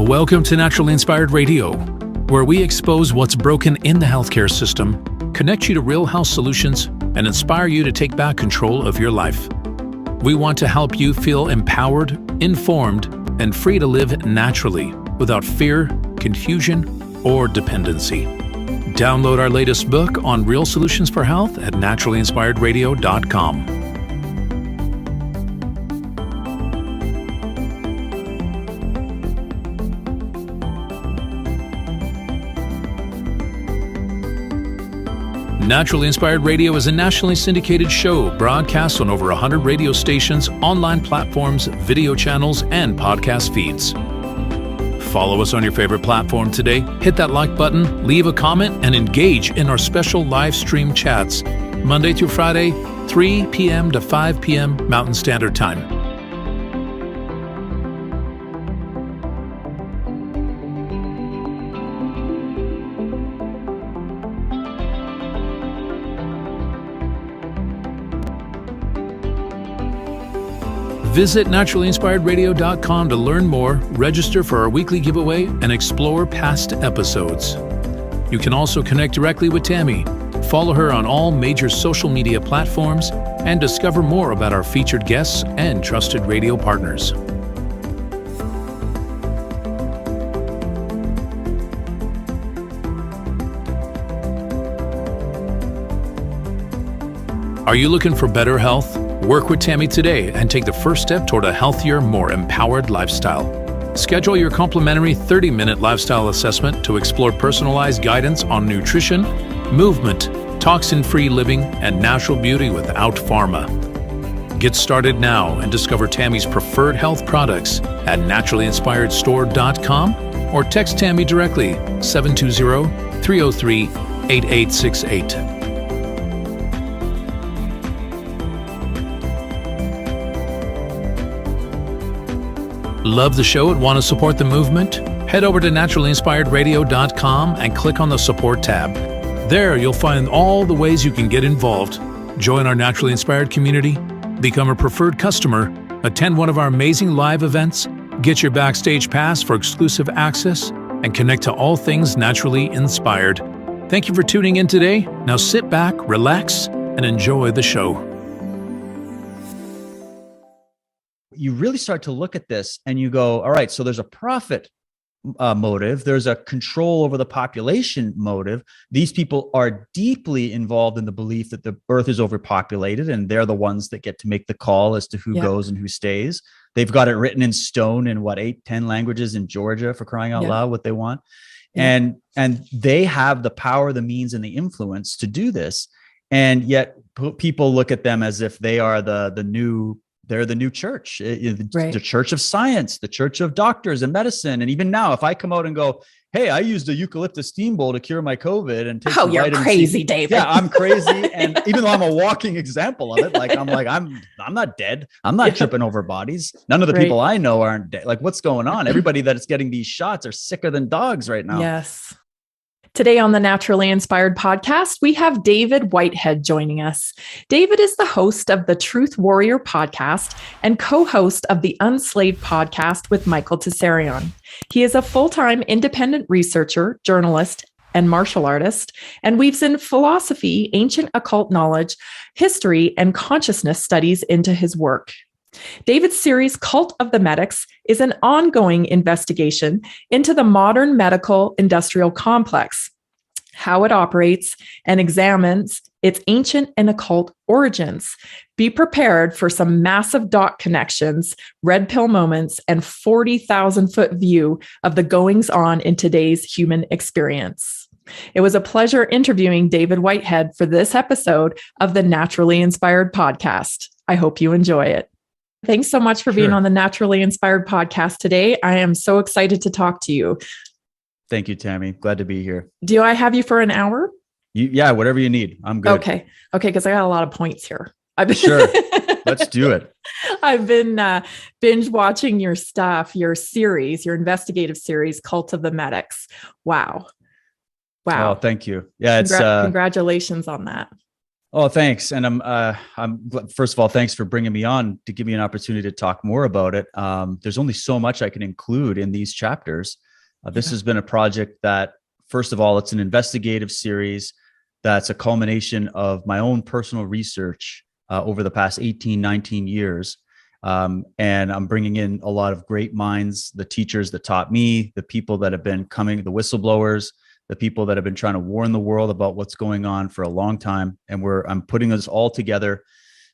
Welcome to Naturally Inspired Radio, where we expose what's broken in the healthcare system, connect you to real health solutions, and inspire you to take back control of your life. We want to help you feel empowered, informed, and free to live naturally without fear, confusion, or dependency. Download our latest book on real solutions for health at naturallyinspiredradio.com. Naturally Inspired Radio is a nationally syndicated show broadcast on over 100 radio stations, online platforms, video channels, and podcast feeds. Follow us on your favorite platform today, hit that like button, leave a comment, and engage in our special live stream chats, Monday through Friday, 3 p.m. to 5 p.m. Mountain Standard Time. Visit naturallyinspiredradio.com to learn more, register for our weekly giveaway, and explore past episodes. You can also connect directly with Tammy, follow her on all major social media platforms, and discover more about our featured guests and trusted radio partners. Are you looking for better health? Work with Tammy today and take the first step toward a healthier, more empowered lifestyle. Schedule your complimentary 30-minute lifestyle assessment to explore personalized guidance on nutrition, movement, toxin-free living, and natural beauty without pharma. Get started now and discover Tammy's preferred health products at naturallyinspiredstore.com or text Tammy directly 720-303-8868. Love the show and want to support the movement? Head over to naturallyinspiredradio.com and click on the support tab. There you'll find all the ways you can get involved. Join our Naturally Inspired community, become a preferred customer, attend one of our amazing live events, get your backstage pass for exclusive access, and connect to all things naturally inspired. Thank you for tuning in today. Now sit back, relax, and enjoy the show. You really start to look at this and you go, all right, so there's a profit motive. There's a control over the population motive. These people are deeply involved in the belief that the earth is overpopulated and they're the ones that get to make the call as to who goes and who stays. They've got it written in stone in 8-10 languages in Georgia, for crying out loud, what they want. And they have the power, the means, and the influence to do this. And yet people look at them as if they are they're the new church, the church of science, the church of doctors and medicine. And even now, if I come out and go, hey, I used a eucalyptus steam bowl to cure my COVID and take some you're vitamin crazy, C. David. Yeah, I'm crazy. And even though I'm a walking example of it, I'm not dead. I'm not tripping over bodies. None of the people I know aren't dead. Like, what's going on? Everybody that's getting these shots are sicker than dogs right now. Yes. Today on the Naturally Inspired podcast, we have David Whitehead joining us. David is the host of the Truth Warrior podcast and co-host of the Unslaved podcast with Michael Tessarion. He is a full-time independent researcher, journalist, and martial artist, and weaves in philosophy, ancient occult knowledge, history, and consciousness studies into his work. David's series, Cult of the Medics, is an ongoing investigation into the modern medical industrial complex, how it operates, and examines its ancient and occult origins. Be prepared for some massive dot connections, red pill moments, and 40,000-foot view of the goings-on in today's human experience. It was a pleasure interviewing David Whitehead for this episode of the Naturally Inspired podcast. I hope you enjoy it. Thanks so much for being on the Naturally Inspired podcast today. I am so excited to talk to you. Thank you, Tammy. Glad to be here. Do I have you for an hour? Yeah, whatever you need. I'm good. Okay, because I got a lot of points here. Sure. Let's do it. I've been binge watching your stuff, your series, your investigative series, Cult of the Medics. Wow. Oh, thank you. Yeah, it's congratulations on that. Oh, thanks. And first of all, thanks for bringing me on to give me an opportunity to talk more about it. There's only so much I can include in these chapters. This has been a project that, first of all, it's an investigative series that's a culmination of my own personal research over the past 18, 19 years. And I'm bringing in a lot of great minds, the teachers that taught me, the people that have been coming, the whistleblowers, the people that have been trying to warn the world about what's going on for a long time. And I'm putting this all together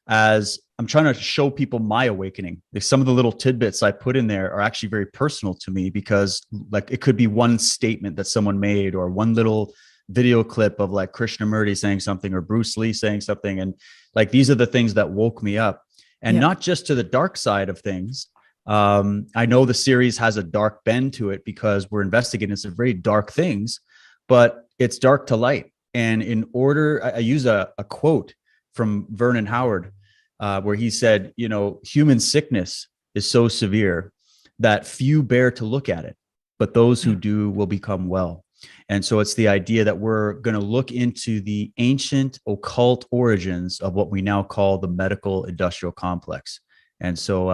as I'm trying to show people my awakening. Like, some of the little tidbits I put in there are actually very personal to me, because like it could be one statement that someone made, or one little video clip of like Krishnamurti saying something, or Bruce Lee saying something. And like, these are the things that woke me up, and not just to the dark side of things. I know the series has a dark bend to it because we're investigating some very dark things, but it's dark to light. And in order, I use a quote from Vernon Howard, where he said, human sickness is so severe that few bear to look at it, but those who do will become well. And so it's the idea that we're going to look into the ancient occult origins of what we now call the medical industrial complex. And so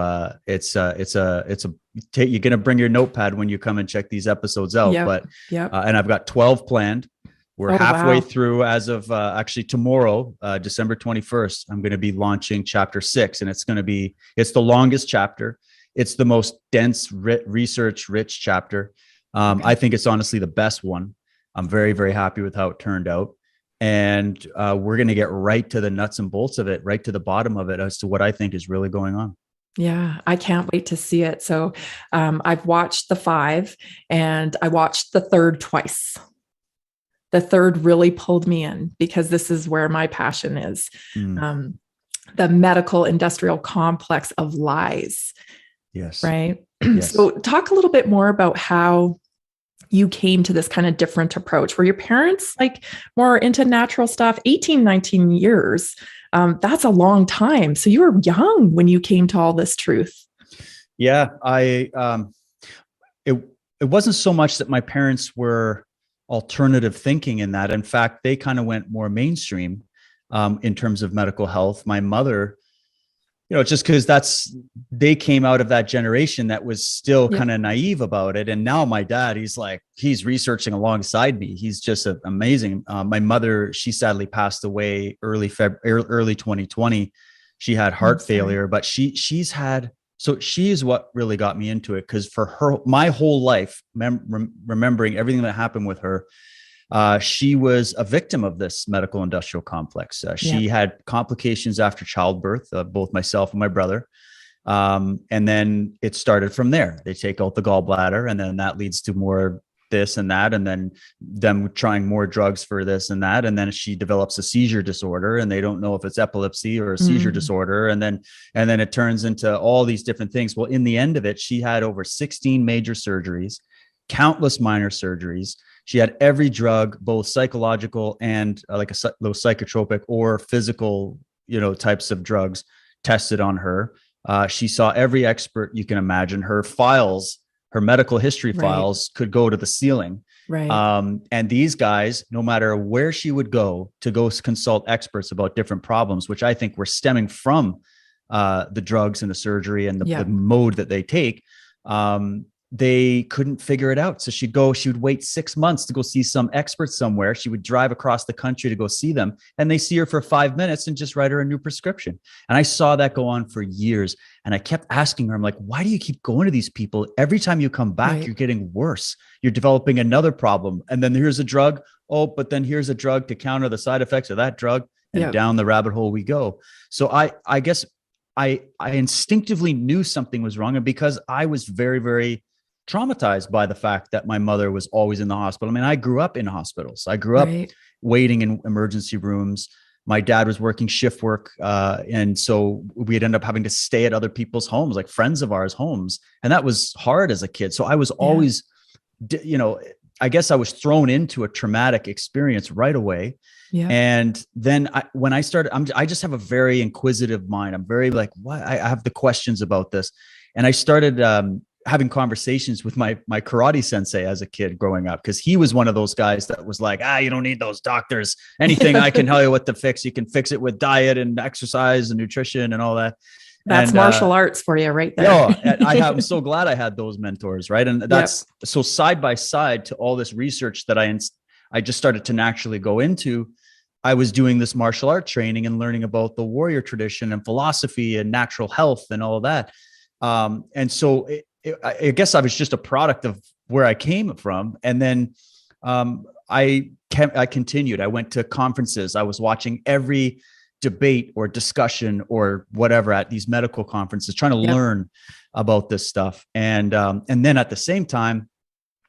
you're going to bring your notepad when you come and check these episodes out. And I've got 12 planned. We're halfway through as of actually tomorrow, December 21st. I'm going to be launching chapter 6, and it's the longest chapter. It's the most dense, research rich chapter. I think it's honestly the best one. I'm very, very happy with how it turned out. And we're going to get right to the nuts and bolts of it, right to the bottom of it, as to what I think is really going on. Yeah, I can't wait to see it. So I've watched the 5, and I watched the third twice. The third really pulled me in, because this is where my passion is. The medical industrial complex of lies. Yes. Right. Yes. So talk a little bit more about how you came to this kind of different approach. Were your parents like more into natural stuff? 18, 19 years. That's a long time. So you were young when you came to all this truth. Yeah. It wasn't so much that my parents were alternative thinking in that. In fact, they kind of went more mainstream in terms of medical health. My mother, just because they came out of that generation that was still kind of naive about it. And now my dad, he's researching alongside me. He's just amazing. My mother, she sadly passed away early 2020. She had heart failure, but she is what really got me into it. Because for her, my whole life, remembering everything that happened with her, she was a victim of this medical industrial complex. She had complications after childbirth, both myself and my brother. And then it started from there. They take out the gallbladder, and then that leads to more this and that, and then them trying more drugs for this and that. And then she develops a seizure disorder, and they don't know if it's epilepsy or a seizure disorder. And then it turns into all these different things. Well, in the end of it, she had over 16 major surgeries, countless minor surgeries. She had every drug, both psychological and like those psychotropic or physical, types of drugs tested on her. She saw every expert you can imagine. Her files, her medical history files could go to the ceiling. Right. And these guys, no matter where she would go to go consult experts about different problems, which I think were stemming from the drugs and the surgery and the mode that they take, they couldn't figure it out. So she would wait 6 months to go see some expert somewhere. She would drive across the country to go see them, and they see her for 5 minutes and just write her a new prescription. And I saw that go on for years. And I kept asking her, I'm like, why do you keep going to these people? Every time you come back, you're getting worse. You're developing another problem. And then here's a drug. Oh, but then here's a drug to counter the side effects of that drug. And down the rabbit hole we go. So I guess I instinctively knew something was wrong. And because I was very, very traumatized by the fact that my mother was always in the hospital. I mean, I grew up in hospitals. I grew up waiting in emergency rooms. My dad was working shift work. And so we'd end up having to stay at other people's homes, like friends of ours' homes. And that was hard as a kid. So I was always, I guess I was thrown into a traumatic experience right away. Yeah. And then when I started, I just have a very inquisitive mind. I'm very like, what? I have the questions about this. And I started having conversations with my karate sensei as a kid growing up, because he was one of those guys that was like, you don't need those doctors. Anything I can tell you what to fix, you can fix it with diet and exercise and nutrition and all that. That's martial arts for you right there. I'm so glad I had those mentors, right? And that's so side by side to all this research that I just started to naturally go into. I was doing this martial art training and learning about the warrior tradition and philosophy and natural health and all of that. And so I guess I was just a product of where I came from. And then I continued. I went to conferences. I was watching every debate or discussion or whatever at these medical conferences, trying to learn about this stuff. And then at the same time,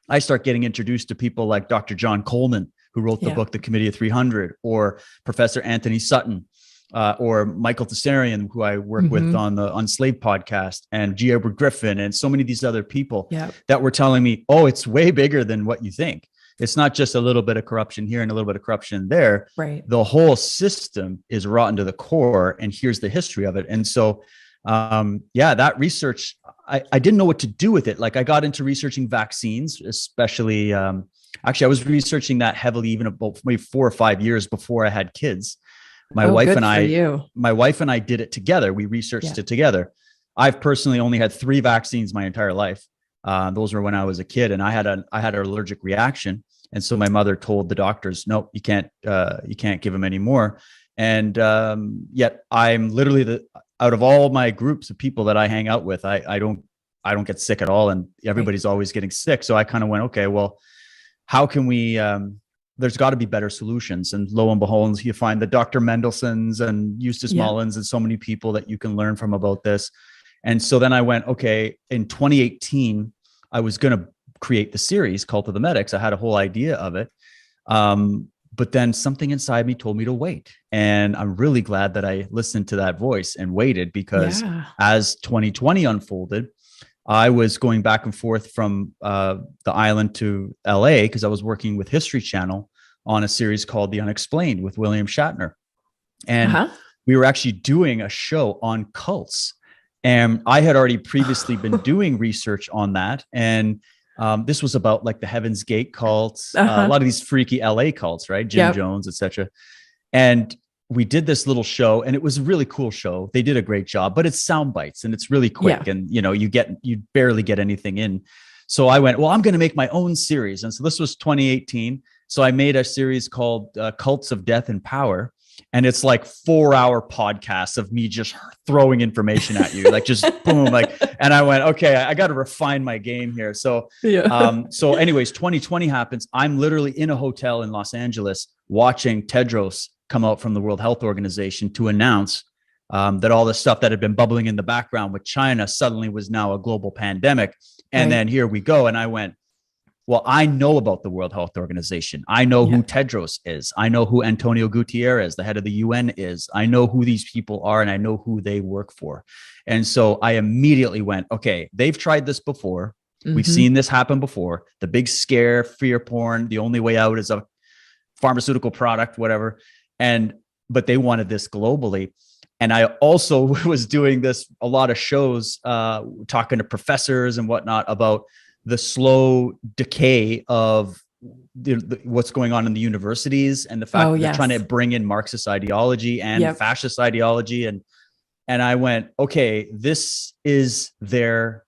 I start getting introduced to people like Dr. John Coleman, who wrote the book, The Committee of 300, or Professor Anthony Sutton, or Michael Tessarian, who I work with on the Unslaved podcast, and G. Edward Griffin, and so many of these other people that were telling me, it's way bigger than what you think. It's not just a little bit of corruption here and a little bit of corruption there. Right. The whole system is rotten to the core, and here's the history of it. And so, that research, I didn't know what to do with it. Like, I got into researching vaccines, especially, actually, I was researching that heavily even about maybe 4 or 5 years before I had kids. My wife and I did it together. We researched it together. I've personally only had 3 vaccines my entire life. Those were when I was a kid, and I had an allergic reaction. And so my mother told the doctors, no, you can't give them any more. And yet I'm literally out of all my groups of people that I hang out with, I don't get sick at all. And everybody's always getting sick. So I kind of went, okay, well, how can we, there's got to be better solutions. And lo and behold, you find the Dr. Mendelssohns and Eustace Mullins and so many people that you can learn from about this. And so then I went, okay, in 2018, I was going to create the series Cult of the Medics. I had a whole idea of it. But then something inside me told me to wait. And I'm really glad that I listened to that voice and waited, because as 2020 unfolded, I was going back and forth from the island to LA, because I was working with History Channel on a series called The Unexplained with William Shatner. And we were actually doing a show on cults. And I had already previously been doing research on that. And this was about like the Heaven's Gate cults, a lot of these freaky LA cults, right? Jim Jones, etc. And we did this little show, and it was a really cool show. They did a great job, but it's sound bites and it's really quick, and you barely get anything in. So I went, well, I'm going to make my own series. And so this was 2018. So I made a series called Cults of Death and Power. And it's like 4-hour podcasts of me just throwing information at you, like just boom, and I went, okay, I got to refine my game here. So, so anyways, 2020 happens. I'm literally in a hotel in Los Angeles watching Tedros come out from the World Health Organization to announce that all the stuff that had been bubbling in the background with China suddenly was now a global pandemic. And then here we go. And I went, well, I know about the World Health Organization. I know who Tedros is. I know who Antonio Gutierrez, the head of the UN, is. I know who these people are, and I know who they work for. And so I immediately went, okay, they've tried this before. We've seen this happen before. The big scare, fear porn, the only way out is a pharmaceutical product, whatever. But they wanted this globally. And I also was doing a lot of shows, talking to professors and whatnot about the slow decay of what's going on in the universities, and the fact that they're trying to bring in Marxist ideology and fascist ideology. And I went, okay, this is their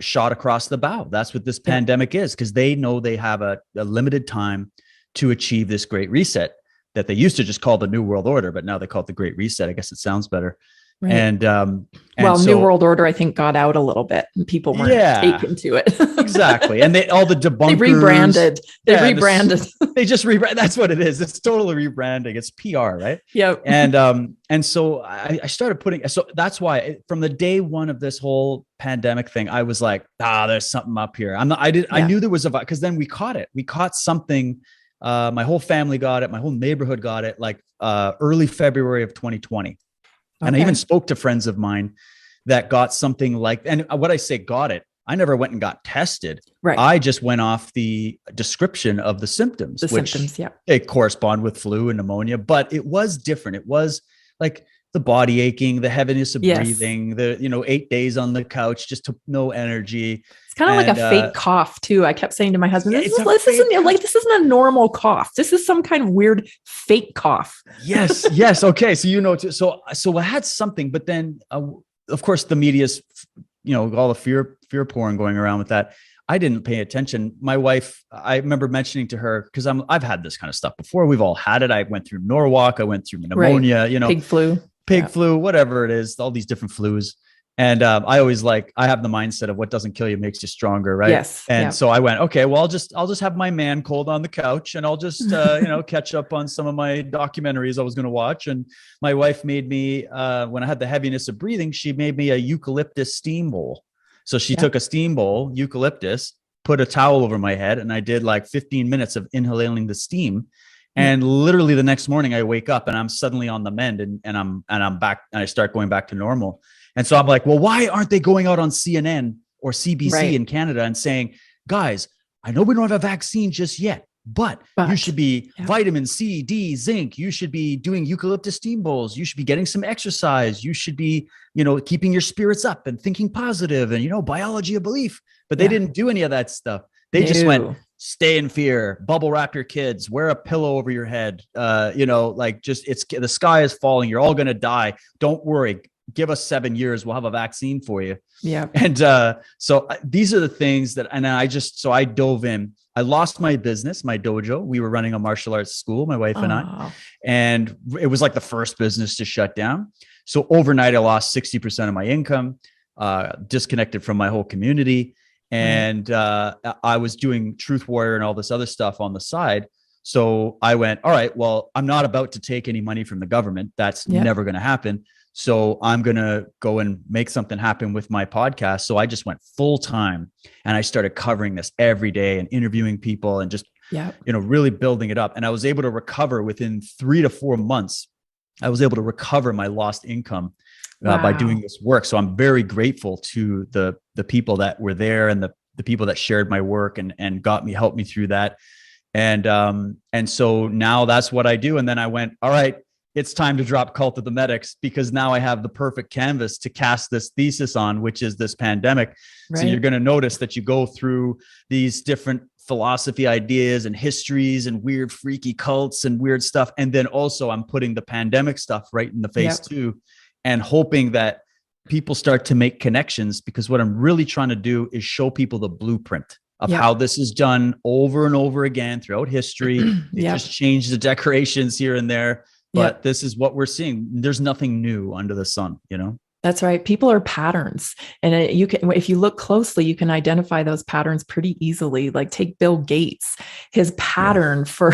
shot across the bow. That's what this pandemic is, because they know they have a limited time to achieve this great reset that they used to just call the New World Order, but now they call it the Great Reset. I guess it sounds better. Right. And so, New World Order, I think, got out a little bit, and people weren't taken to it. Exactly. And all the debunkers. They rebranded. They just rebrand. That's what it is. It's totally rebranding. It's PR, right? Yeah. And so I started putting. So that's why from the day one of this whole pandemic thing, I was like, there's something up here. I knew there was because then we caught it. We caught something. My whole family got it. My whole neighborhood got it. Like early February of 2020. And I even spoke to friends of mine that got something like, and what I say got it, I never went and got tested. Right. I just went off the description of the symptoms, which they correspond with flu and pneumonia, but it was different. It was like the body aching, the heaviness of Yes. breathing, the 8 days on the couch, just to no energy. It's kind of like a fake cough too. I kept saying to my husband, Yeah, this isn't a normal cough. This is some kind of weird fake cough. Yes. Okay. So I had something, but then of course the media's, all the fear porn going around with that. I didn't pay attention. My wife, I remember mentioning to her, because I've had this kind of stuff before. We've all had it. I went through Norwalk. I went through pneumonia, pig flu, whatever it is, all these different flus. And I always I have the mindset of what doesn't kill you makes you stronger. Right. Yes. And so I went, okay, well, I'll just have my man cold on the couch, and I'll just, catch up on some of my documentaries I was going to watch. And my wife made me, when I had the heaviness of breathing, she made me a eucalyptus steam bowl. So she took a steam bowl, eucalyptus, put a towel over my head, and I did 15 minutes of inhaling the steam. And literally the next morning I wake up and I'm suddenly on the mend, and I'm back, and I start going back to normal. And so I'm like, well, why aren't they going out on CNN or CBC in Canada and saying, guys, I know we don't have a vaccine just yet, but you should be vitamin C, D, zinc. You should be doing eucalyptus steam bowls. You should be getting some exercise. You should be, keeping your spirits up and thinking positive and, biology of belief. But they didn't do any of that stuff. They just went, stay in fear, bubble wrap your kids, wear a pillow over your head. The sky is falling. You're all going to die. Don't worry. Give us 7 years. We'll have a vaccine for you. Yeah. And so these are the things that, and I dove in. I lost my business, my dojo. We were running a martial arts school, my wife and I, and it was the first business to shut down. So overnight, I lost 60% of my income, disconnected from my whole community. And I was doing Truth Warrior and all this other stuff on the side. So I went, all right, well, I'm not about to take any money from the government. That's never going to happen. So I'm going to go and make something happen with my podcast. So I just went full time, and I started covering this every day and interviewing people and just, really building it up. And I was able to recover within 3 to 4 months. I was able to recover my lost income by doing this work. So I'm very grateful to the people that were there, and the people that shared my work and helped me through that. And so now that's what I do. And then I went, all right, it's time to drop Cult of the Medics, because now I have the perfect canvas to cast this thesis on, which is this pandemic. Right. So you're going to notice that you go through these different philosophy ideas and histories and weird, freaky cults and weird stuff. And then also I'm putting the pandemic stuff right in the face too, and hoping that people start to make connections, because what I'm really trying to do is show people the blueprint of how this is done over and over again throughout history. They just change the decorations here and there. But this is what we're seeing. There's nothing new under the sun, That's right. People are patterns. And if you look closely, you can identify those patterns pretty easily. Like take Bill Gates, his pattern for,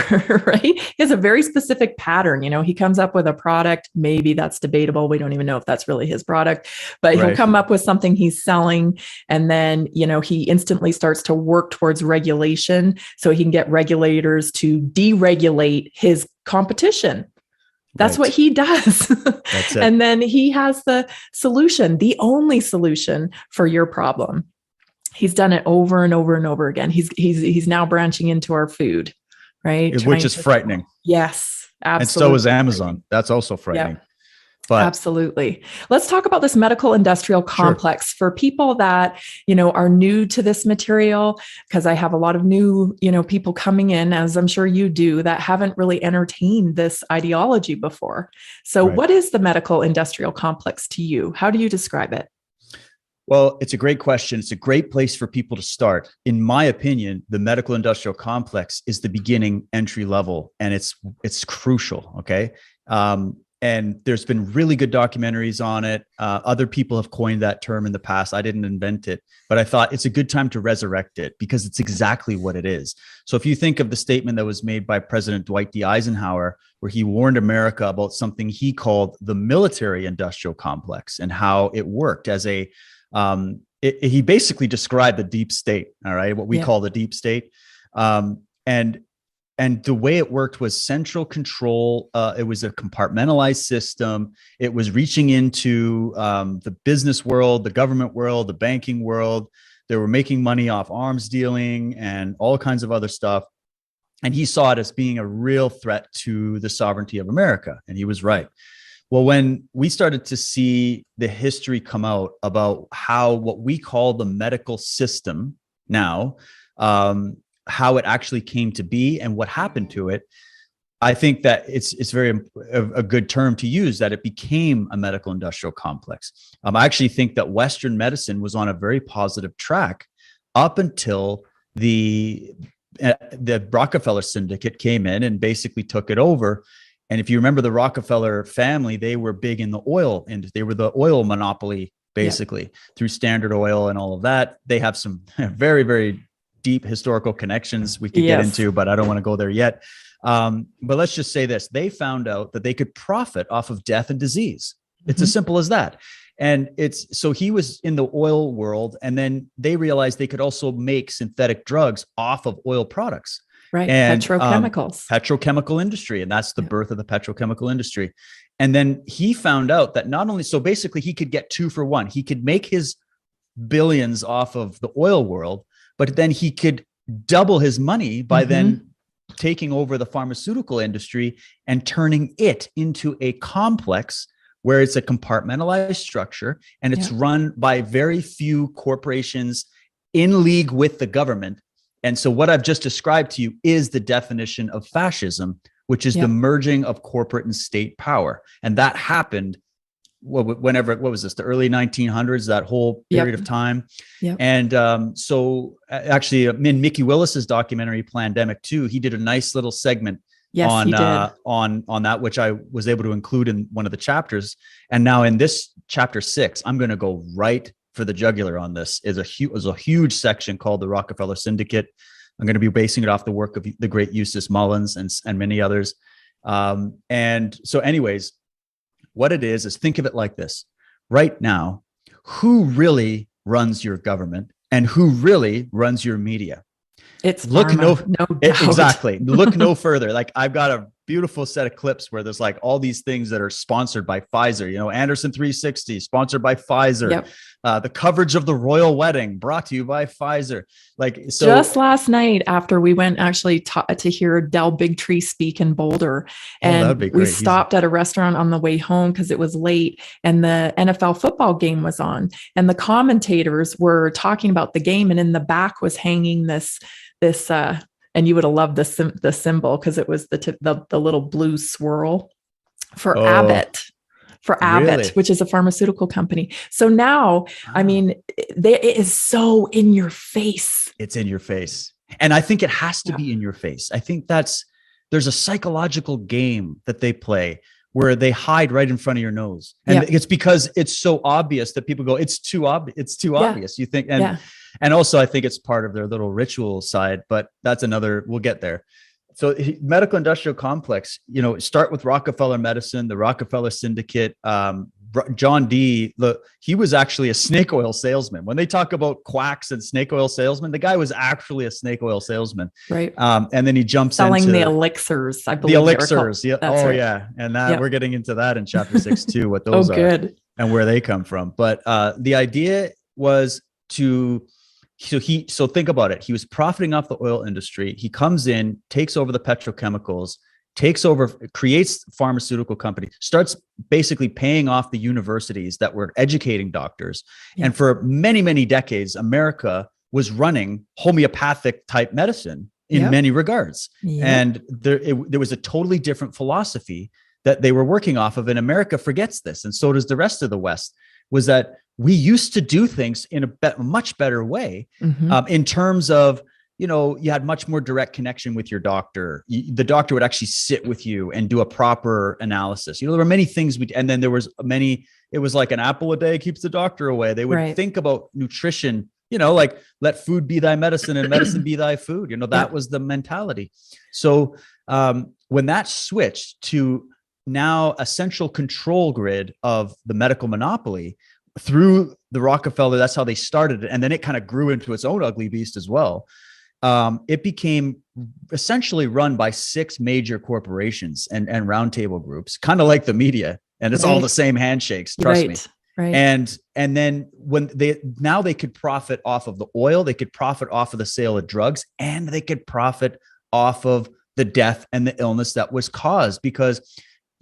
right? He has a very specific pattern. He comes up with a product. Maybe that's debatable. We don't even know if that's really his product, but he'll come up with something he's selling. And then, he instantly starts to work towards regulation so he can get regulators to deregulate his competition. That's what he does. That's it. And then he has the solution, the only solution for your problem. He's done it over and over and over again. He's now branching into our food, right? Which is frightening. Yes, absolutely. And so is Amazon. That's also frightening. Yep. But absolutely. Let's talk about this medical industrial complex for people that, are new to this material, because I have a lot of new, people coming in, as I'm sure you do, that haven't really entertained this ideology before. So what is the medical industrial complex to you? How do you describe it? Well, it's a great question. It's a great place for people to start. In my opinion, the medical industrial complex is the beginning entry level, and it's crucial. Okay. And there's been really good documentaries on it. Other people have coined that term in the past. I didn't invent it, but I thought it's a good time to resurrect it, because it's exactly what it is. So if you think of the statement that was made by President Dwight D. Eisenhower, where he warned America about something he called the military industrial complex and how it worked as he basically described the deep state, all right, what we call the deep state. And the way it worked was central control. It was a compartmentalized system. It was reaching into the business world, the government world, the banking world. They were making money off arms dealing and all kinds of other stuff. And he saw it as being a real threat to the sovereignty of America. And he was right. Well, when we started to see the history come out about how what we call the medical system now, how it actually came to be and what happened to it, I think that it's very a good term to use, that it became a medical industrial complex. I actually think that Western medicine was on a very positive track up until the Rockefeller syndicate came in and basically took it over. And if you remember the Rockefeller family, they were big in the oil, and they were the oil monopoly, basically, through Standard Oil and all of that. They have some very, very deep historical connections we could get into, but I don't want to go there yet. But let's just say this: they found out that they could profit off of death and disease. It's as simple as that. And so he was in the oil world, and then they realized they could also make synthetic drugs off of oil products. Right. And petrochemicals. Petrochemical industry. And that's the birth of the petrochemical industry. And then he found out that not only, so basically he could get 2 for 1. He could make his billions off of the oil world, but then he could double his money by then taking over the pharmaceutical industry and turning it into a complex where it's a compartmentalized structure, and it's run by very few corporations in league with the government. And so what I've just described to you is the definition of fascism, which is the merging of corporate and state power. And that happened whenever, what was this, the early 1900s, that whole period of time. And so actually in Mickey Willis's documentary, Plandemic 2, he did a nice little segment on that, which I was able to include in one of the chapters. And now in this chapter 6, I'm going to go right for the jugular on this. Is a huge section called the Rockefeller Syndicate. I'm going to be basing it off the work of the great Eustace Mullins and many others. And so anyways, what it is think of it like this. Right now, who really runs your government and who really runs your media? It's pharma, no doubt. Exactly. Look no further. Like, I've got a beautiful set of clips where there's like all these things that are sponsored by Pfizer, you know, Anderson 360 sponsored by Pfizer, the coverage of the royal wedding brought to you by Pfizer. Like, so just last night after we went actually to hear Del Bigtree speak in Boulder, and we stopped at a restaurant on the way home because it was late and the NFL football game was on, and the commentators were talking about the game, and in the back was hanging this and you would have loved the symbol, because it was the little blue swirl for Abbott. Really? Which is a pharmaceutical company. So now, I mean, it is so in your face. It's in your face. And I think it has to be in your face. I think there's a psychological game that they play where they hide right in front of your nose. And it's because it's so obvious that people go, it's too obvious. It's too obvious. You think, and also I think it's part of their little ritual side, but that's we'll get there. So medical industrial complex, you know, start with Rockefeller medicine, the Rockefeller syndicate. John D, he was actually a snake oil salesman. When they talk about quacks and snake oil salesmen, the guy was actually a snake oil salesman. Right. And then he jumps selling into the elixirs, I believe. The elixirs. Yeah. That's right. Yeah. And we're getting into that in chapter 6 too, what those are and where they come from. But the idea was so think about it. He was profiting off the oil industry. He comes in, takes over the petrochemicals, creates pharmaceutical company, starts basically paying off the universities that were educating doctors. And for many, many decades, America was running homeopathic type medicine in many regards. And there was a totally different philosophy that they were working off of. And America forgets this. And so does the rest of the West, was that we used to do things in a much better way in terms of, you know, you had much more direct connection with your doctor. The doctor would actually sit with you and do a proper analysis. You know, there were many things and then there was it was like an apple a day keeps the doctor away. They would think about nutrition, you know, like let food be thy medicine and medicine be thy food. You know, that was the mentality. So when that switched to now a central control grid of the medical monopoly through the Rockefeller, that's how they started it. And then it kind of grew into its own ugly beast as well. It became essentially run by 6 major corporations and roundtable groups, kind of like the media. And it's all the same handshakes, trust me. Right. And then when they could profit off of the oil, they could profit off of the sale of drugs, and they could profit off of the death and the illness that was caused, because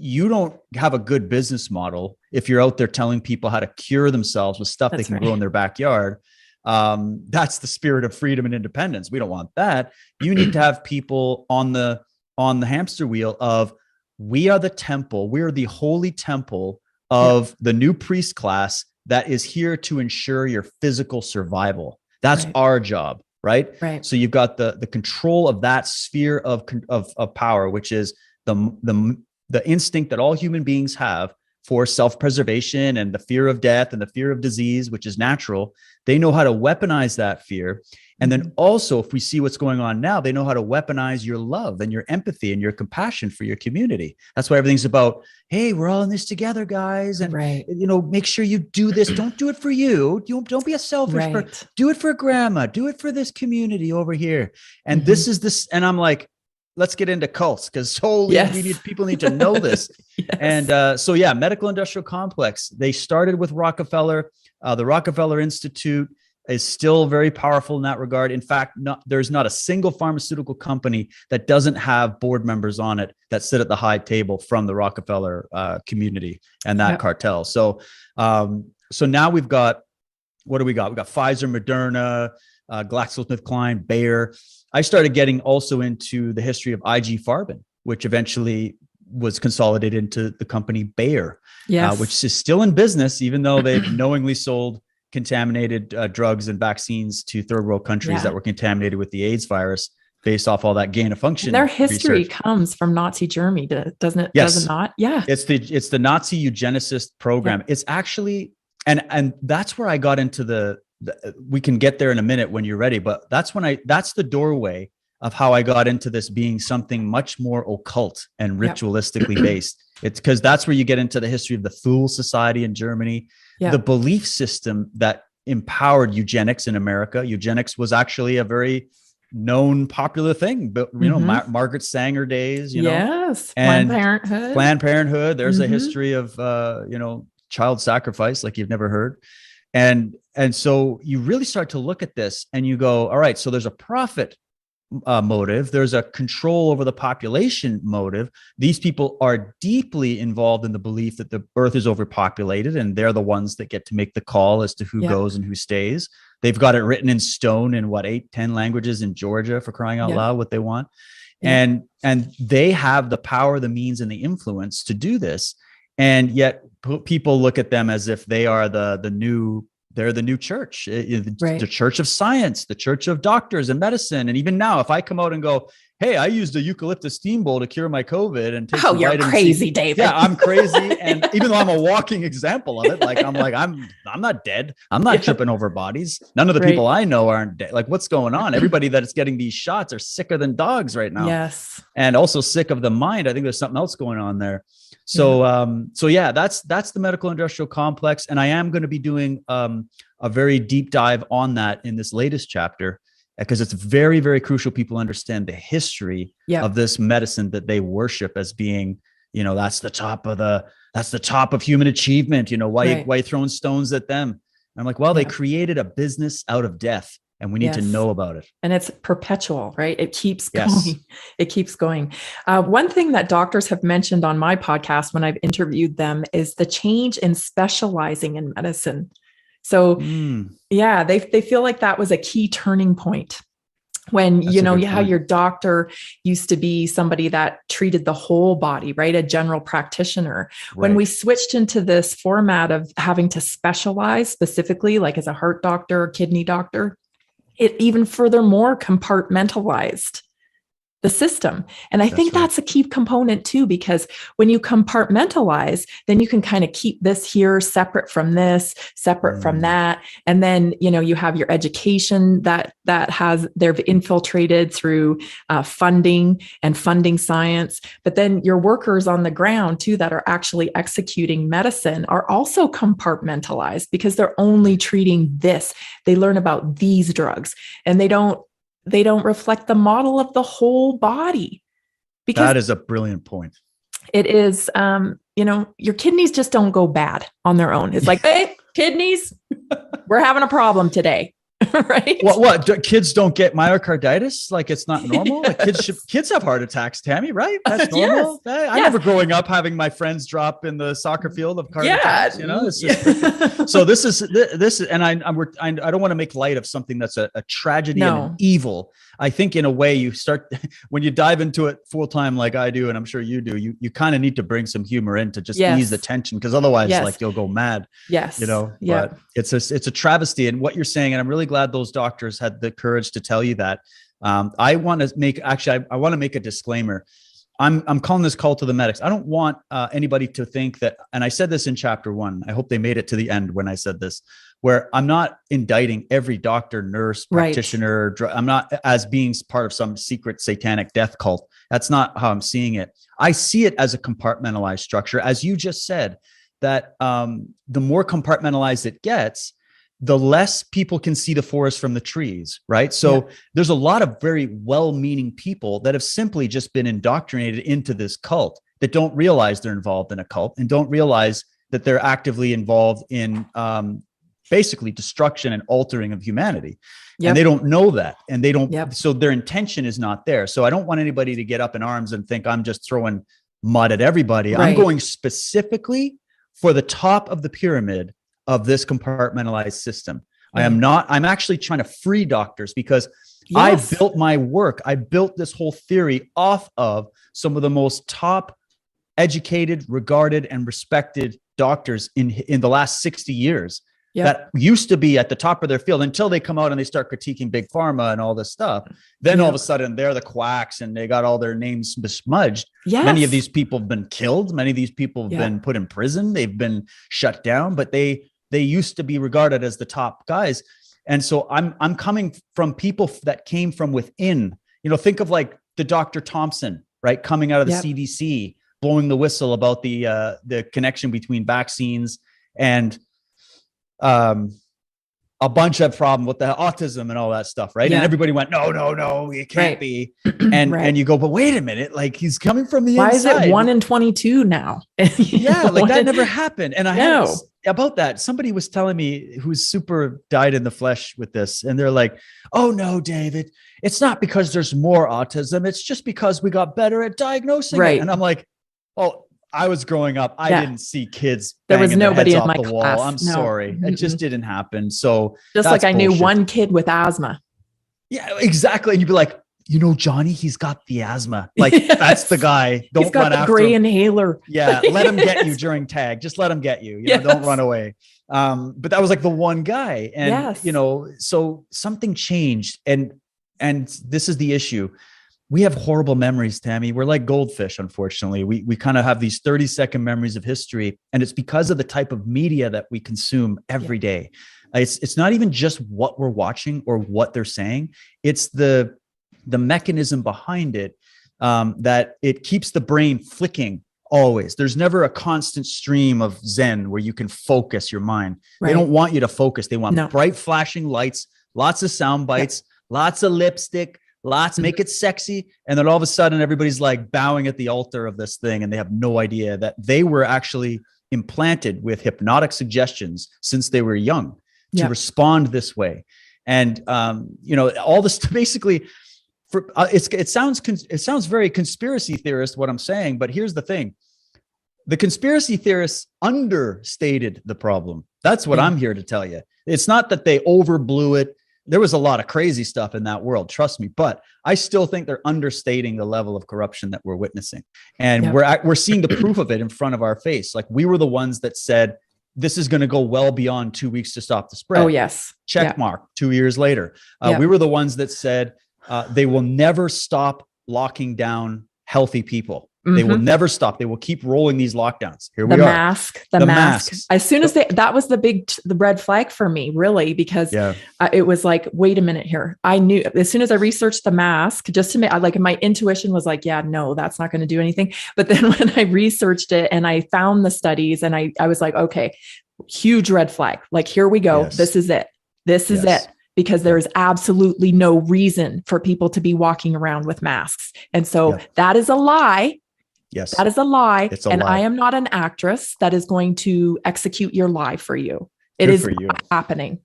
you don't have a good business model if you're out there telling people how to cure themselves with stuff they can grow in their backyard. That's the spirit of freedom and independence. We don't want that. You need to have people on the hamster wheel of, we are the temple. We are the holy temple of the new priest class that is here to ensure your physical survival. That's our job, right? So you've got the control of that sphere of power, which is the instinct that all human beings have for self-preservation and the fear of death and the fear of disease, which is natural. They know how to weaponize that fear. And then also, if we see what's going on now, they know how to weaponize your love and your empathy and your compassion for your community. That's why everything's about, hey, we're all in this together, guys. And, make sure you do this. Don't do it for you. Don't be a selfish person. Do it for grandma. Do it for this community over here. And this is this. And I'm like, let's get into cults, because people need to know this. And medical industrial complex. They started with Rockefeller. The Rockefeller Institute is still very powerful in that regard. In fact, there's not a single pharmaceutical company that doesn't have board members on it that sit at the high table from the Rockefeller community and that cartel. So now we've got, what do we got? We've got Pfizer, Moderna, GlaxoSmithKline, Bayer. I started getting also into the history of IG Farben, which eventually was consolidated into the company Bayer, which is still in business, even though they've knowingly sold contaminated drugs and vaccines to third world countries that were contaminated with the AIDS virus, based off all that gain of function. And their history comes from Nazi Germany, doesn't it? Yes. Does it not? Yeah. It's the Nazi eugenicist program. It's actually, and that's where I got into we can get there in a minute when you're ready, but that's the doorway of how I got into this being something much more occult and ritualistically based. It's because that's where you get into the history of the Thule Society in Germany, the belief system that empowered eugenics in America. Eugenics was actually a very known, popular thing, but Margaret Sanger days, and Planned Parenthood. There's a history of, child sacrifice like you've never heard. And so you really start to look at this and you go, all right, so there's a profit motive. There's a control over the population motive. These people are deeply involved in the belief that the earth is overpopulated, and they're the ones that get to make the call as to who goes and who stays. They've got it written in stone in 8-10 languages in Georgia, for crying out loud, what they want. And they have the power, the means, and the influence to do this. And yet people look at them as if they are the new church, the church of science, the church of doctors and medicine. And even now, if I come out and go, hey, I used a eucalyptus steam bowl to cure my COVID and take you're crazy, David. Yeah, I'm crazy. And even though I'm a walking example of it, I'm not dead. I'm not tripping over bodies. None of the people I know aren't dead. Like, what's going on? Everybody that's getting these shots are sicker than dogs right now. Yes. And also sick of the mind. I think there's something else going on there. So, that's the medical industrial complex. And I am going to be doing a very deep dive on that in this latest chapter, because it's very, very crucial people understand the history of this medicine that they worship as being, that's the top of human achievement. Why you throwing stones at them? And I'm like, well, they created a business out of death, and we need to know about it. And it's perpetual, right? It keeps going. It keeps going. One thing that doctors have mentioned on my podcast when I've interviewed them is the change in specializing in medicine. So they feel like that was a key turning point. When, how your doctor used to be somebody that treated the whole body, right? A general practitioner. Right. When we switched into this format of having to specialize specifically, like as a heart doctor or kidney doctor, it even furthermore compartmentalized the system. And I think that's a key component too, because when you compartmentalize, then you can kind of keep this here separate from this, separate from that. And then, you have your education that they've infiltrated through funding science, but then your workers on the ground too, that are actually executing medicine are also compartmentalized because they're only treating this. They learn about these drugs and they don't reflect the model of the whole body. Because that is a brilliant point. It is, your kidneys just don't go bad on their own. It's like, hey, kidneys, we're having a problem today. Right. Kids don't get myocarditis? Like it's not normal? Like kids have heart attacks, Tammy, right? That's normal. Yes. I remember growing up having my friends drop in the soccer field of heart attacks, it's just so this is, and I don't want to make light of something that's a tragedy and an evil. I think in a way you start, when you dive into it full time, like I do, and I'm sure you do, you kind of need to bring some humor in to just ease the tension. Because otherwise like you'll go mad, but it's a travesty. And what you're saying, and I'm really glad those doctors had the courage to tell you that. I want to make a disclaimer. I'm calling this call to the medics. I don't want anybody to think that, and I said this in chapter 1, I hope they made it to the end when I said this, where I'm not indicting every doctor, nurse, practitioner. I'm not as being part of some secret satanic death cult. That's not how I'm seeing it. I see it as a compartmentalized structure. As you just said, that the more compartmentalized it gets, the less people can see the forest from the trees, right? So there's a lot of very well-meaning people that have simply just been indoctrinated into this cult that don't realize they're involved in a cult and don't realize that they're actively involved in basically destruction and altering of humanity. And they don't know that. And they don't, so their intention is not there. So I don't want anybody to get up in arms and think I'm just throwing mud at everybody. I'm going specifically for the top of the pyramid of this compartmentalized system. I'm actually trying to free doctors because I built my work. I built this whole theory off of some of the most top educated, regarded, and respected doctors in the last 60 years that used to be at the top of their field until they come out and they start critiquing big pharma and all this stuff. Then all of a sudden they're the quacks and they got all their names besmudged. Many of these people have been killed. Many of these people have been put in prison. They've been shut down, but they used to be regarded as the top guys. And so I'm coming from people that came from within, think of like the Dr. Thompson, right? Coming out of the CDC, blowing the whistle about the connection between vaccines and a bunch of problem with the autism and all that stuff. Right. And everybody went, no, it can't be. And you go, but wait a minute, like he's coming from the inside. Why is it 1 in 22 now? Like that never happened. And I had about that. Somebody was telling me who's super died in the flesh with this. And they're like, oh no, David, it's not because there's more autism. It's just because we got better at diagnosing it. And I'm like, oh, I was growing up. I didn't see kids. There was nobody in my class. Wall. I'm sorry. It just didn't happen. So just like I knew one kid with asthma. Yeah, exactly. And you'd be like, Johnny, he's got the asthma. Like that's the guy. Don't he's got run the after gray him. Inhaler. Yeah. Let him get you during tag. Just let him get you. Don't run away. But that was like the one guy. And, so something changed. And this is the issue. We have horrible memories, Tammy. We're like goldfish, unfortunately. We kind of have these 30-second memories of history. And it's because of the type of media that we consume every day. It's not even just what we're watching or what they're saying. It's the mechanism behind it that it keeps the brain flicking always. There's never a constant stream of Zen where you can focus your mind. They don't want you to focus. They want bright flashing lights, lots of sound bites, lots of lipstick, make it sexy. And then all of a sudden everybody's like bowing at the altar of this thing. And they have no idea that they were actually implanted with hypnotic suggestions since they were young to respond this way. And, all this basically it sounds very conspiracy theorist, what I'm saying, but here's the thing. The conspiracy theorists understated the problem. That's what I'm here to tell you. It's not that they overblew it. There was a lot of crazy stuff in that world, trust me, but I still think they're understating the level of corruption that we're witnessing. And we're seeing the proof of it in front of our face. Like we were the ones that said, this is going to go well beyond 2 weeks to stop the spread. Oh, yes. Check mark 2 years later. We were the ones that said they will never stop locking down healthy people. They will never stop. They will keep rolling these lockdowns. Here we are. The mask. As soon as that was the red flag for me, really, because it was like, wait a minute here. I knew as soon as I researched the mask, just to make, like my intuition was like, no, that's not going to do anything. But then when I researched it and I found the studies and I was like, okay, huge red flag. Like, here we go. Yes. This is it. This is it. Because there is absolutely no reason for people to be walking around with masks. And so that is a lie. Yes. That is a lie. It's a and lie. I am not an actress that is going to execute your lie for you. It is happening.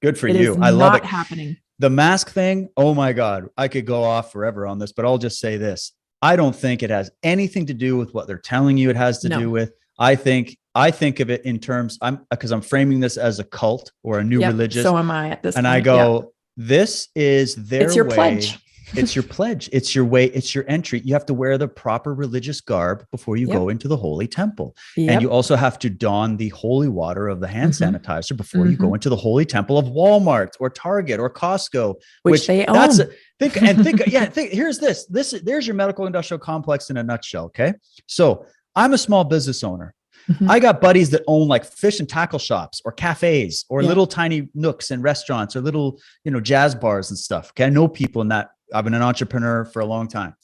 Good for It you. is I love not it. happening. The mask thing, oh my God, I could go off forever on this, but I'll just say this. I don't think it has anything to do with what they're telling you it has to do with. I think of it in terms, because I'm framing this as a cult or a new religious. So am I at this point. And I go, this is their it's your way. Pledge. It's your pledge. It's your way. It's your entry. You have to wear the proper religious garb before you go into the holy temple. And you also have to don the holy water of the hand sanitizer before you go into the holy temple of Walmart or Target or Costco, which they own. Here's this. There's your medical industrial complex in a nutshell. Okay. So I'm a small business owner. I got buddies that own like fish and tackle shops or cafes or little tiny nooks and restaurants or little, jazz bars and stuff. Okay. I know people in that. I've been an entrepreneur for a long time.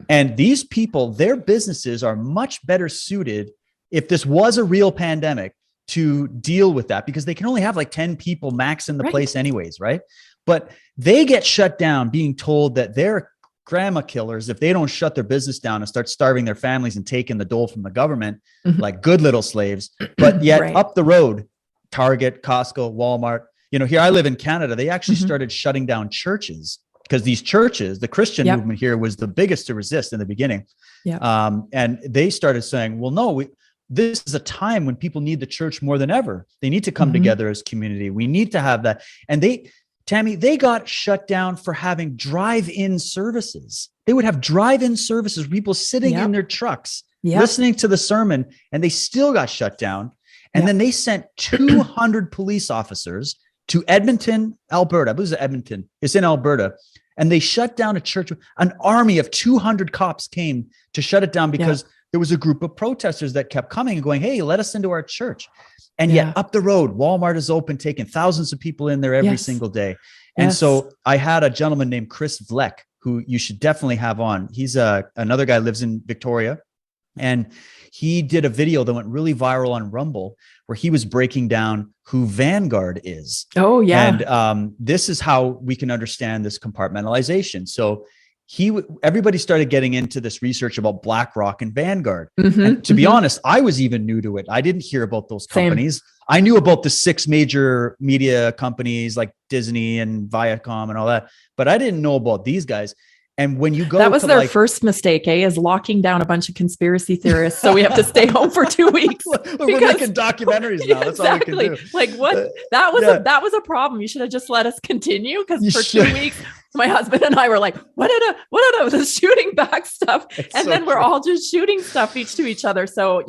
And these people, their businesses are much better suited if this was a real pandemic to deal with that, because they can only have like 10 people max in the place anyways. Right. But they get shut down being told that they're grandma killers if they don't shut their business down and start starving their families and taking the dole from the government, like good little slaves. But yet up the road, Target, Costco, Walmart, here I live in Canada, they actually started shutting down churches, because these churches, the Christian movement here was the biggest to resist in the beginning. And they started saying, well, no, this is a time when people need the church more than ever. They need to come together as community. We need to have that. And Tammy, they got shut down for having drive-in services. They would have drive-in services, people sitting in their trucks, listening to the sermon, and they still got shut down. And then they sent 200 police officers to Edmonton, Alberta. I believe it's Edmonton. It's in Alberta. And they shut down a church. An army of 200 cops came to shut it down because there was a group of protesters that kept coming and going, hey, let us into our church. And yet up the road, Walmart is open, taking thousands of people in there every single day. And so I had a gentleman named Chris Vleck, who you should definitely have on. He's another guy, lives in Victoria. And he did a video that went really viral on Rumble where he was breaking down who Vanguard is. Oh, yeah. And this is how we can understand this compartmentalization. So everybody started getting into this research about BlackRock and Vanguard. And to be honest, I was even new to it. I didn't hear about those companies. I knew about the 6 major media companies like Disney and Viacom and all that, but I didn't know about these guys. And when you go, that was their first mistake, is locking down a bunch of conspiracy theorists. So we have to stay home for 2 weeks. We're making documentaries now. That's all we can do. Like what? That was a problem. You should have just let us continue, because for 2 weeks, my husband and I were like, what are the shooting back stuff? And then we're all just shooting stuff to each other. So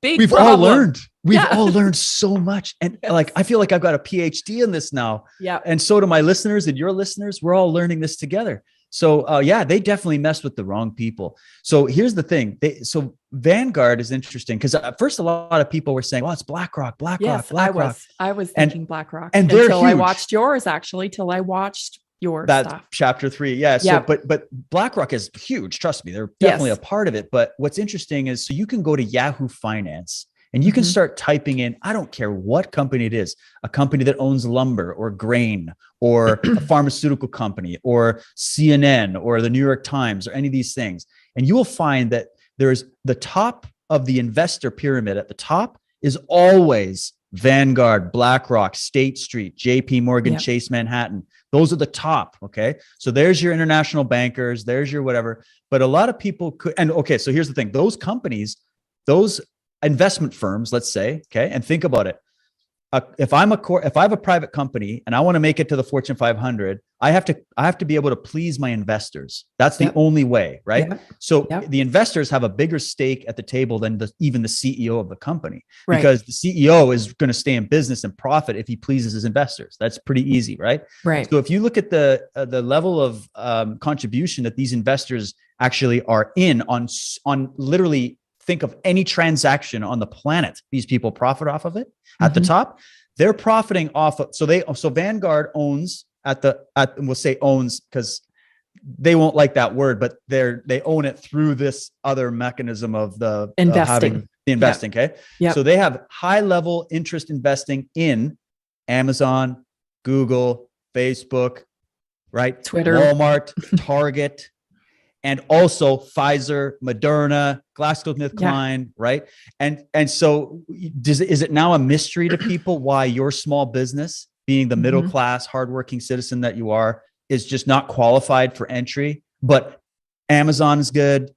we've all learned. We've all learned so much. And like, I feel like I've got a PhD in this now. Yeah. And so do my listeners and your listeners. We're all learning this together. So they definitely messed with the wrong people. So here's the thing. So Vanguard is interesting because at first a lot of people were saying, "Oh, it's BlackRock." Yes, BlackRock. I was thinking BlackRock, and they're until huge. I watched yours. Actually, till I watched your stuff. Chapter 3. Yeah. So, but BlackRock is huge. Trust me, they're definitely a part of it. But what's interesting is, so you can go to Yahoo Finance. And you can start typing in, I don't care what company it is, a company that owns lumber or grain or a pharmaceutical company or CNN or the New York Times or any of these things. And you will find that there's the top of the investor pyramid. At the top is always Vanguard, BlackRock, State Street, JP Morgan, Chase Manhattan. Those are the top. Okay. So there's your international bankers, there's your whatever. But a lot of people could, so here's the thing, those companies, those investment firms, let's say, okay, and think about it. If I have a private company and I want to make it to the Fortune 500, I have to be able to please my investors. That's the only way, right? So the investors have a bigger stake at the table than even the CEO of the company, because the CEO is going to stay in business and profit if he pleases his investors. That's pretty easy, right? Right. So if you look at the level of contribution that these investors actually are in on literally. Think of any transaction on the planet. These people profit off of it. At the top, they're profiting off of. So Vanguard owns we'll say owns because they won't like that word, but they own it through this other mechanism of the investing. Okay. So they have high level interest investing in Amazon, Google, Facebook, right? Twitter, Walmart, Target. And also Pfizer, Moderna, GlaxoSmithKline, right? And so is it now a mystery to people why your small business being the middle class, hardworking citizen that you are, is just not qualified for entry. But Amazon is good.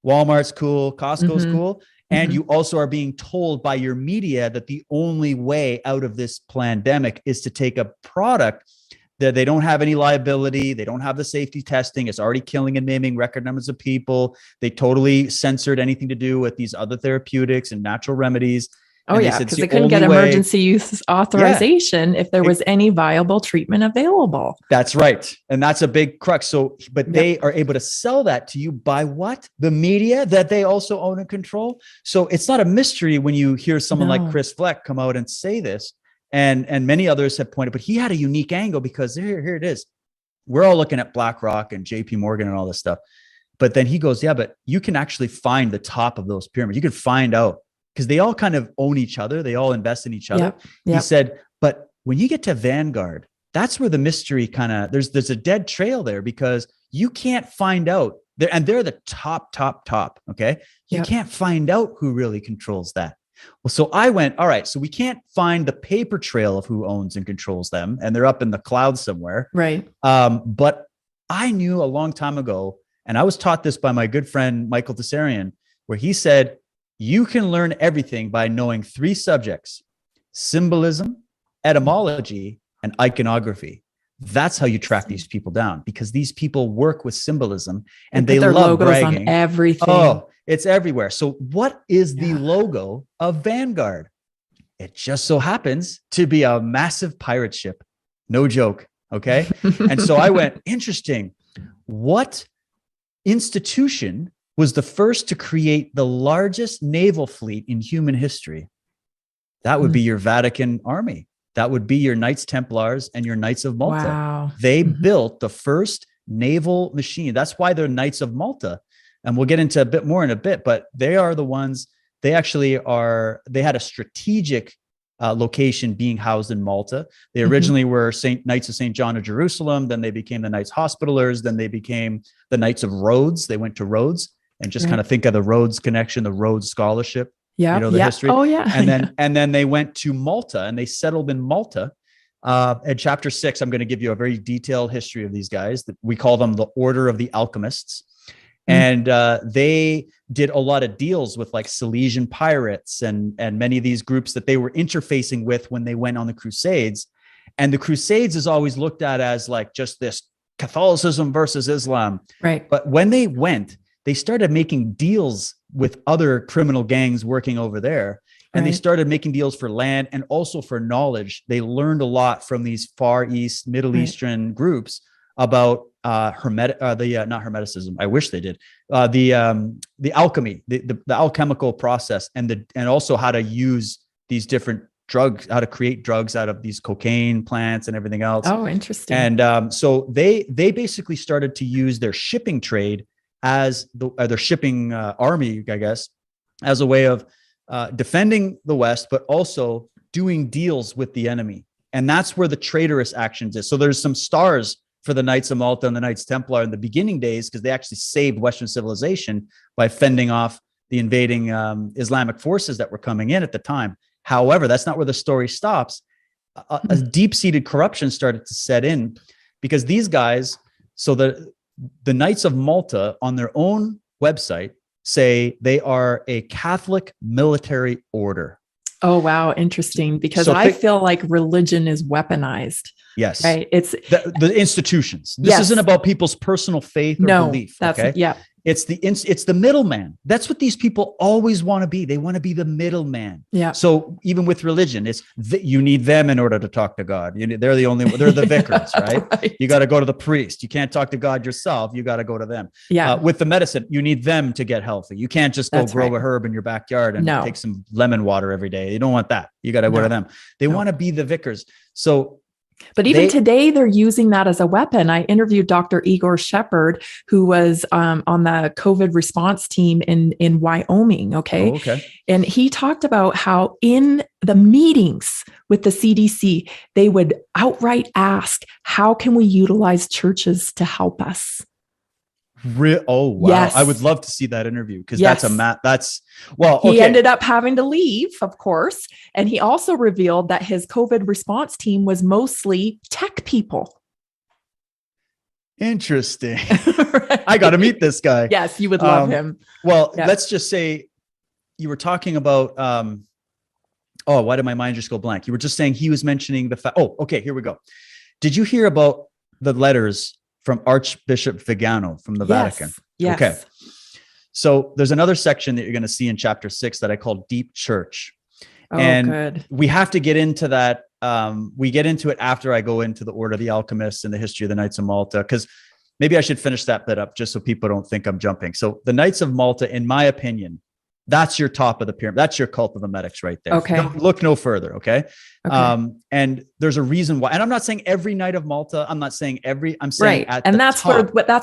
Walmart's cool. Costco's cool. And you also are being told by your media that the only way out of this pandemic is to take a product that they don't have any liability. They don't have the safety testing. It's already killing and maiming record numbers of people. They totally censored anything to do with these other therapeutics and natural remedies. Oh, yeah, because they couldn't get emergency use authorization if there was any viable treatment available. That's right. And that's a big crux. So, but they are able to sell that to you by what? The media that they also own and control. So it's not a mystery when you hear someone like Chris Fleck come out and say this, and many others have pointed, but he had a unique angle because here it is. We're all looking at BlackRock and JP Morgan and all this stuff. But then he goes, yeah, but you can actually find the top of those pyramids. You can find out, because they all kind of own each other. They all invest in each other. He said, but when you get to Vanguard, that's where the mystery kind of, there's a dead trail there, because you can't find out there, and they're the top. Okay. You can't find out who really controls that. Well, so I went, all right, so we can't find the paper trail of who owns and controls them, and they're up in the clouds somewhere. Right. But I knew a long time ago, and I was taught this by my good friend, Michael Tessarian, where he said, you can learn everything by knowing 3 subjects: symbolism, etymology, and iconography. That's how you track these people down, because these people work with symbolism and they love bragging. On everything. Oh, it's everywhere. So what is the logo of Vanguard? It just so happens to be a massive pirate ship. No joke. Okay. And so I went, interesting. What institution was the first to create the largest naval fleet in human history? That would be your Vatican army. That would be your Knights Templars and your Knights of Malta. Wow. They built the first naval machine. That's why they're Knights of Malta. And we'll get into a bit more in a bit, but they are the ones, they actually they had a strategic location being housed in Malta. They originally were Knights of St. John of Jerusalem. Then they became the Knights Hospitallers. Then they became the Knights of Rhodes. They went to Rhodes. And just kind of think of the Rhodes connection, the Rhodes scholarship, you know, the history. Oh, yeah. And then they went to Malta, and they settled in Malta. In chapter 6, I'm going to give you a very detailed history of these guys. We call them the Order of the Alchemists. And they did a lot of deals with like Silesian pirates and many of these groups that they were interfacing with when they went on the Crusades. And the Crusades is always looked at as like just this Catholicism versus Islam. Right. But when they went, they started making deals with other criminal gangs working over there. And they started making deals for land and also for knowledge. They learned a lot from these Far East, Middle Eastern groups about not hermeticism. I wish they did. The alchemy, the alchemical process, and also how to use these different drugs, how to create drugs out of these cocaine plants and everything else. Oh, interesting. And so they basically started to use their shipping trade as their shipping army, I guess, as a way of defending the West, but also doing deals with the enemy. And that's where the traitorous actions is. So there's some stars for the Knights of Malta and the Knights Templar in the beginning days, because they actually saved Western civilization by fending off the invading Islamic forces that were coming in at the time. However, that's not where the story stops. A deep-seated corruption started to set in, because these guys, so the Knights of Malta on their own website say they are a Catholic military order. Oh, wow. Interesting. Because I feel like religion is weaponized. Yes. Right. It's the institutions. This isn't about people's personal faith or belief. It's the middleman. That's what these people always want to be. They want to be the middleman. Yeah. So even with religion, it's you need them in order to talk to God. They're the vicars, right? You got to go to the priest. You can't talk to God yourself. You got to go to them. Yeah. With the medicine, you need them to get healthy. You can't just go grow a herb in your backyard and take some lemon water every day. You don't want that. You got to go to them. They want to be the vicars. So. But even today, they're using that as a weapon. I interviewed Dr. Igor Shepard, who was on the COVID response team in Wyoming. Okay. Oh, okay. And he talked about how in the meetings with the CDC, they would outright ask, how can we utilize churches to help us? Oh, wow. Yes. I would love to see that interview because Yes. He ended up having to leave, of course. And he also revealed that his COVID response team was mostly tech people. Interesting. Right? I got to meet this guy. Yes, you would love him. Well, Yep. let's just say you were talking about, why did my mind just go blank? You were just saying he was mentioning the fact. Oh, okay, here we go. Did you hear about the letters from Archbishop Vigano from the Vatican? Yes. Okay. So there's another section that you're going to see in chapter 6 that I call Deep Church. Good. We have to get into that. We get into it after I go into the Order of the Alchemists and the history of the Knights of Malta, because maybe I should finish that bit up just so people don't think I'm jumping. So the Knights of Malta, in my opinion, that's your top of the pyramid. That's your cult of the medics right there. Okay. Don't look no further. Okay. And there's a reason why. And I'm not saying every Knight of Malta. I'm not saying every. I'm saying right. And that's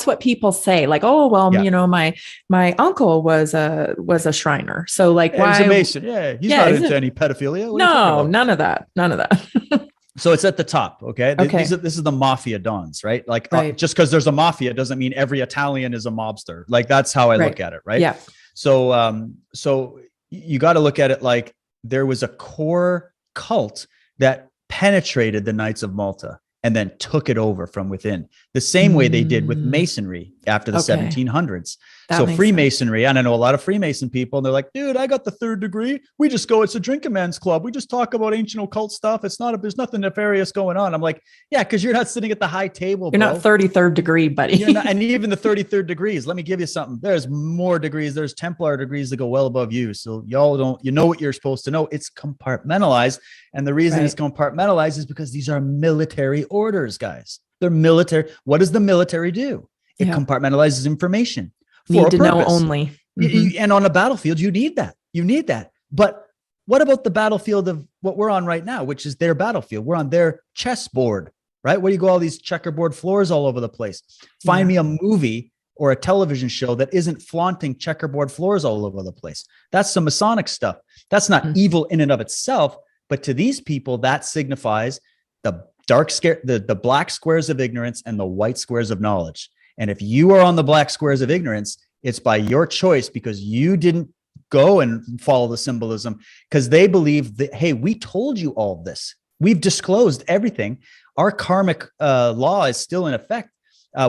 what people say. Like, oh well, my uncle was a Shriner. So like, why? He's a Mason. Yeah, he's not into any pedophilia. No, none of that. None of that. So it's at the top. Okay. This is the mafia dons, right? Like just because there's a mafia doesn't mean every Italian is a mobster. Like that's how I look at it. Right. Yeah. So you got to look at it like there was a core cult that penetrated the Knights of Malta and then took it over from within, the same way they did with Masonry after the 1700s. So Freemasonry, and I know a lot of Freemason people, and they're like, dude, I got the 3rd degree. We just go, it's a drinking man's club. We just talk about ancient occult stuff. There's nothing nefarious going on. I'm like, yeah, because you're not sitting at the high table. You're not 33rd degree, buddy. You're not, and even the 33rd degrees, let me give you something. There's more degrees. There's Templar degrees that go well above you. So you know what you're supposed to know. It's compartmentalized. And the reason it's compartmentalized is because these are military orders, guys. They're military. What does the military do? It compartmentalizes information. Need to know only. And on a battlefield, you need that. You need that. But what about the battlefield of what we're on right now, which is their battlefield? We're on their chessboard, right? Where you go all these checkerboard floors all over the place. Find me a movie or a television show that isn't flaunting checkerboard floors all over the place. That's some Masonic stuff. That's not evil in and of itself. But to these people, that signifies the the black squares of ignorance and the white squares of knowledge. And if you are on the black squares of ignorance, it's by your choice because you didn't go and follow the symbolism, because they believe that, hey, we told you all this. We've disclosed everything. Our karmic law is still in effect.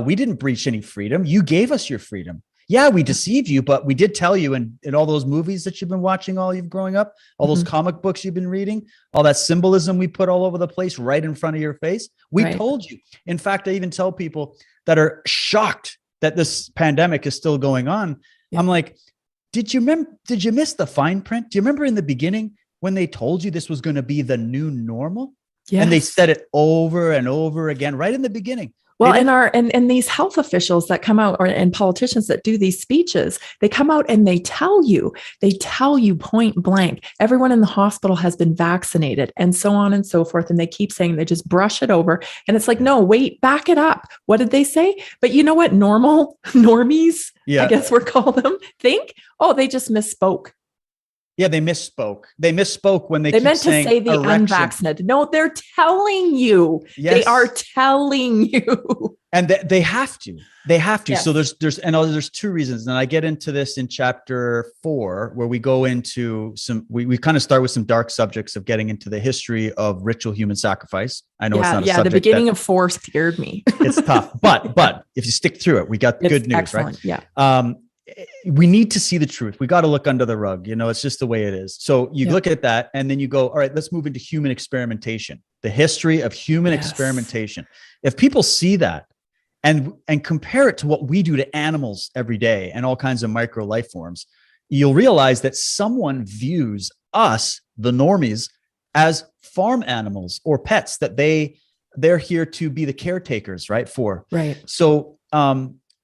We didn't breach any freedom. You gave us your freedom. Yeah, we deceived you, but we did tell you in all those movies that you've been watching all you've growing up, all those comic books you've been reading, all that symbolism we put all over the place right in front of your face. We told you. In fact, I even tell people that are shocked that this pandemic is still going on. Yeah. I'm like, did you miss the fine print? Do you remember in the beginning when they told you this was going to be the new normal? Yes. And they said it over and over again, right in the beginning. Well, and these health officials that come out and politicians that do these speeches, they come out and they tell you point blank, everyone in the hospital has been vaccinated and so on and so forth. And they keep saying, they just brush it over. And it's like, no, wait, back it up. What did they say? But you know what? Normies, I guess we're calling them, think, they just misspoke. Yeah, they misspoke. They misspoke when they meant to say the unvaccinated. No, they're telling you. Yes. They are telling you. And they have to. They have to. Yes. So there's two reasons. And I get into this in chapter 4, where we go into we kind of start with some dark subjects of getting into the history of ritual human sacrifice. I know it's not a subject. The beginning of 4 scared me. It's tough. But if you stick through it, we got good news, excellent. Right? Yeah. We need to see the truth. We got to look under the rug. It's just the way it is. So you look at that and then you go, all right, let's move into human experimentation, the history of human experimentation. If people see that and compare it to what we do to animals every day and all kinds of micro life forms, you'll realize that someone views us, the normies, as farm animals or pets that they're here to be the caretakers, right? So,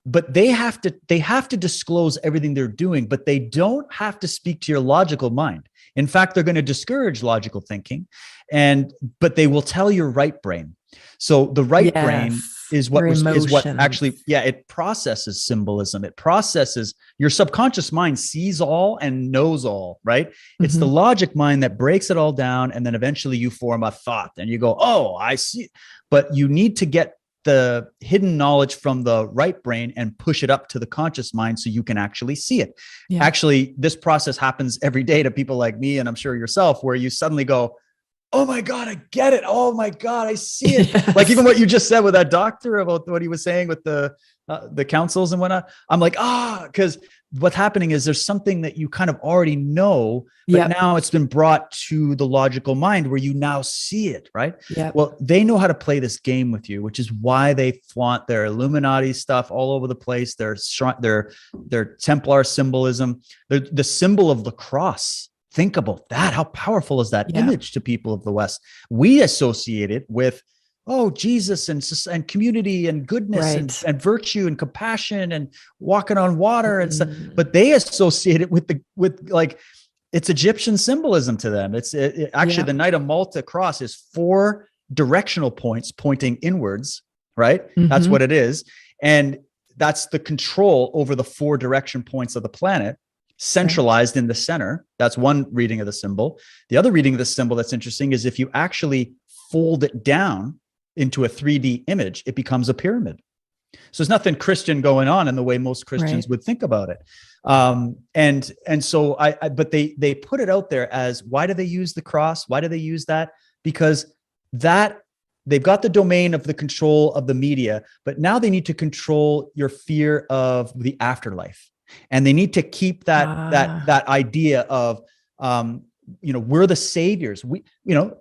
but they have to disclose everything they're doing, but they don't have to speak to your logical mind. In fact, they're going to discourage logical thinking, but they will tell your right brain. So the right brain is what actually, it processes symbolism. It processes, your subconscious mind sees all and knows all, right? It's the logic mind that breaks it all down. And then eventually you form a thought and you go, oh, I see. But you need to get the hidden knowledge from the right brain and push it up to the conscious mind so you can actually see it. Yeah. Actually, this process happens every day to people like me, and I'm sure yourself, where you suddenly go, oh my God, I get it. Oh my God, I see it. Yes. Like even what you just said with that doctor about what he was saying with the councils and whatnot. I'm like, because what's happening is there's something that you kind of already know, but now it's been brought to the logical mind where you now see it, right? Well, they know how to play this game with you, which is why they flaunt their Illuminati stuff all over the place. Their Templar symbolism, the symbol of the cross. Think about that. How powerful is that image to people of the West? We associate it with, Jesus and community and goodness and virtue and compassion and walking on water and stuff. But they associate it with like it's Egyptian symbolism to them. Actually the Knight of Malta cross is 4 directional points pointing inwards, right? That's what it is. And that's the control over the 4 direction points of the planet, centralized in the center. That's one reading of the symbol. The other reading of the symbol that's interesting is if you actually fold it down into a 3D image, it becomes a pyramid. So there's nothing Christian going on in the way most Christians would think about it. And so but they put it out there as, why do they use the cross? Why do they use that? Because they've got the domain of the control of the media, but now they need to control your fear of the afterlife. And they need to keep that idea of, we're the saviors.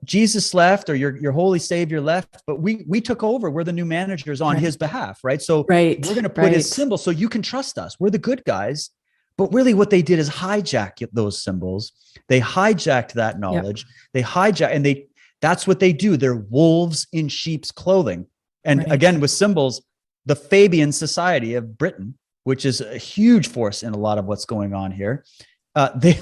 Jesus left, or your holy savior left, but we took over. We're the new managers on his behalf, right? So we're going to put his symbol so you can trust us. We're the good guys. But really what they did is hijack those symbols. They hijacked that knowledge. They that's what they do. They're wolves in sheep's clothing. And again, with symbols, the Fabian Society of Britain, which is a huge force in a lot of what's going on here.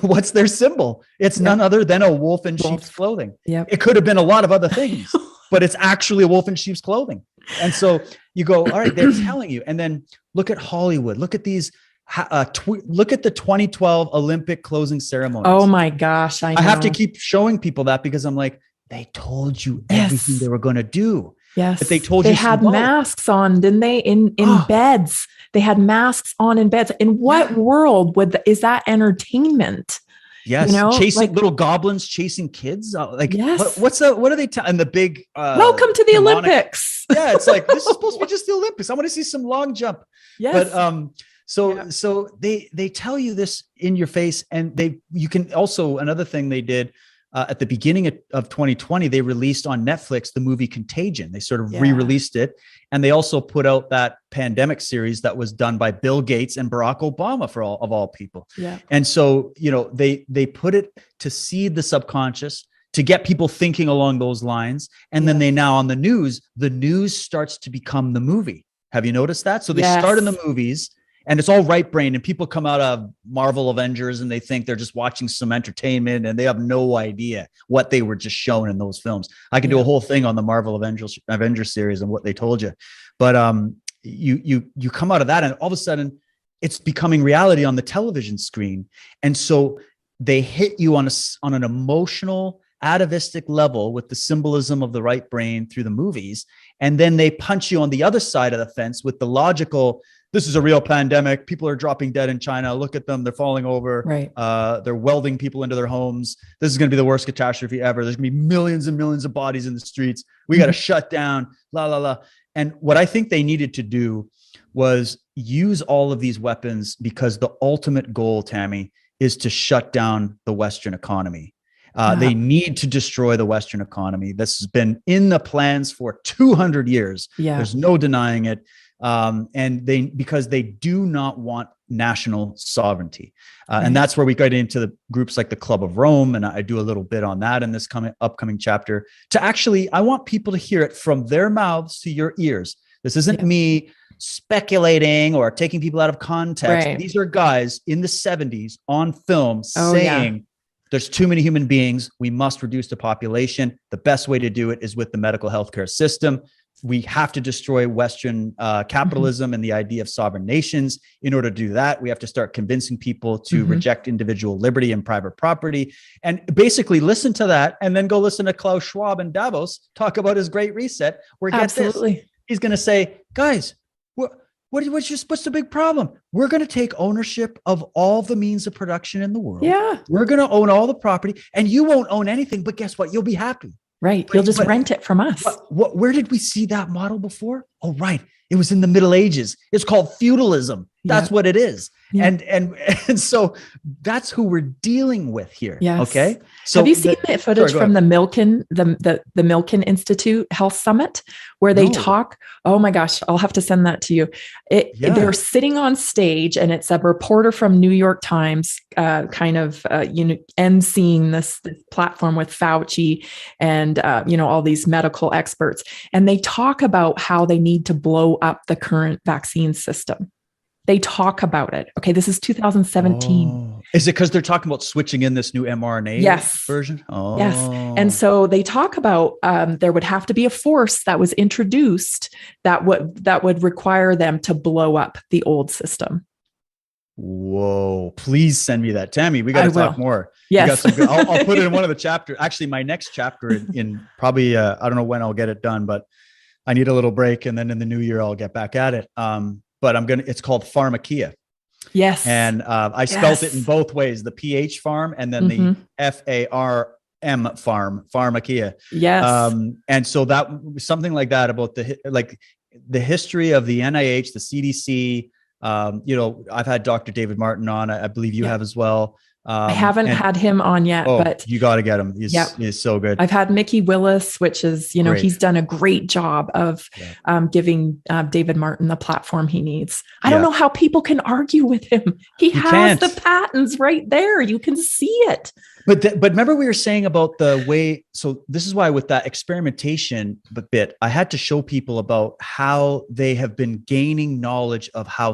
What's their symbol? It's none other than a wolf in sheep's clothing. It could have been a lot of other things, but it's actually a wolf in sheep's clothing. And so you go, all right, they're telling you. And then look at Hollywood. Look at these. Look at the 2012 Olympic closing ceremonies. Oh my gosh. I have to keep showing people that because I'm like, they told you everything they were going to do. Yes. But they told you they had masks on, didn't they? In beds. They had masks on in beds. In what world is that entertainment? Yes. Chasing little goblins, chasing kids. What are they telling? And the big, welcome to the Olympics. Yeah. It's like, this is supposed to be just the Olympics. I want to see some long jump. Yes. But, so they tell you this in your face, and you can also, another thing they did, at the beginning of 2020, they released on Netflix the movie Contagion. They sort of re-released it. And they also put out that pandemic series that was done by Bill Gates and Barack Obama, of all people. Yeah. And so, they put it to seed the subconscious, to get people thinking along those lines. And then they now on the news starts to become the movie. Have you noticed that? So they start in the movies. And it's all right brain, and people come out of Marvel Avengers and they think they're just watching some entertainment, and they have no idea what they were just shown in those films. I can do a whole thing on the Marvel Avengers series and what they told you, but you come out of that, and all of a sudden it's becoming reality on the television screen. And so they hit you on an emotional, atavistic level with the symbolism of the right brain through the movies, and then they punch you on the other side of the fence with the logical. This is a real pandemic. People are dropping dead in China. Look at them. They're falling over. Right. They're welding people into their homes. This is going to be the worst catastrophe ever. There's going to be millions and millions of bodies in the streets. We got to shut down, la, la, la. And what I think they needed to do was use all of these weapons, because the ultimate goal, Tammy, is to shut down the Western economy. They need to destroy the Western economy. This has been in the plans for 200 years. Yeah. There's no denying it. Because they do not want national sovereignty. And that's where we get into the groups like the Club of Rome. And I do a little bit on that in this upcoming chapter, to actually, I want people to hear it from their mouths to your ears. This isn't me speculating or taking people out of context. Right. These are guys in the 70s on film saying, there's too many human beings. We must reduce the population. The best way to do it is with the medical healthcare system. We have to destroy Western capitalism and the idea of sovereign nations. In order to do that, we have to start convincing people to reject individual liberty and private property, and basically listen to that, and then go listen to Klaus Schwab and Davos talk about his Great Reset, where get this, He's going to say, guys, what's the big problem? We're going to take ownership of all the means of production in the world. Yeah. We're going to own all the property, and you won't own anything, but guess what? You'll be happy. Right. You'll just rent it from us. Where did we see that model before? Oh, right. It was in the Middle Ages. It's called feudalism. That's what it is. Yeah. And so that's who we're dealing with here. Yes. Okay. So have you seen the footage from the Milken, the Milken Institute Health Summit where they talk? Oh my gosh, I'll have to send that to you. They're sitting on stage, and it's a reporter from New York Times, emceeing this platform with Fauci and all these medical experts, and they talk about how they need to blow up the current vaccine system. They talk about it. Okay, this is 2017. Oh. Is it because they're talking about switching in this new mRNA version? Oh. Yes. And so they talk about there would have to be a force that was introduced that would require them to blow up the old system. Whoa! Please send me that, Tammy. We got to talk more. Yes, I'll put it in one of the chapters. Actually, my next chapter in probably I don't know when I'll get it done, but I need a little break, and then in the new year I'll get back at it. But it's called pharmakia. Yes. And I spelt it in both ways, the PH farm and then the FARM farm, pharmakia. Yes. And so that something like that about the history of the NIH, the CDC. I've had Dr. David Martin on. I believe you have as well. I haven't had him on yet, but you got to get him. He's so good. I've had Mickey Willis, which is, he's done a great job of giving David Martin the platform he needs. I don't know how people can argue with him. He has the patents right there. You can see it. But remember we were saying about the way, so this is why with that experimentation bit, I had to show people about how they have been gaining knowledge of how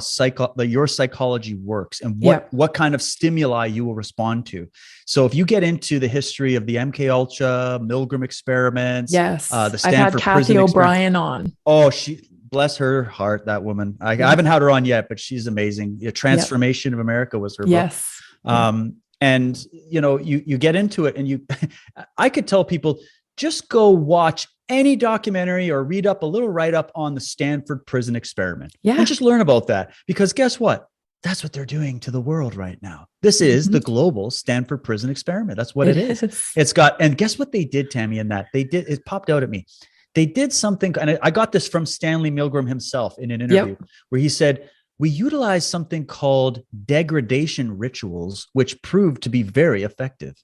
your psychology works and what kind of stimuli you will respond to. So if you get into the history of the MK Ultra, Milgram experiments, the Stanford I've had Kathy O'Brien on. Oh, bless her heart, that woman. I haven't had her on yet, but she's amazing. The Transformation of America was her book. Yes. And you get into it, and I could tell people, just go watch any documentary or read up a little write-up on the Stanford prison experiment. And just learn about that, because guess what? That's what they're doing to the world right now. This is the global Stanford prison experiment. That's what it is. And guess what they did, Tammy, in that? It popped out at me. They did something, and I got this from Stanley Milgram himself in an interview where he said, we utilized something called degradation rituals, which proved to be very effective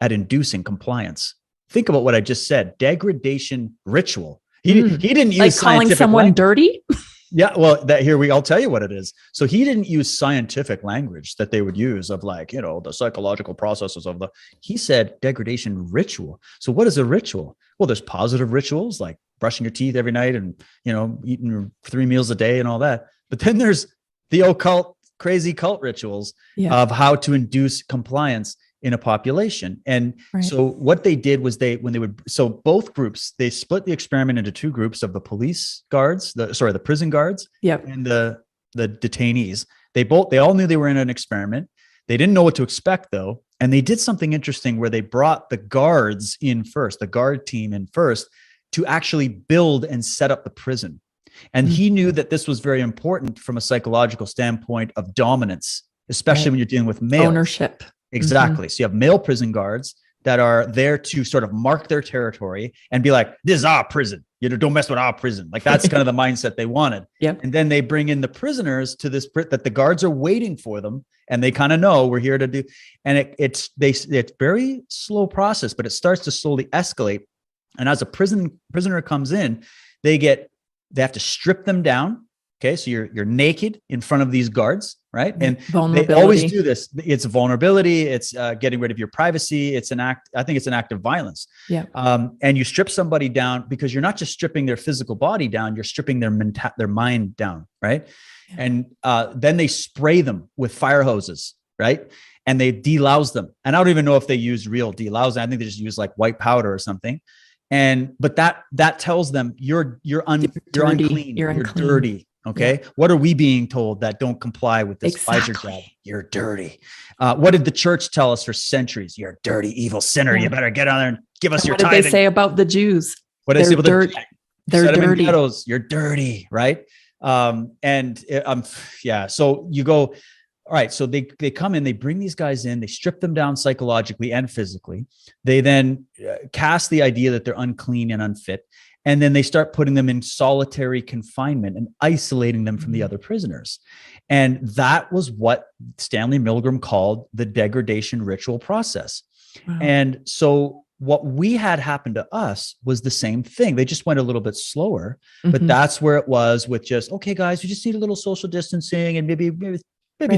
at inducing compliance. Think about what I just said. Degradation ritual. He didn't use like calling someone dirty. Yeah, well, I'll tell you what it is. So he didn't use scientific language that they would use of the psychological processes he said degradation ritual. So what is a ritual? Well, there's positive rituals like brushing your teeth every night and, eating 3 meals a day and all that. But then there's the occult, crazy cult rituals of how to induce compliance in a population. And so what they did was both groups, they split the experiment into 2 groups of the police guards, the prison guards and the detainees. They all knew they were in an experiment. They didn't know what to expect though. And they did something interesting where they brought the guards in first, the guard team in first, to actually build and set up the prison. And he knew that this was very important from a psychological standpoint of dominance, especially when you're dealing with male ownership. Exactly. So you have male prison guards that are there to sort of mark their territory and be like, this is our prison. Don't mess with our prison. Like that's kind of the mindset they wanted. And then they bring in the prisoners to this that the guards are waiting for them. And they kind of know we're here to do. And it's very slow process, but it starts to slowly escalate. And as a prisoner comes in, they have to strip them down. Okay. So you're naked in front of these guards, right? And they always do this. It's vulnerability. It's getting rid of your privacy. I think it's an act of violence. And you strip somebody down because you're not just stripping their physical body down, you're stripping their mind down. Right. And then they spray them with fire hoses. Right. And they delouse them. And I don't even know if they use real delousing. I think they just use like white powder or something. But that tells them you're unclean, you're dirty. Okay. What are we being told that don't comply with this Pfizer jab? You're dirty. What did the church tell us for centuries? You're a dirty, evil sinner. You better get on there and give us your tithe. What did they say about the Jews? What did they say about They're set them in dirty. ghettos, you're dirty, right? So you go, all right, so they come in, they bring these guys in, they strip them down psychologically and physically. They then cast the idea that they're unclean and unfit. And then they start putting them in solitary confinement and isolating them from the other prisoners. And that was what Stanley Milgram called the degradation ritual process. Wow. And so what we had happen to us was the same thing. They just went a little bit slower, but that's where it was with just, okay, guys, we just need a little social distancing and maybe right,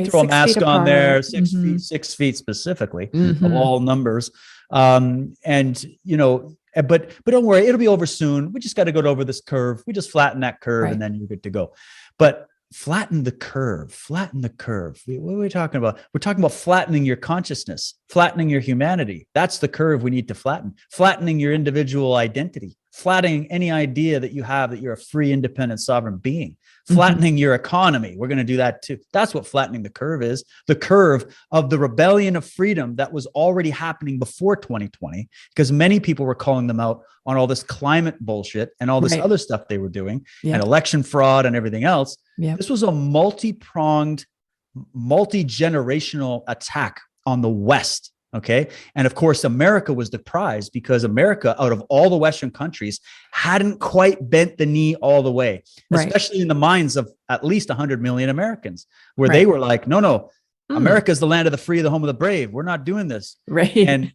throw a mask on there, 6 feet specifically of all numbers. And you know, but don't worry, it'll be over soon. We just got to go over this curve. We just flatten that curve and then you're good to go. But flatten the curve. What are we talking about? We're talking about flattening your consciousness, flattening your humanity. That's the curve we need to flatten. Flattening your individual identity, flattening any idea that you have that you're a free, independent, sovereign being, flattening your economy. We're going to do that too. That's what flattening the curve is. The curve of the rebellion of freedom that was already happening before 2020, because many people were calling them out on all this climate bullshit and all this other stuff they were doing and election fraud and everything else. This was a multi-pronged, multi-generational attack on the West. Okay. And of course, America was the prize because America, out of all the Western countries, hadn't quite bent the knee all the way, especially in the minds of at least 100 million Americans, where they were like, no, America is the land of the free, the home of the brave. We're not doing this. Right.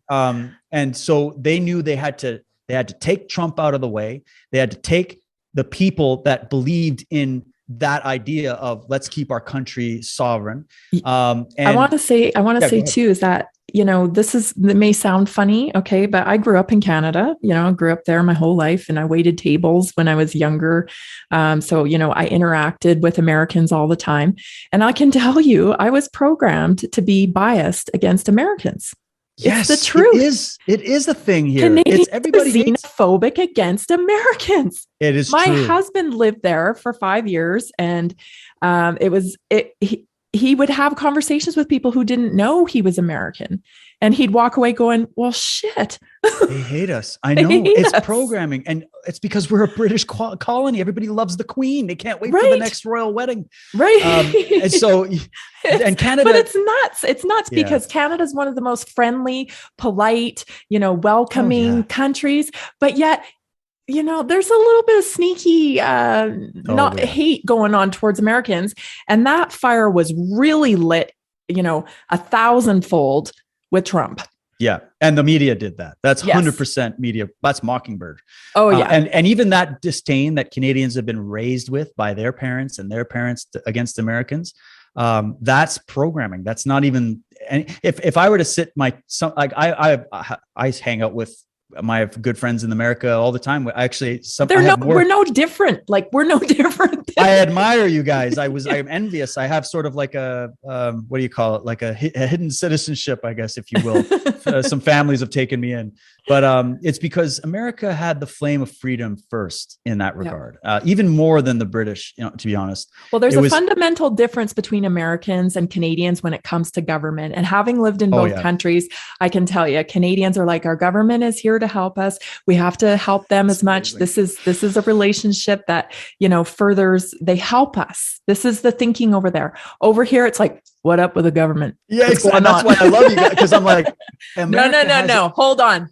And so they knew they had to take Trump out of the way. They had to take the people that believed in that idea of let's keep our country sovereign. And I want to say too, is that, you know, it may sound funny. Okay. But I grew up in Canada, you know, grew up there my whole life and I waited tables when I was younger. So, you know, I interacted with Americans all the time. And I can tell you, I was programmed to be biased against Americans. Yes, it's the truth. It is a thing here. Canadians it's everybody xenophobic against Americans. It is My true. husband lived there for 5 years, and he would have conversations with people who didn't know he was American, and he'd walk away going, "Well, shit." They hate us. I know it's programming, and it's because we're a British colony. Everybody loves the Queen. They can't wait for the next royal wedding, right? And so, and Canada, but it's nuts. It's nuts because Canada is one of the most friendly, polite, you know, welcoming countries, but yet, you know, there's a little bit of sneaky, hate going on towards Americans, and that fire was really lit, you know, 1,000-fold with Trump. Yeah. And the media did that. That's 100% media. That's Mockingbird. Oh yeah. And even that disdain that Canadians have been raised with by their parents and their parents against Americans, that's programming. That's not even, and if I were to sit I hang out with my good friends in America all the time. We're no different. Like we're no different. I admire you guys. I'm envious. I have sort of like a, what do you call it? Like a hidden citizenship, I guess, if you will. Some families have taken me in, but it's because America had the flame of freedom first in that regard, even more than the British, you know, to be honest. Well, there's a fundamental difference between Americans and Canadians when it comes to government. And having lived in both countries, I can tell you, Canadians are like, our government is here to help us. We have to help them as much. This is a relationship that, you know, furthers, they help us. This is the thinking over there. Over here, it's like, what up with the government? Yeah, exactly. That's why I love you guys, because I'm like, no. Hold on.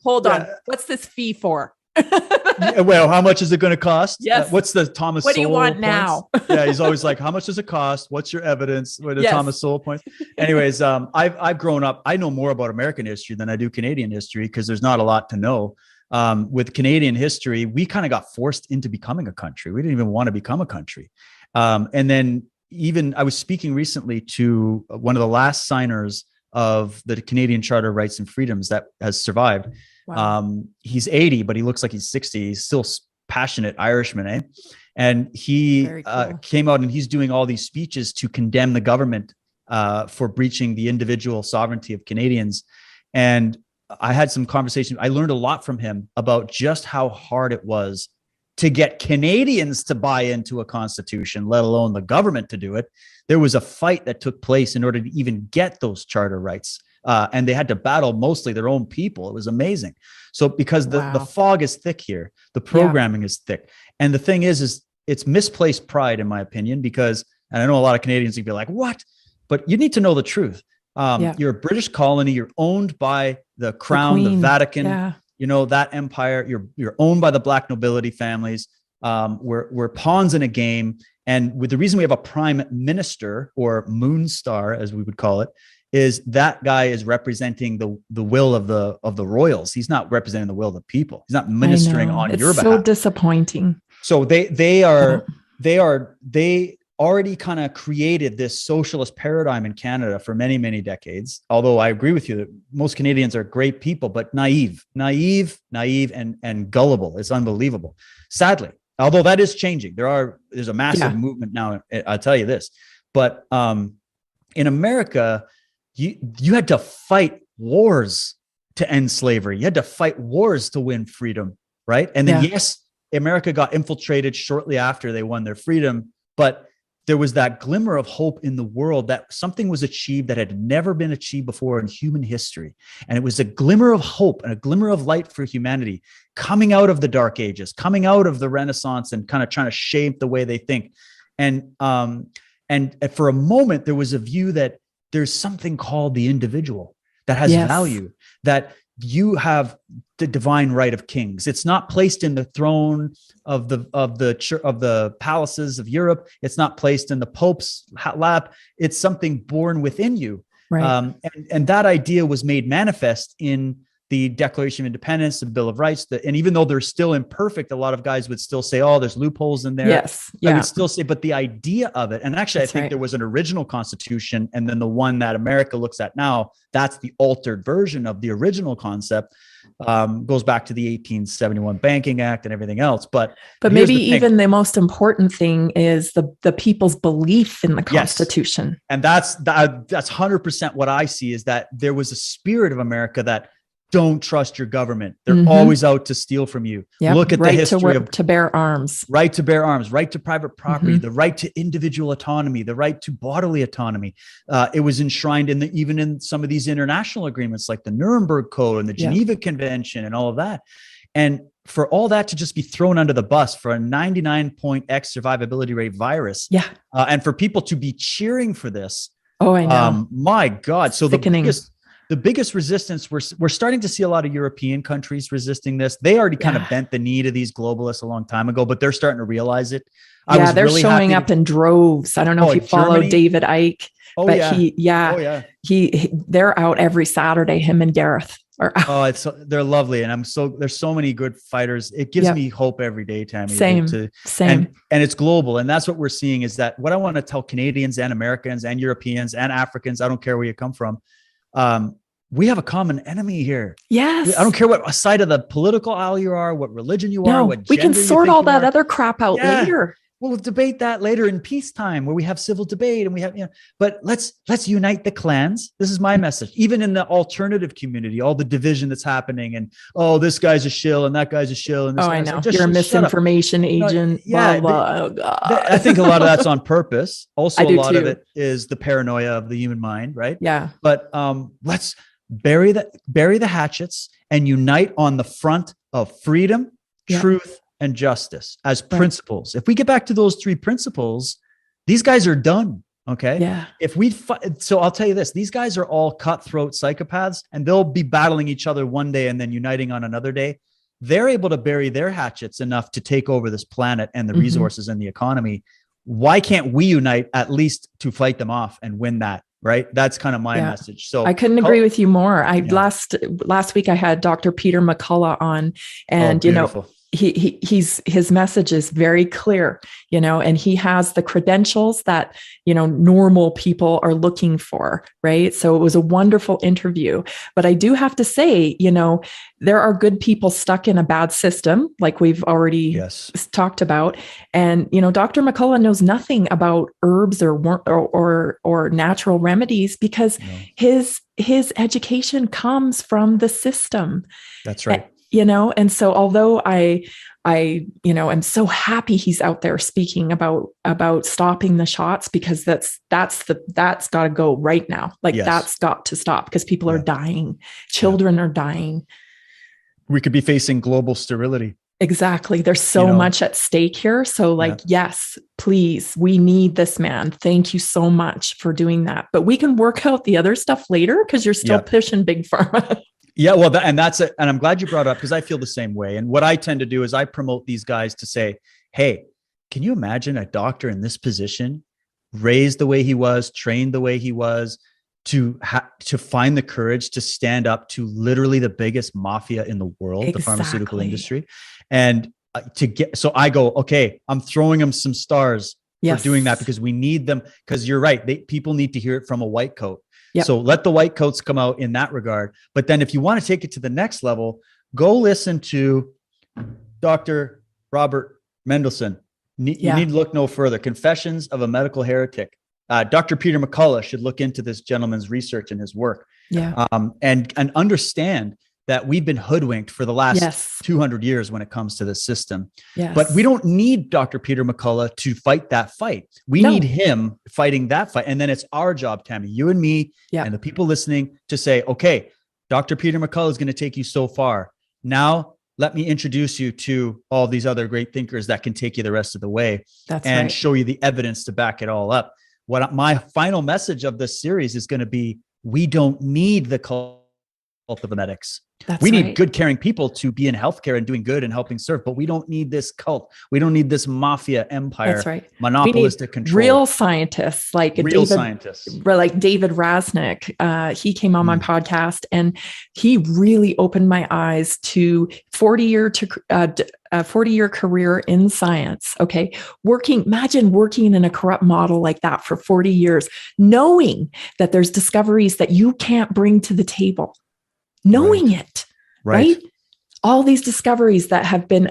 What's this fee for? Well, how much is it going to cost? Yes. What's the Thomas What do you Sowell want points? now? Yeah, he's always like, how much does it cost? What's your evidence? What are the Thomas Sowell points? Anyways, I've grown up. I know more about American history than I do Canadian history because there's not a lot to know. With Canadian history, we kind of got forced into becoming a country. We didn't even want to become a country. And then even I was speaking recently to one of the last signers of the Canadian Charter of Rights and Freedoms that has survived. Wow. He's 80, but he looks like he's 60. He's still passionate Irishman, eh? And he came out and he's doing all these speeches to condemn the government for breaching the individual sovereignty of Canadians. And I had some conversation. I learned a lot from him about just how hard it was to get Canadians to buy into a constitution, let alone the government to do it. There was a fight that took place in order to even get those charter rights and they had to battle mostly their own people. It was amazing. So because the fog is thick here, the programming is thick. And the thing is it's misplaced pride, in my opinion, because, and I know a lot of Canadians would be like, what? But you need to know the truth. You're a British colony. You're owned by the Crown, the Vatican, that empire. You're owned by the Black nobility families. We're pawns in a game. And with the reason we have a prime minister, or moon star, as we would call it, is that guy is representing the will of the royals. He's not representing the will of the people. He's not ministering on your behalf. It's so disappointing. So they already kind of created this socialist paradigm in Canada for many, many decades. Although I agree with you that most Canadians are great people, but naive and gullible. It's unbelievable. Sadly, although that is changing. There's a massive movement now. I'll tell you this, but in America, you had to fight wars to end slavery. You had to fight wars to win freedom, right? And then yes, America got infiltrated shortly after they won their freedom, but there was that glimmer of hope in the world that something was achieved that had never been achieved before in human history. And it was a glimmer of hope and a glimmer of light for humanity coming out of the Dark Ages, coming out of the Renaissance, and kind of trying to shape the way they think. And for a moment, there was a view that there's something called the individual that has value, that you have the divine right of kings. It's not placed in the throne of the palaces of Europe. It's not placed in the Pope's lap. It's something born within you. Right. And that idea was made manifest in the Declaration of Independence, the Bill of Rights. And even though they're still imperfect, a lot of guys would still say, oh, there's loopholes in there. Yes. Yeah. I would still say, but the idea of it, and actually, I think there was an original constitution, and then the one that America looks at now, that's the altered version of the original concept. Goes back to the 1871 Banking Act and everything else. But maybe even the most important thing is the people's belief in the Constitution. Yes. And that's 100% what I see, is that there was a spirit of America that don't trust your government. They're always out to steal from you. Yep. Look at the history to bear arms. Right to bear arms, right to private property, the right to individual autonomy, the right to bodily autonomy. It was enshrined even in some of these international agreements like the Nuremberg Code and the Geneva Convention and all of that. And for all that to just be thrown under the bus for a 99.x survivability rate virus. Yeah. And for people to be cheering for this. Oh, I know. My God. So sickening. The biggest resistance, we're starting to see a lot of European countries resisting this. They already kind of bent the knee to these globalists a long time ago, but they're starting to realize it. They're really showing up in droves. I don't know if you follow David Icke, but they're out every Saturday, him and Gareth. They're lovely. And there's so many good fighters. It gives me hope every day, Tammy. Same. And it's global. And that's what we're seeing, is that what I want to tell Canadians and Americans and Europeans and Africans, I don't care where you come from, we have a common enemy here. Yes. I don't care what side of the political aisle you are, what religion you are, what we can sort all that other crap out later. We'll debate that later in peacetime, where we have civil debate and we have, but let's unite the clans. This is my message. Even in the alternative community, all the division that's happening, and this guy's a shill and that guy's a shill. And this I know. You're a misinformation agent. Blah, blah. Oh, God. I think a lot of that's on purpose. Also, a lot of it is the paranoia of the human mind, right? Yeah. But let's bury the hatchets and unite on the front of freedom, truth, and justice as principles. If we get back to those three principles, these guys are done. Okay. Yeah. So I'll tell you this, these guys are all cutthroat psychopaths, and they'll be battling each other one day and then uniting on another day. They're able to bury their hatchets enough to take over this planet and the resources and the economy. Why can't we unite at least to fight them off and win that? Right. That's kind of my message. So I couldn't agree with you more. Last week I had Dr. Peter McCullough on, and his message is very clear, and he has the credentials that, normal people are looking for. Right. So it was a wonderful interview, but I do have to say, there are good people stuck in a bad system, like we've already talked about. And, Dr. McCullough knows nothing about herbs or natural remedies, because his education comes from the system. That's right. And so although I I'm so happy he's out there speaking about stopping the shots, because that's got to go right now. Like that's got to stop, because people are dying. Children are dying. We could be facing global sterility. Exactly. There's so much at stake here. So yes, please, we need this man. Thank you so much for doing that. But we can work out the other stuff later, because you're still pushing big pharma. Yeah, well, that's it. And I'm glad you brought it up, because I feel the same way. And what I tend to do is I promote these guys to say, hey, can you imagine a doctor in this position, raised the way he was, trained the way he was, to find the courage to stand up to literally the biggest mafia in the world, the pharmaceutical industry. And so I go, okay, I'm throwing them some stars for doing that, because we need them. Because you're right. People need to hear it from a white coat. Yep. So let the white coats come out in that regard. But then if you want to take it to the next level, go listen to Dr. Robert Mendelsohn. You need to look no further. Confessions of a Medical Heretic. Dr. Peter McCullough should look into this gentleman's research and his work. And understand that we've been hoodwinked for the last 200 years when it comes to this system. But we don't need Dr. Peter McCullough to fight that fight. We need him fighting that fight. And then it's our job, Tammy, you and me and the people listening, to say, okay, Dr. Peter McCullough is going to take you so far. Now, let me introduce you to all these other great thinkers that can take you the rest of the way and show you the evidence to back it all up. What my final message of this series is going to be, we don't need the cult of the medics. We need good, caring people to be in healthcare and doing good and helping serve, but we don't need this cult. We don't need this mafia empire, monopolistic control. Real scientists, like David Raznick. He came on my podcast, and he really opened my eyes to 40-year career in science. Okay. Imagine working in a corrupt model like that for 40 years, knowing that there's discoveries that you can't bring to the table. Knowing it, right? All these discoveries that have been,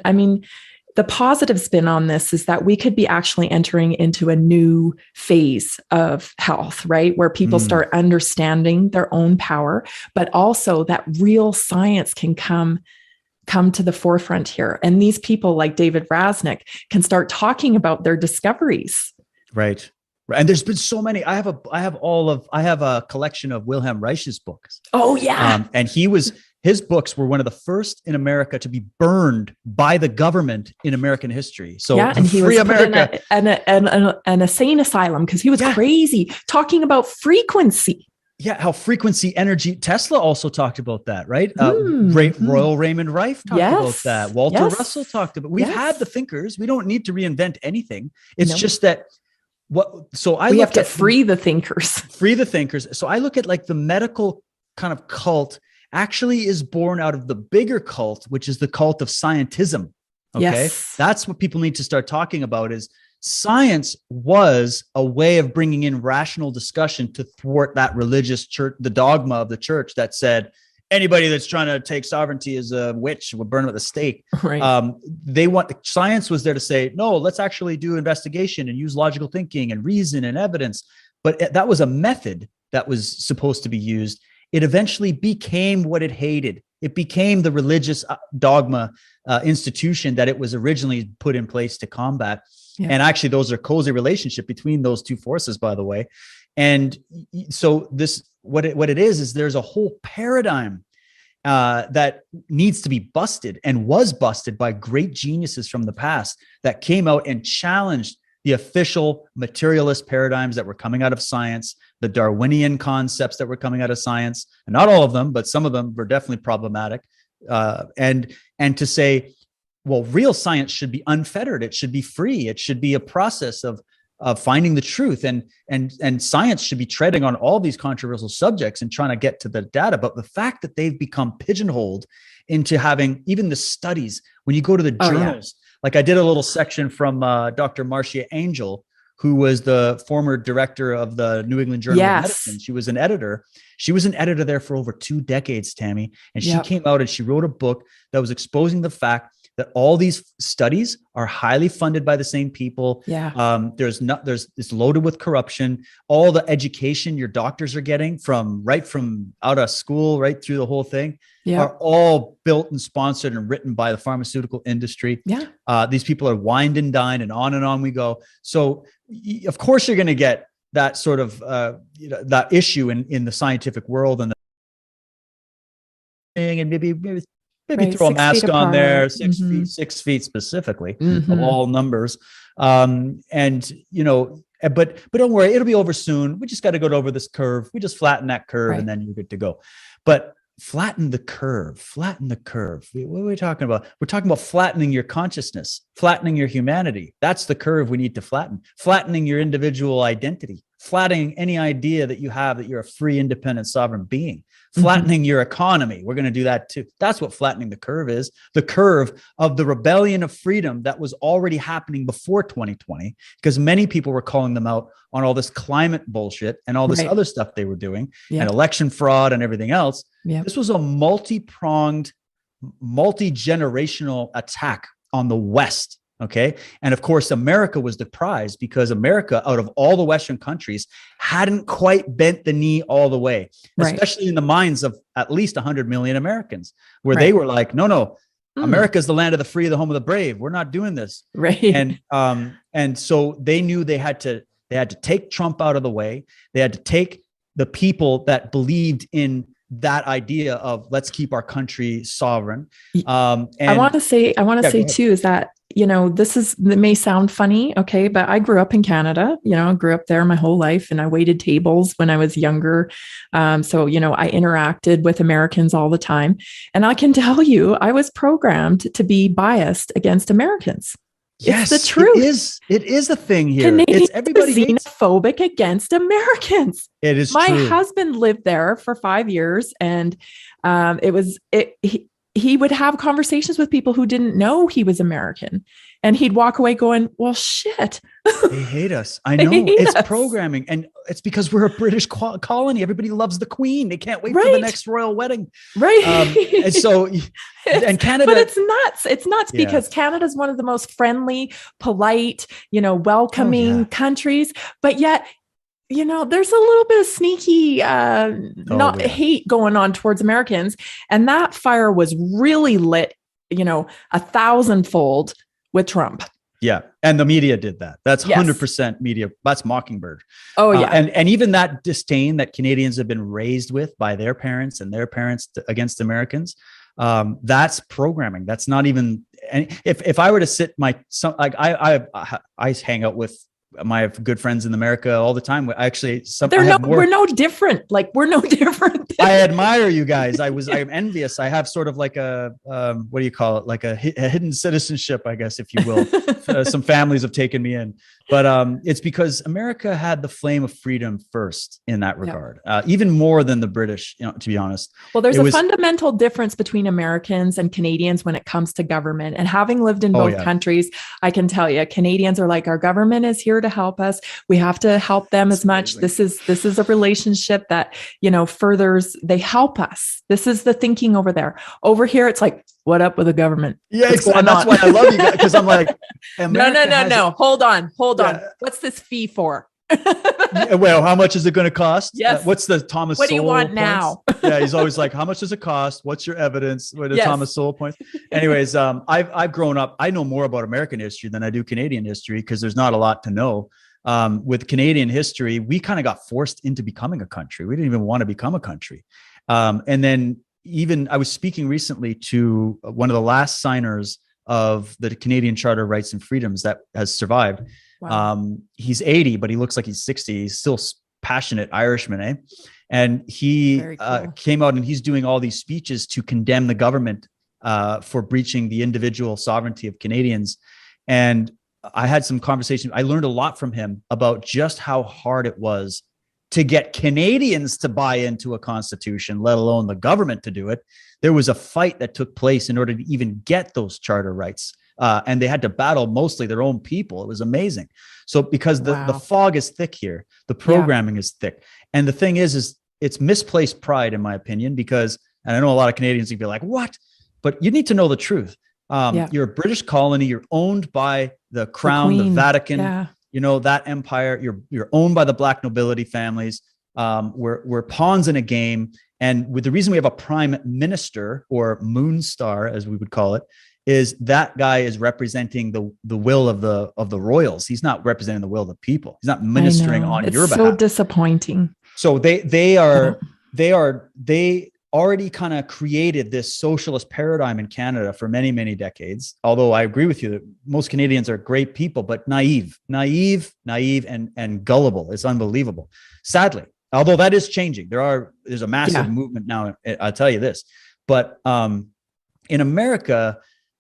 the positive spin on this is that we could be actually entering into a new phase of health, right? Where people start understanding their own power, but also that real science can come to the forefront here. And these people like David Raznick can start talking about their discoveries. Right. And there's been so many. I have a collection of Wilhelm Reich's books. Oh yeah. And his books were one of the first in America to be burned by the government in American history. So and he was America in an insane asylum, because he was crazy, talking about frequency. Yeah, how frequency energy. Tesla also talked about that, right? Royal Raymond Rife talked about that. Walter Russell talked about. We've had the thinkers. We don't need to reinvent anything. It's just that. We have to free the thinkers. So I look at like the medical kind of cult actually is born out of the bigger cult, which is the cult of scientism. Okay. That's what people need to start talking about, is science was a way of bringing in rational discussion to thwart that religious church, the dogma of the church that said, anybody that's trying to take sovereignty is a witch, will burn them at the stake. Right. Science was there to say, no, let's actually do investigation and use logical thinking and reason and evidence. But that was a method that was supposed to be used. It eventually became what it hated. It became the religious dogma institution that it was originally put in place to combat. And actually, those are cozy relationship between those two forces, by the way. And so what it is there's a whole paradigm that needs to be busted, and was busted by great geniuses from the past that came out and challenged the official materialist paradigms that were coming out of science, the Darwinian concepts that were coming out of science, and not all of them, but some of them were definitely problematic. And to say, well, real science should be unfettered. It should be free. It should be a process of finding the truth, and science should be treading on all these controversial subjects and trying to get to the data. But the fact that they've become pigeonholed into having even the studies, when you go to the journals, like I did a little section from Dr. Marcia Angel, who was the former director of the New England Journal of Medicine. She was an editor. She was an editor there for over 2 decades, Tammy. And she came out and she wrote a book that was exposing the fact that all these studies are highly funded by the same people. Yeah. It's loaded with corruption. All the education your doctors are getting from out of school, right through the whole thing, are all built and sponsored and written by the pharmaceutical industry. Yeah. These people are wined and dined, and on we go. So of course you're going to get that sort of that issue in the scientific world, and maybe Right, throw a 6 mask feet on apart. there, 6 feet specifically of all numbers. And but don't worry, it'll be over soon. We just got to go over this curve. We just flatten that curve, and then you're good to go. But flatten the curve. What are we talking about? We're talking about flattening your consciousness, flattening your humanity. That's the curve we need to flatten. Flattening your individual identity, flattening any idea that you have that you're a free, independent, sovereign being. Flattening your economy. We're going to do that too. That's what flattening the curve is. The curve of the rebellion of freedom that was already happening before 2020, because many people were calling them out on all this climate bullshit and all this other stuff they were doing, and election fraud and everything else. This was a multi-pronged, multi-generational attack on the West. Okay. And of course, America was the prize, because America, out of all the Western countries, hadn't quite bent the knee all the way, especially in the minds of at least 100 million Americans, where they were like, no, America is the land of the free, the home of the brave. We're not doing this. Right. And so they knew they had to take Trump out of the way. They had to take the people that believed in that idea of let's keep our country sovereign. And I want to say too, is that, it may sound funny, okay, but I grew up in Canada, I grew up there my whole life, and I waited tables when I was younger. So, I interacted with Americans all the time. And I can tell you, I was programmed to be biased against Americans. Yes, it's the truth. It is a thing here. Canadians everybody are xenophobic against Americans. It is My true. husband lived there for 5 years, and he would have conversations with people who didn't know he was American, and he'd walk away going, well, shit. They hate us. I know. It's programming. And it's because we're a British colony. Everybody loves the Queen. They can't wait for the next royal wedding. Right. And so, and Canada. But it's nuts. It's nuts because Canada is one of the most friendly, polite, welcoming countries. But yet, there's a little bit of sneaky hate going on towards Americans. And that fire was really lit, 1,000-fold with Trump. Yeah. And the media did that. That's 100% media. That's Mockingbird. Oh, yeah. And even that disdain that Canadians have been raised with by their parents and their parents against Americans, that's programming. That's not even, and if I were to sit I hang out with my good friends in America all the time. We're no different. Like, we're no different. I admire you guys. I'm envious. I have sort of like a, what do you call it? Like a hidden citizenship, I guess, if you will. Some families have taken me in, but it's because America had the flame of freedom first in that regard, even more than the British, to be honest. Well, there's a fundamental difference between Americans and Canadians when it comes to government. And having lived in both countries, I can tell you, Canadians are like, our government is here to help us. We have to help them as much. This is a relationship that, furthers, they help us. This is the thinking over there. Over here, it's like, what up with the government? Yeah, exactly. That's why I love you guys, because I'm like, no. Hold on. What's this fee for? Well, how much is it going to cost? Yes. What's the Thomas What do you Sowell want points? now? Yeah, he's always like, how much does it cost? What's your evidence? What are Thomas Sowell points? Anyways, I've grown up. I know more about American history than I do Canadian history, because there's not a lot to know. With Canadian history, we kind of got forced into becoming a country. We didn't even want to become a country. And then even I was speaking recently to one of the last signers of the Canadian Charter of Rights and Freedoms that has survived. Wow. He's 80, but he looks like he's 60. He's still passionate Irishman, eh? And he came out and he's doing all these speeches to condemn the government for breaching the individual sovereignty of Canadians. And I had some conversations. I learned a lot from him about just how hard it was to get Canadians to buy into a constitution, let alone the government to do it. There was a fight that took place in order to even get those charter rights. And they had to battle mostly their own people. It was amazing. So because the fog is thick here, the programming is thick. And the thing is it's misplaced pride, in my opinion, because, and I know a lot of Canadians would be like, what? But you need to know the truth. You're a British colony. You're owned by the crown, the Vatican, that empire. You're owned by the black nobility families. We're pawns in a game. And with the reason we have a prime minister, or moon star, as we would call it, is that guy is representing the will of the royals. He's not representing the will of the people. He's not ministering on your behalf. It's so disappointing. So they already kind of created this socialist paradigm in Canada for many, many decades. Although I agree with you that most Canadians are great people, but naive and gullible. It's unbelievable. Sadly, although that is changing. There's a massive movement now. I'll tell you this, but in America,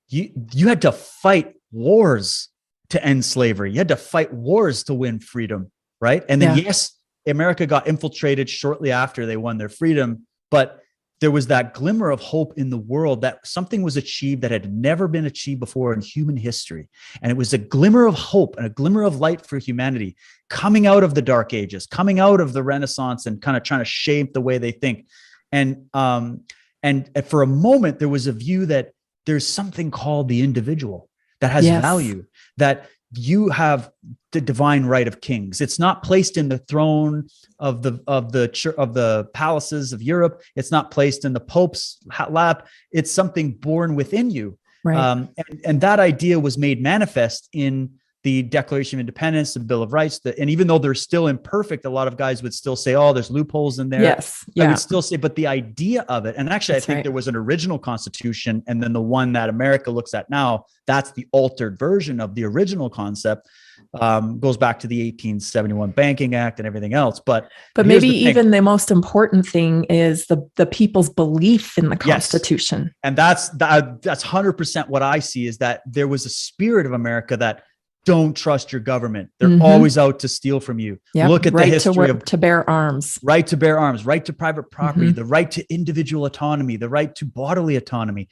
you had to fight wars to end slavery. You had to fight wars to win freedom, right? And then yes, America got infiltrated shortly after they won their freedom, but there was that glimmer of hope in the world that something was achieved that had never been achieved before in human history. And it was a glimmer of hope and a glimmer of light for humanity coming out of the Dark Ages, coming out of the Renaissance, and kind of trying to shape the way they think. And for a moment, there was a view that there's something called the individual that has value, that you have the divine right of kings. It's not placed in the throne of the palaces of Europe. It's not placed in the Pope's lap. It's something born within you. Right. And that idea was made manifest in the Declaration of Independence, the Bill of Rights. And even though they're still imperfect, a lot of guys would still say, oh, there's loopholes in there. Yes. Yeah. I would still say, but the idea of it, and actually, I think there was an original constitution, and then the one that America looks at now, that's the altered version of the original concept. Goes back to the 1871 Banking Act and everything else. But maybe even the most important thing is the people's belief in the Constitution. Yes. And that's 100% what I see, is that there was a spirit of America that don't trust your government. They're always out to steal from you. Yep. Look at the history to bear arms, right to bear arms, right to private property, the right to individual autonomy, the right to bodily autonomy.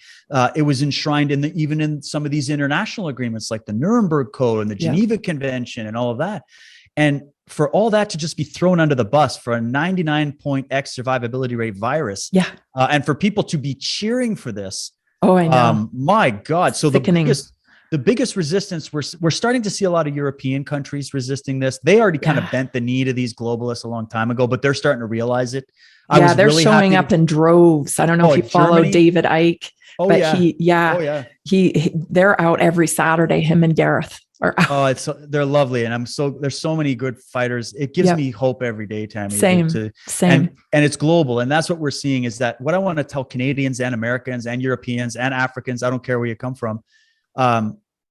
It was enshrined even in some of these international agreements, like the Nuremberg Code and the Geneva Convention and all of that. And for all that to just be thrown under the bus for a 99.x survivability rate virus, and for people to be cheering for this, I know. My God! So Sickening. The biggest resistance, we're starting to see a lot of European countries resisting this. They already kind of bent the knee to these globalists a long time ago, but they're starting to realize it. They're really showing up in droves. I don't know if you follow David Icke, but they're out every Saturday. Him and Gareth are out. They're lovely, and there's so many good fighters. It gives me hope every day, Tammy. Same. And it's global, and that's what we're seeing. Is that what I want to tell Canadians and Americans and Europeans and Africans? I don't care where you come from.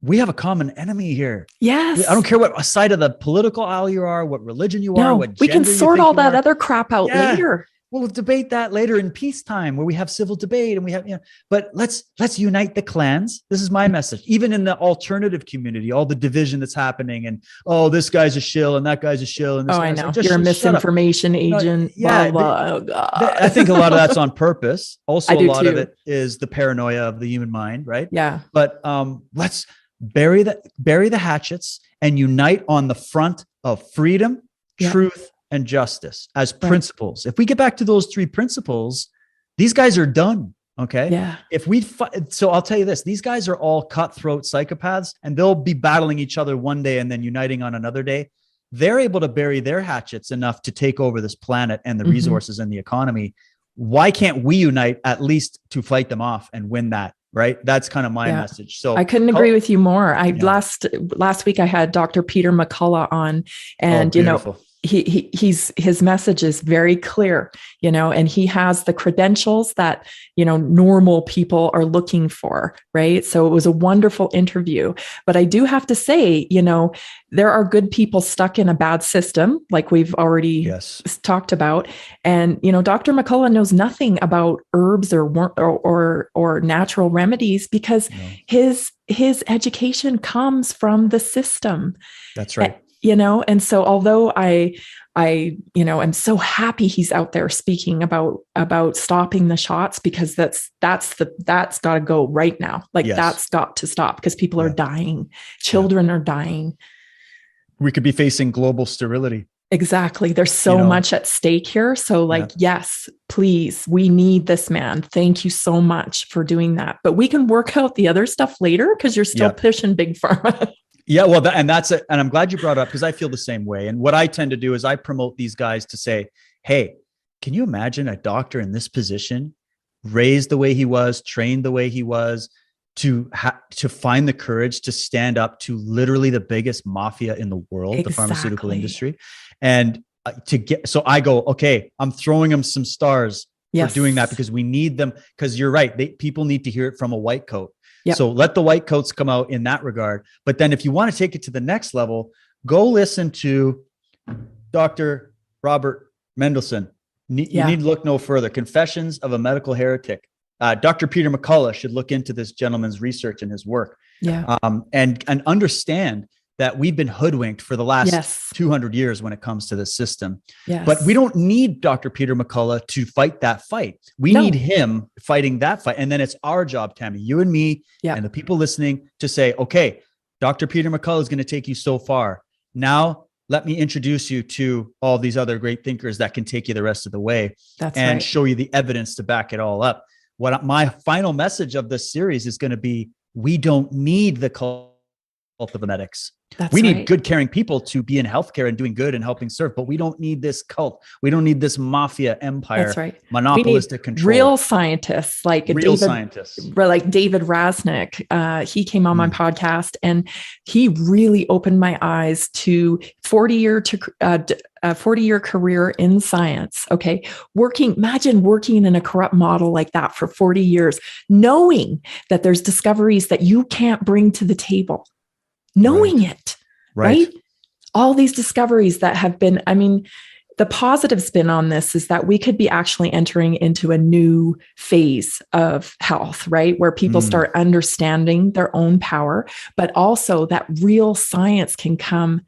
We have a common enemy here. Yes. I don't care what side of the political aisle you are, what religion you are, what gender we can sort all that are. other crap out later. We'll debate that later in peacetime, where we have civil debate and we have, but let's unite the clans. This is my message. Even in the alternative community, all the division that's happening, and this guy's a shill and that guy's a shill. And this I know. You're a misinformation agent. Blah, blah. Oh, God. I think a lot of that's on purpose. Also, a lot of it is the paranoia of the human mind, right? Yeah. But let's bury the hatchets and unite on the front of freedom, truth, and justice as principles. If we get back to those three principles, these guys are done. Okay. Yeah. So I'll tell you this, these guys are all cutthroat psychopaths, and they'll be battling each other one day and then uniting on another day. They're able to bury their hatchets enough to take over this planet and the resources and the economy. Why can't we unite at least to fight them off and win that? Right. That's kind of my message. So I couldn't agree with you more. Last week I had Dr. Peter McCullough on, and his message is very clear, and he has the credentials that, normal people are looking for. Right. So it was a wonderful interview, but I do have to say, there are good people stuck in a bad system, like we've already talked about. And, Dr. McCullough knows nothing about herbs or natural remedies, because his education comes from the system. That's right. And so although I am so happy he's out there speaking about stopping the shots, because that's got to go right now. That's got to stop, because people are dying. Children are dying. We could be facing global sterility. Exactly. There's so much at stake here. So like, yes, please, we need this man. Thank you so much for doing that. But we can work out the other stuff later because you're still pushing big pharma. Yeah, well, that's it. And I'm glad you brought it up because I feel the same way. And what I tend to do is I promote these guys to say, hey, can you imagine a doctor in this position, raised the way he was, trained the way he was, to find the courage to stand up to literally the biggest mafia in the world, the pharmaceutical industry. And so I go, okay, I'm throwing them some stars for doing that because we need them. Because you're right. People need to hear it from a white coat. Yep. So let the white coats come out in that regard. But then if you want to take it to the next level, go listen to Dr. Robert Mendelsohn. You need to look no further. Confessions of a Medical Heretic. Dr. Peter McCullough should look into this gentleman's research and his work. And understand that we've been hoodwinked for the last 200 years when it comes to this system. But we don't need Dr. Peter McCullough to fight that fight. We need him fighting that fight. And then it's our job, Tammy, you and me and the people listening to say, okay, Dr. Peter McCullough is going to take you so far. Now, let me introduce you to all these other great thinkers that can take you the rest of the way and show you the evidence to back it all up. What my final message of this series is going to be, we don't need the cult of emetics. We need good, caring people to be in healthcare and doing good and helping serve, but we don't need this cult. We don't need this mafia empire, monopolistic control. Real scientists, like David Raznick. He came on my podcast and he really opened my eyes to 40-year career in science. Okay. Imagine working in a corrupt model like that for 40 years, knowing that there's discoveries that you can't bring to the table. Knowing it, right? All these discoveries that have been, the positive spin on this is that we could be actually entering into a new phase of health, right? Where people start understanding their own power, but also that real science can come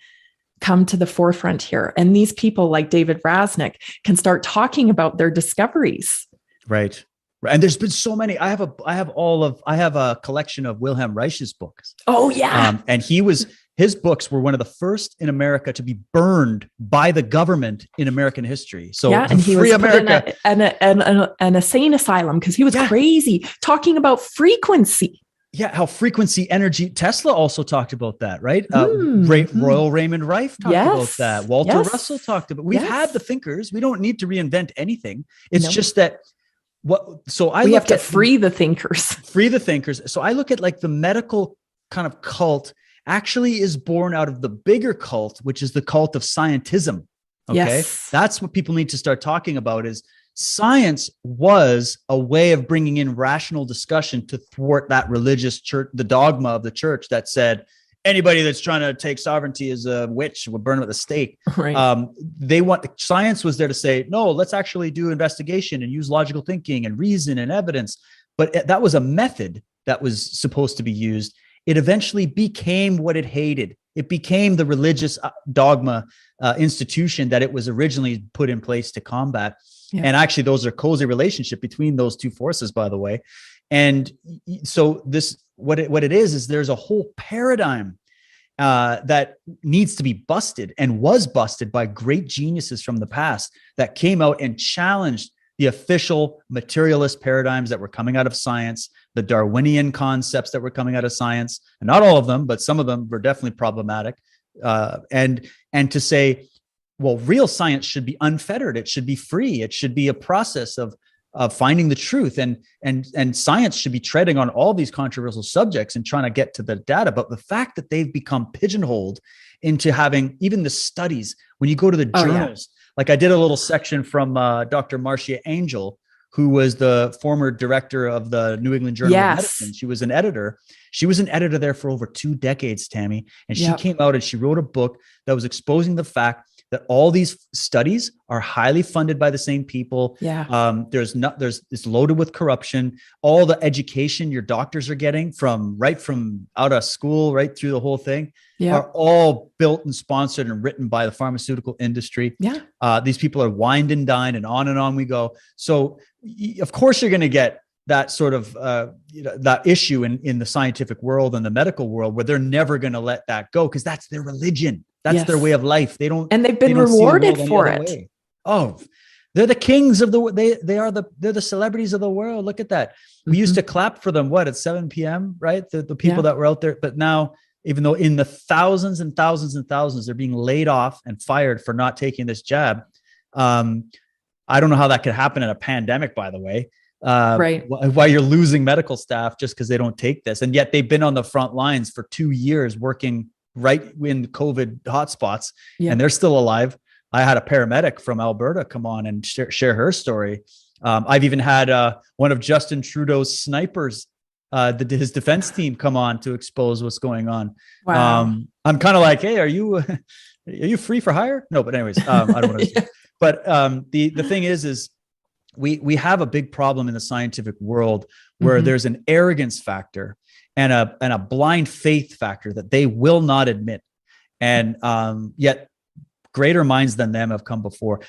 to the forefront here. And these people like David Raznick can start talking about their discoveries. Right. And there's been so many. I have a collection of Wilhelm Reich's books. Oh yeah. And his books were one of the first in America to be burned by the government in American history. So and he was America put in an insane asylum because he was crazy talking about frequency. Yeah, how frequency energy. Tesla also talked about that, right? Royal Raymond Rife talked about that. Walter Russell talked about. We've had the thinkers. We don't need to reinvent anything. It's just that. We have to free the thinkers. So I look at like the medical kind of cult actually is born out of the bigger cult, which is the cult of scientism. Okay. That's what people need to start talking about is science was a way of bringing in rational discussion to thwart that religious church, the dogma of the church that said, anybody that's trying to take sovereignty is a witch, would burn with a stake. Right. Science was there to say, no, let's actually do investigation and use logical thinking and reason and evidence. But that was a method that was supposed to be used. It eventually became what it hated. It became the religious dogma institution that it was originally put in place to combat. Yeah. And actually, those are cozy relationship between those two forces, by the way. And so what it is there's a whole paradigm that needs to be busted and was busted by great geniuses from the past that came out and challenged the official materialist paradigms that were coming out of science, the Darwinian concepts that were coming out of science, and not all of them, but some of them were definitely problematic. And to say, well, real science should be unfettered. It should be free. It should be a process of finding the truth, and science should be treading on all these controversial subjects and trying to get to the data. But the fact that they've become pigeonholed into having even the studies, when you go to the journals, like I did a little section from Dr. Marcia Angel, who was the former director of the New England Journal of Medicine. She was an editor. She was an editor there for over 2 decades, Tammy. And she came out and she wrote a book that was exposing the fact that all these studies are highly funded by the same people. It's loaded with corruption. All the education your doctors are getting from out of school, right through the whole thing, are all built and sponsored and written by the pharmaceutical industry. These people are wined and dined, and on we go. So of course you're going to get that sort of that issue in the scientific world and the medical world where they're never going to let that go because that's their religion. That's their way of life. They don't, and they've been they don't see the world rewarded any for other it. way. Oh, they're the kings of they're the celebrities of the world. Look at that. We used to clap for them, at 7 p.m., right? The people that were out there. But now, even though in the thousands and thousands and thousands, they're being laid off and fired for not taking this jab. I don't know how that could happen in a pandemic, by the way. Right. Why you're losing medical staff just because they don't take this. And yet they've been on the front lines for 2 years working right in COVID hotspots, and they're still alive. I had a paramedic from Alberta come on and share her story. I've even had one of Justin Trudeau's snipers, his defense team, come on to expose what's going on. Wow. I'm kind of like, hey, are you free for hire? No, but anyways, I don't want to. But the thing is we have a big problem in the scientific world where there's an arrogance factor and a blind faith factor that they will not admit, and yet greater minds than them have come before.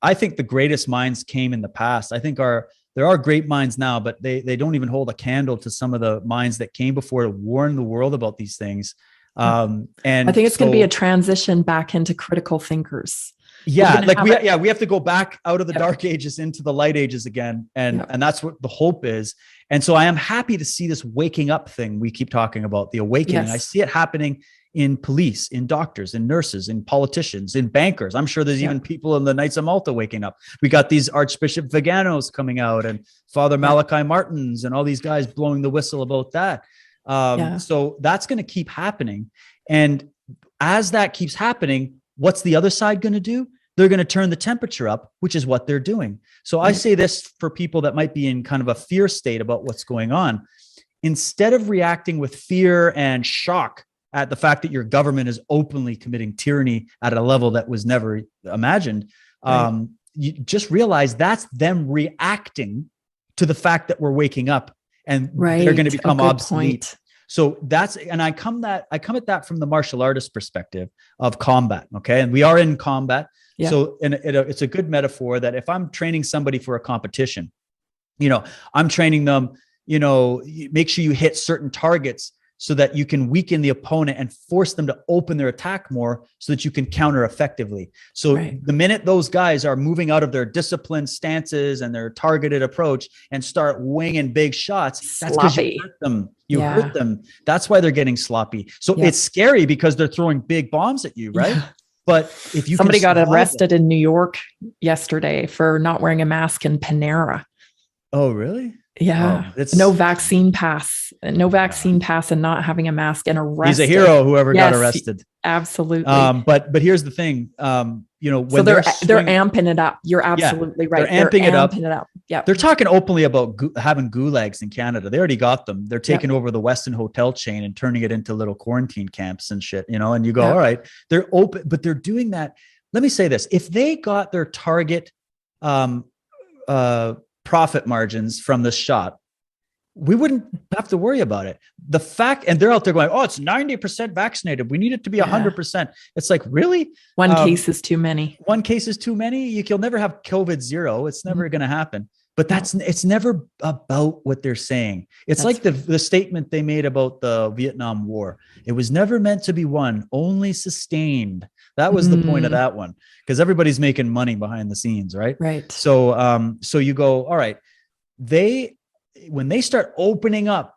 I think the greatest minds came in the past. I think there are great minds now, but they don't even hold a candle to some of the minds that came before to warn the world about these things. And I think it's going to be a transition back into critical thinkers. Yeah, we have to go back out of the dark ages into the light ages again, and that's what the hope is. And so I am happy to see this waking up thing we keep talking about, the awakening. Yes. I see it happening in police, in doctors, in nurses, in politicians, in bankers. I'm sure there's even people in the Knights of Malta waking up. We got these Archbishop Viganos coming out and Father Malachi Martins and all these guys blowing the whistle about that. So that's going to keep happening. And as that keeps happening, what's the other side going to do? They're going to turn the temperature up, which is what they're doing. So I say this for people that might be in kind of a fear state about what's going on. Instead of reacting with fear and shock at the fact that your government is openly committing tyranny at a level that was never imagined, you just realize that's them reacting to the fact that we're waking up and they're going to become obsolete. Point. So I come at that from the martial artist perspective of combat. Okay. And we are in combat. Yeah. So it's a good metaphor that if I'm training somebody for a competition, I'm training them, make sure you hit certain targets so that you can weaken the opponent and force them to open their attack more so that you can counter effectively. So the minute those guys are moving out of their disciplined stances and their targeted approach and start winging big shots, that's because you hurt them. You hurt them. That's why they're getting sloppy. So it's scary because they're throwing big bombs at you, right? Yeah. But if you somebody got arrested in New York yesterday for not wearing a mask in Panera. Oh, really? Yeah. No vaccine pass and not having a mask and arrested. He's a hero, whoever got arrested. Absolutely. But here's the thing, when so they're amping it up. You're absolutely right. They're amping it up. Yeah. They're talking openly about having gulags in Canada. They already got them. They're taking over the Westin hotel chain and turning it into little quarantine camps and shit, and you go, all right, they're open, but they're doing that. Let me say this. If they got their target, profit margins from this shot, we wouldn't have to worry about it. The fact, and they're out there going, oh, it's 90% vaccinated. We need it to be 100%. It's like, really? One case is too many. One case is too many. You'll never have COVID zero. It's never going to happen. But it's never about what they're saying. It's like the statement they made about the Vietnam War. It was never meant to be won, only sustained. That was the point of that one, because everybody's making money behind the scenes, right? Right. So, so you go, all right, when they start opening up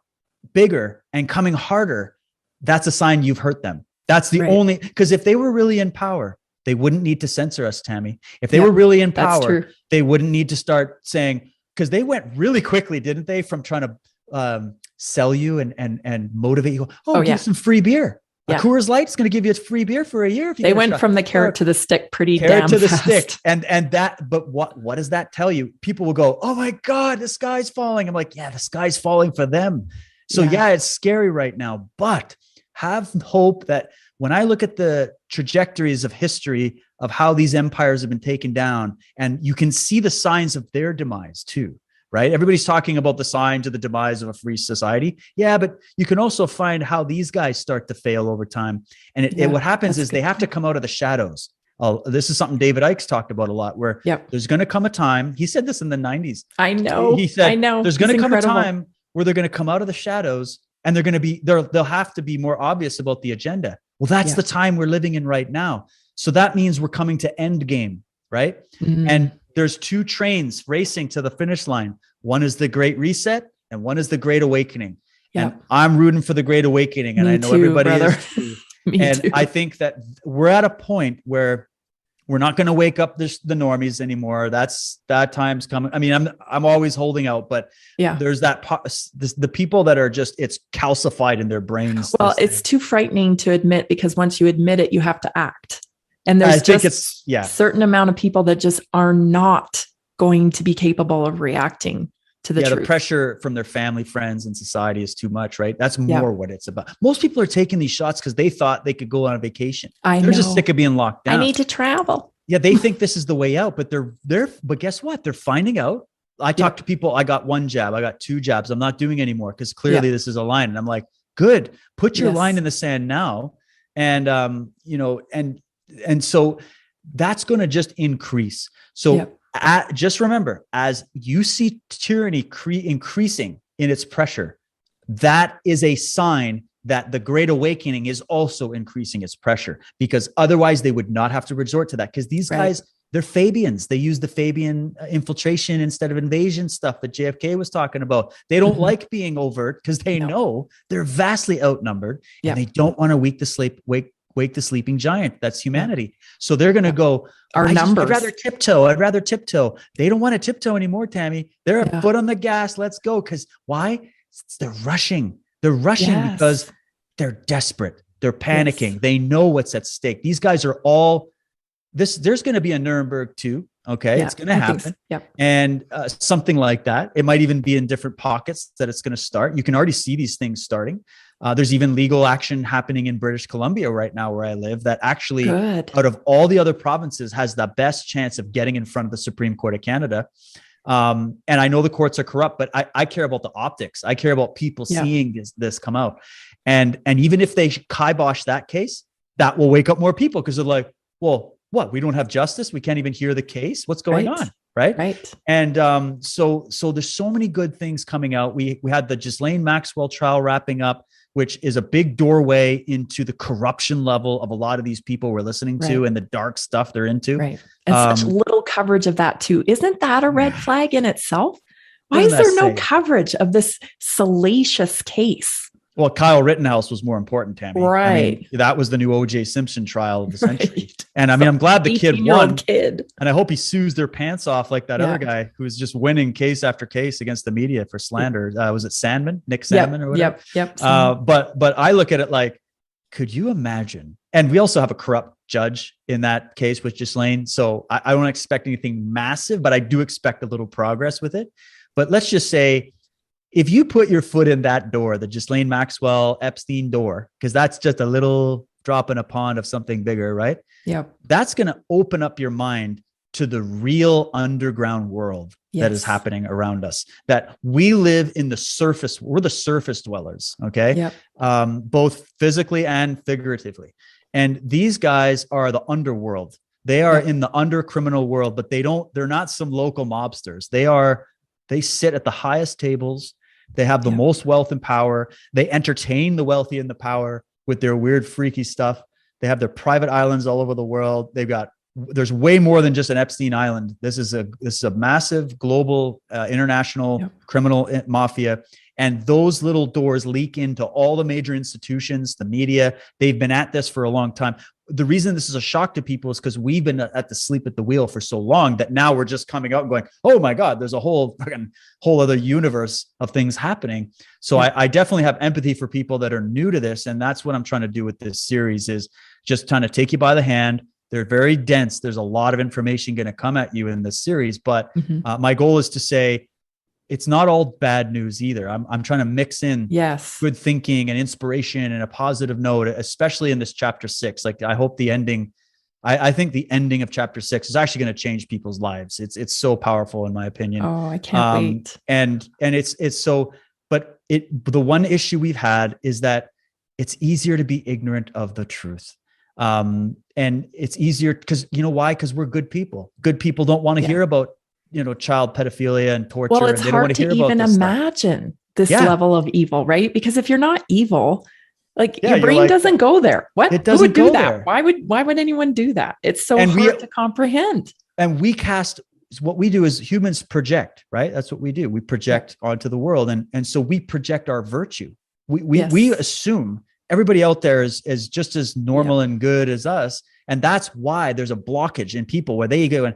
bigger and coming harder, that's a sign you've hurt them. That's the only, because if they were really in power, they wouldn't need to censor us, Tammy. If they were really in power, they wouldn't need to start saying, because they went really quickly, didn't they? From trying to sell you and motivate you. Give some free beer. A Coors Light's going to give you a free beer for a year. If you they went from the carrot to the stick pretty damn fast. Carrot to the stick. And that, but what does that tell you? People will go, oh my God, the sky's falling. I'm like, yeah, the sky's falling for them. So it's scary right now, but have hope that when I look at the trajectories of history of how these empires have been taken down, and you can see the signs of their demise too. Right? Everybody's talking about the signs of the demise of a free society. Yeah, but you can also find how these guys start to fail over time. And what happens is they have to come out of the shadows. This is something David Icke's talked about a lot, where there's going to come a time. He said this in the 90s. I know. He said, I know. There's going to come a time where they're going to come out of the shadows and they'll have to be more obvious about the agenda. Well, that's the time we're living in right now. So that means we're coming to end game, right? And there's two trains racing to the finish line. One is the Great Reset and one is the Great Awakening. And I'm rooting for the Great Awakening. And I know everybody is too. And I think that we're at a point where we're not going to wake up the normies anymore. That time's coming. I mean, I'm always holding out, but there's the people that are just, it's calcified in their brains. Well, it's too frightening to admit, because once you admit it, you have to act. And there's just a certain amount of people that just are not going to be capable of reacting to the truth. The pressure from their family, friends, and society is too much, right? That's more what it's about. Most people are taking these shots because they thought they could go on a vacation. They're just sick of being locked down. I need to travel. Yeah, they think this is the way out, but but guess what? They're finding out. I talk to people. I got 1 jab. I got 2 jabs. I'm not doing anymore because clearly this is a line. And I'm like, good. Put your line in the sand now. And and so that's going to just increase. So just remember, as you see tyranny increasing in its pressure, that is a sign that the Great Awakening is also increasing its pressure, because otherwise they would not have to resort to that. Because these guys, they're Fabians. They use the Fabian infiltration instead of invasion stuff that JFK was talking about. They don't like being overt because they know they're vastly outnumbered and they don't want to wake the sleeping giant. That's humanity. So they're going to go, I'd rather tiptoe. They don't want to tiptoe anymore, Tammy. They're a foot on the gas. Let's go. Because why? They're rushing. They're rushing because they're desperate. They're panicking. Yes. They know what's at stake. These guys are all this. There's going to be a Nuremberg too. Okay. It's going to happen. And something like that. It might even be in different pockets that it's going to start. You can already see these things starting. There's even legal action happening in British Columbia right now where I live that actually out of all the other provinces has the best chance of getting in front of the Supreme Court of Canada. And I know the courts are corrupt, but I care about the optics. I care about people seeing this come out. And even if they kibosh that case, that will wake up more people because they're like, well, what? We don't have justice. We can't even hear the case. What's going on? Right. And so there's so many good things coming out. We had the Ghislaine Maxwell trial wrapping up, which is a big doorway into the corruption level of a lot of these people we're listening to and the dark stuff they're into. Right. And such little coverage of that too. Isn't that a red flag in itself? Why is there no coverage of this salacious case? Well, Kyle Rittenhouse was more important, Tammy. Right. I mean, that was the new O.J. Simpson trial of the century. And I mean, I'm glad the kid won. And I hope he sues their pants off like that other guy who was just winning case after case against the media for slander. Was it Sandman? Nick Sandman or whatever? Yep. But I look at it like, could you imagine? And we also have a corrupt judge in that case with Ghislaine. So I don't expect anything massive, but I do expect a little progress with it. But let's just say, if you put your foot in that door, the Ghislaine Maxwell Epstein door, because that's just a little drop in a pond of something bigger, right? Yeah. That's going to open up your mind to the real underground world that is happening around us, that we live in the surface. We're the surface dwellers. Okay. Yep. Both physically and figuratively. And these guys are the underworld. They are in the under criminal world, but they're not some local mobsters. They sit at the highest tables. They have the most wealth and power. They entertain the wealthy and the power with their weird, freaky stuff. They have their private islands all over the world. There's way more than just an Epstein Island. This is a massive global, international criminal mafia. And those little doors leak into all the major institutions, the media. They've been at this for a long time. The reason this is a shock to people is because we've been at the sleep at the wheel for so long that now we're just coming out and going, oh my God, there's a whole other universe of things happening. So I definitely have empathy for people that are new to this. And that's what I'm trying to do with this series, is just trying to take you by the hand. They're very dense. There's a lot of information going to come at you in this series, but my goal is to say, it's not all bad news either. I'm trying to mix in good thinking and inspiration and a positive note, especially in this chapter 6. Like, I hope the ending, I think the ending of chapter 6 is actually going to change people's lives. It's so powerful in my opinion. Oh, I can't wait. And it's so, but the one issue we've had is that it's easier to be ignorant of the truth. And it's easier because, you know why? Because we're good people. Good people don't want to hear about child pedophilia and torture. Well, it's hard to even imagine this level of evil, right? Because if you're not evil, Like Yeah, your you're brain like, doesn't go there. What? it Who would doesn't do go that? there. Why would anyone do that? It's so And hard to comprehend. And we cast, what we do is humans project, right? That's what we do. We project onto the world. And so we project our virtue. We assume everybody out there is just as normal and good as us. And that's why there's a blockage in people where they go and,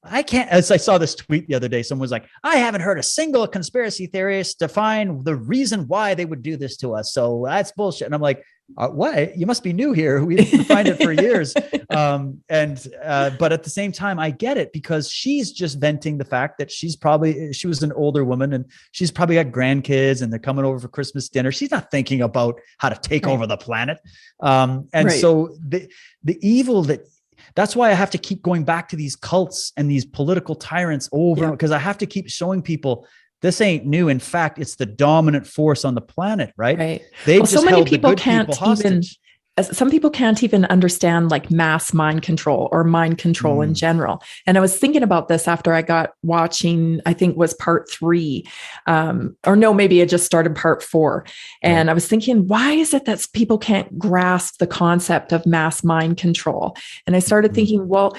I can't, as I saw this tweet the other day, someone was like, I haven't heard a single conspiracy theorist define the reason why they would do this to us. So that's bullshit. And I'm like, what? You must be new here. We've defined it for years. But at the same time, I get it, because she's just venting the fact that she was an older woman and she's probably got grandkids and they're coming over for Christmas dinner. She's not thinking about how to take over the planet. So the evil that's why I have to keep going back to these cults and these political tyrants over, because I have to keep showing people this ain't new. In fact, it's the dominant force on the planet, right? Right. They've just so many held people the good can't people hostage. some people can't even understand like mass mind control or mind control in general. And I was thinking about this after I got watching, I think it was part 3, or no, maybe it just started part 4. And I was thinking, why is it that people can't grasp the concept of mass mind control? And I started thinking, well,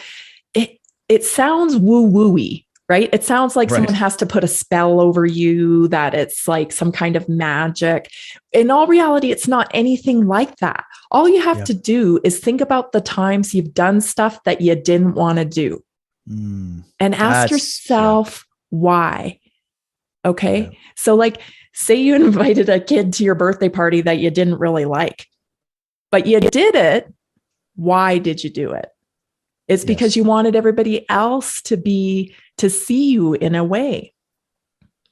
it sounds woo-woo-y, right? It sounds like someone has to put a spell over you, that it's like some kind of magic. In all reality, it's not anything like that. All you have to do is think about the times you've done stuff that you didn't want to do and ask yourself why. Okay. Yeah. So like, say you invited a kid to your birthday party that you didn't really like, but you did it. Why did you do it? It's because you wanted everybody else to see you in a way,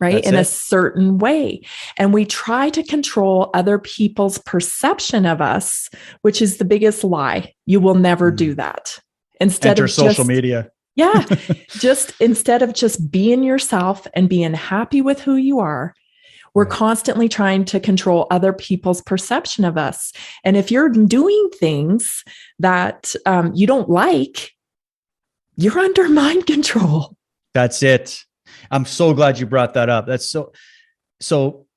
right? In a certain way. And we try to control other people's perception of us, which is the biggest lie. You will never do that. Instead of social media. Yeah. Instead of just being yourself and being happy with who you are, we're constantly trying to control other people's perception of us. And if you're doing things that you don't like, you're under mind control. That's it. I'm so glad you brought that up. That's so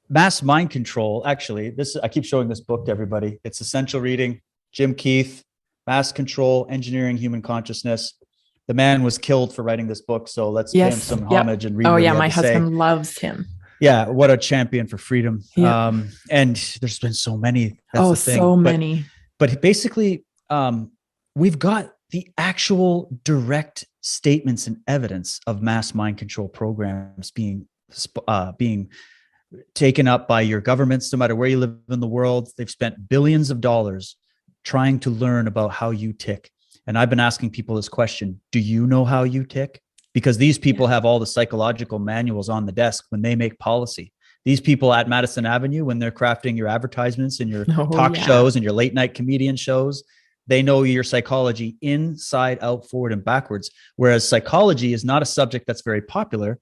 mass mind control. Actually, I keep showing this book to everybody. It's essential reading. Jim Keith, Mass Control, Engineering Human Consciousness. The man was killed for writing this book. So let's pay him some homage and read. Oh yeah. My husband loves him. Yeah, what a champion for freedom. Yeah. And there's been so many. That's the thing. So many. But basically, we've got the actual direct statements and evidence of mass mind control programs being taken up by your governments, no matter where you live in the world. They've spent billions of dollars trying to learn about how you tick. And I've been asking people this question: do you know how you tick? Because these people have all the psychological manuals on the desk when they make policy. These people at Madison Avenue, when they're crafting your advertisements and your talk shows and your late night comedian shows, they know your psychology inside out, forward and backwards. Whereas psychology is not a subject that's very popular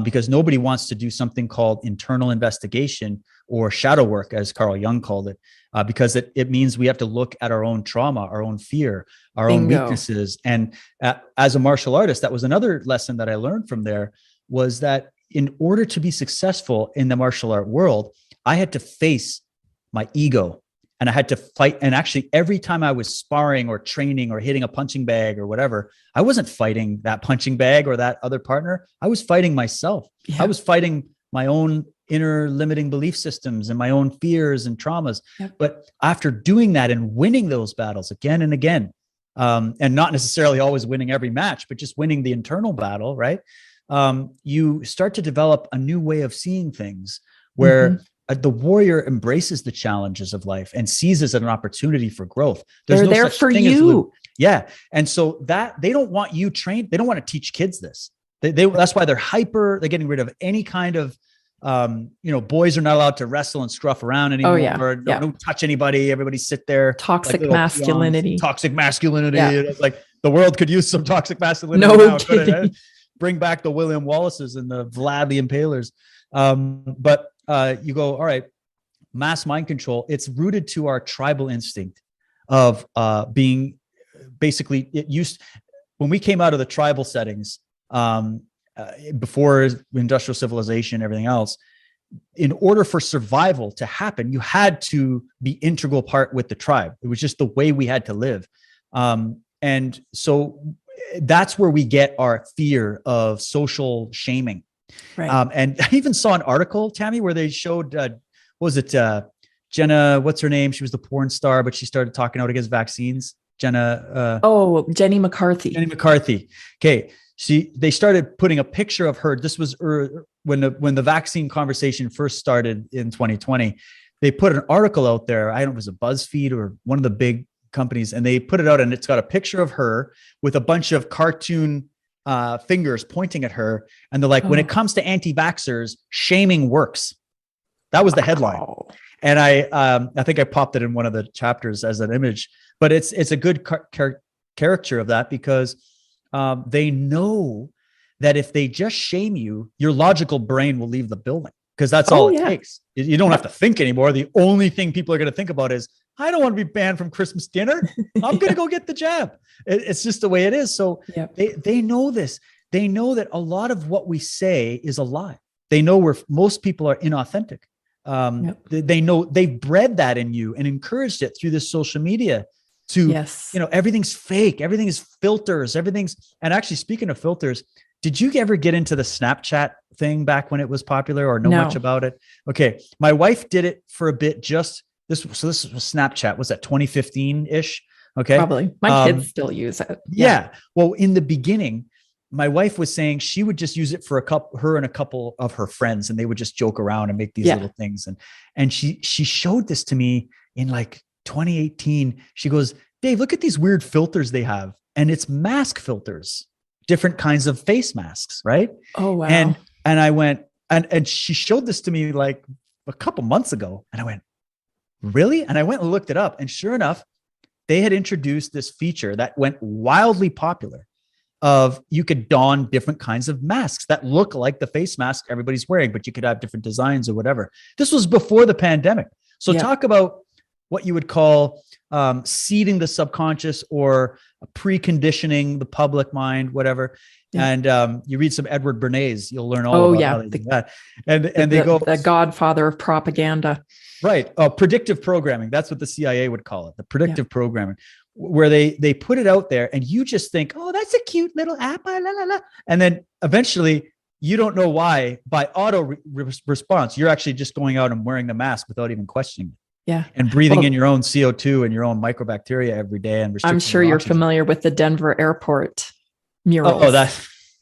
because nobody wants to do something called internal investigation or shadow work, as Carl Jung called it, because it means we have to look at our own trauma, our own fear, our own weaknesses. And as a martial artist, that was another lesson that I learned from there, was that in order to be successful in the martial art world, I had to face my ego. And I had to fight. And actually, every time I was sparring or training or hitting a punching bag or whatever, I wasn't fighting that punching bag or that other partner. I was fighting myself. Yeah. I was fighting my own inner limiting belief systems and my own fears and traumas. Yep. But after doing that and winning those battles again and again, and not necessarily always winning every match, but just winning the internal battle, right? You start to develop a new way of seeing things where the warrior embraces the challenges of life and sees it as an opportunity for growth. They're there for you. Yeah. And so that they don't want you trained. They don't want to teach kids this. That's why they're hyper. They're getting rid of any kind of, boys are not allowed to wrestle and scruff around anymore. Don't touch anybody. Everybody sit there. Toxic masculinity. Toxic masculinity. Yeah. It's like the world could use some toxic masculinity. No kidding. Bring back the William Wallaces and the Vlad the Impalers. But you go, all right, mass mind control. It's rooted to our tribal instinct of being basically when we came out of the tribal settings before industrial civilization and everything else, in order for survival to happen, you had to be integral part with the tribe. It was just the way we had to live. And so that's where we get our fear of social shaming. Right. And I even saw an article, Tammy, where they showed, Jenna, what's her name? She was the porn star, but she started talking out against vaccines. Jenna. Jenny McCarthy. Jenny McCarthy. Okay. They started putting a picture of her. This was when the vaccine conversation first started in 2020. They put an article out there. I don't know if it was a BuzzFeed or one of the big companies, and they put it out, and it's got a picture of her with a bunch of cartoon fingers pointing at her. And they're like, when it comes to anti-vaxxers, shaming works. That was the headline. And I think I popped it in one of the chapters as an image, but it's a good caricature of that, because they know that if they just shame you, your logical brain will leave the building, because that's all it takes. You don't have to think anymore. The only thing people are going to think about is, I don't want to be banned from Christmas dinner. I'm going to go get the jab. It's just the way it is. So they know this. They know that a lot of what we say is a lie. They know where most people are inauthentic. They know they've bred that in you and encouraged it through this social media to, everything's fake. Everything is filters. And actually, speaking of filters, did you ever get into the Snapchat thing back when it was popular, or know much about it? Okay. My wife did it for a bit. This was Snapchat. Was that 2015 ish? Okay. Probably. My kids still use it. Yeah. Well, in the beginning, my wife was saying she would just use it for her and a couple of her friends, and they would just joke around and make these little things. And she showed this to me in like 2018. She goes, Dave, look at these weird filters they have. And it's mask filters, different kinds of face masks. Right. Oh, wow. And I went, and she showed this to me like a couple months ago. And I went, really? And I went and looked it up. And sure enough, they had introduced this feature that went wildly popular of you could don different kinds of masks that look like the face mask everybody's wearing, but you could have different designs or whatever. This was before the pandemic. So talk about what you would call seeding the subconscious or preconditioning the public mind, whatever. Yeah. And you read some Edward Bernays, you'll learn all about how they do that. And they go, the godfather of propaganda. Right. Predictive programming. That's what the CIA would call it. The predictive programming, where they put it out there and you just think, oh, that's a cute little app. La, la, la. And then eventually you don't know why, by auto response, you're actually just going out and wearing the mask without even questioning it. Yeah. And breathing in your own CO2 and your own microbacteria every day. And I'm sure you're familiar with the Denver airport murals.